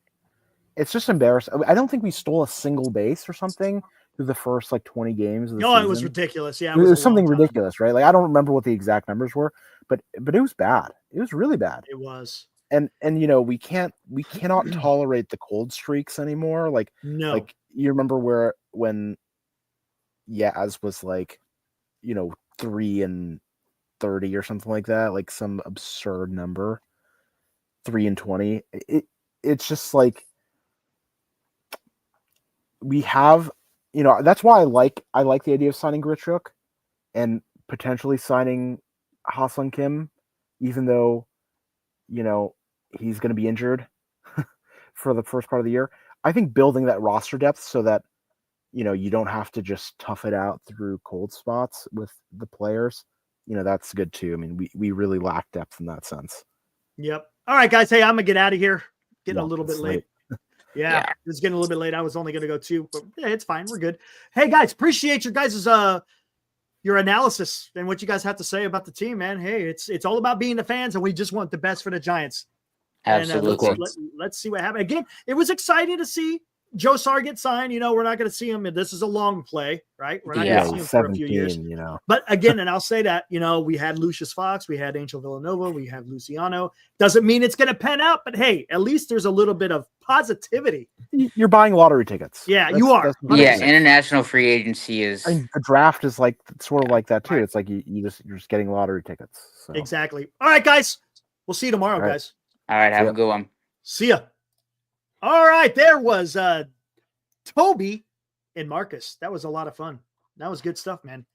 it's just embarrassing. I don't think we stole a single base or something through the first 20 games of the season. It was ridiculous. Yeah, it was something ridiculous, right? Like I don't remember what the exact numbers were, but it was bad. It was really bad. It was. And we cannot tolerate the cold streaks anymore. Like no. Like you remember when Yaz was 3-30 or something like that, like some absurd number, 3-20. It's just like we have, that's why I like the idea of signing Grichuk and potentially signing Ha-Seong Kim, even though he's going to be injured for the first part of the year. I think building that roster depth so that you don't have to just tough it out through cold spots with the players. That's good too. I mean, we really lack depth in that sense. Yep. All right, guys. Hey, I'm gonna get out of here. Getting Yeah, a little bit it's late. late. Yeah, it's getting a little bit late. I was only gonna go 2, but yeah, it's fine. We're good. Hey, guys, appreciate your guys' your analysis and what you guys have to say about the team, man. Hey, it's all about being the fans, and we just want the best for the Giants. Absolutely. And let's see what happens. Again, it was exciting to see Josuar get signed. We're not going to see him, and this is a long play, right? We're not going to see him for a few years. But again, and I'll say that, we had Lucius Fox, we had Angel Villanova, we have Luciano. Doesn't mean it's going to pan out, but hey, at least there's a little bit of positivity. You're buying lottery tickets. Yeah, you are. Yeah, international free agency is. The draft is sort of like that too. Right. It's like you're just getting lottery tickets. So. Exactly. All right, guys. We'll see you tomorrow, guys. All right, have a good one. See ya. All right, there was Toby and Marcus. That was a lot of fun. That was good stuff, man.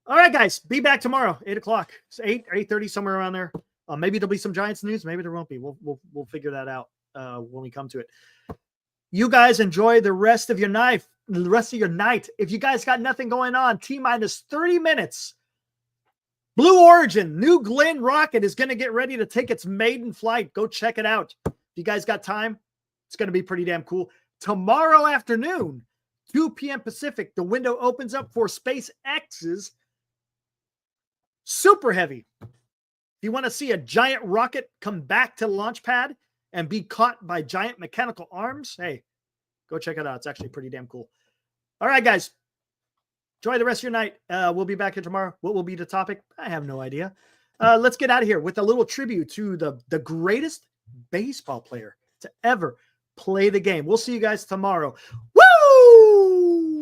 All right, guys, be back tomorrow, 8:00. It's 8:30, somewhere around there. Maybe there'll be some Giants news. Maybe there won't be. We'll figure that out when we come to it. You guys enjoy the rest of your night. If you guys got nothing going on, T-minus 30 minutes. Blue Origin, New Glenn rocket is going to get ready to take its maiden flight. Go check it out. If you guys got time, it's going to be pretty damn cool. Tomorrow afternoon, 2 p.m. Pacific, the window opens up for SpaceX's Super Heavy. If you want to see a giant rocket come back to the launch pad and be caught by giant mechanical arms, hey, go check it out. It's actually pretty damn cool. All right, guys. Enjoy the rest of your night. We'll be back here tomorrow. What will be the topic? I have no idea. Let's get out of here with a little tribute to the greatest baseball player to ever play the game. We'll see you guys tomorrow. Woo!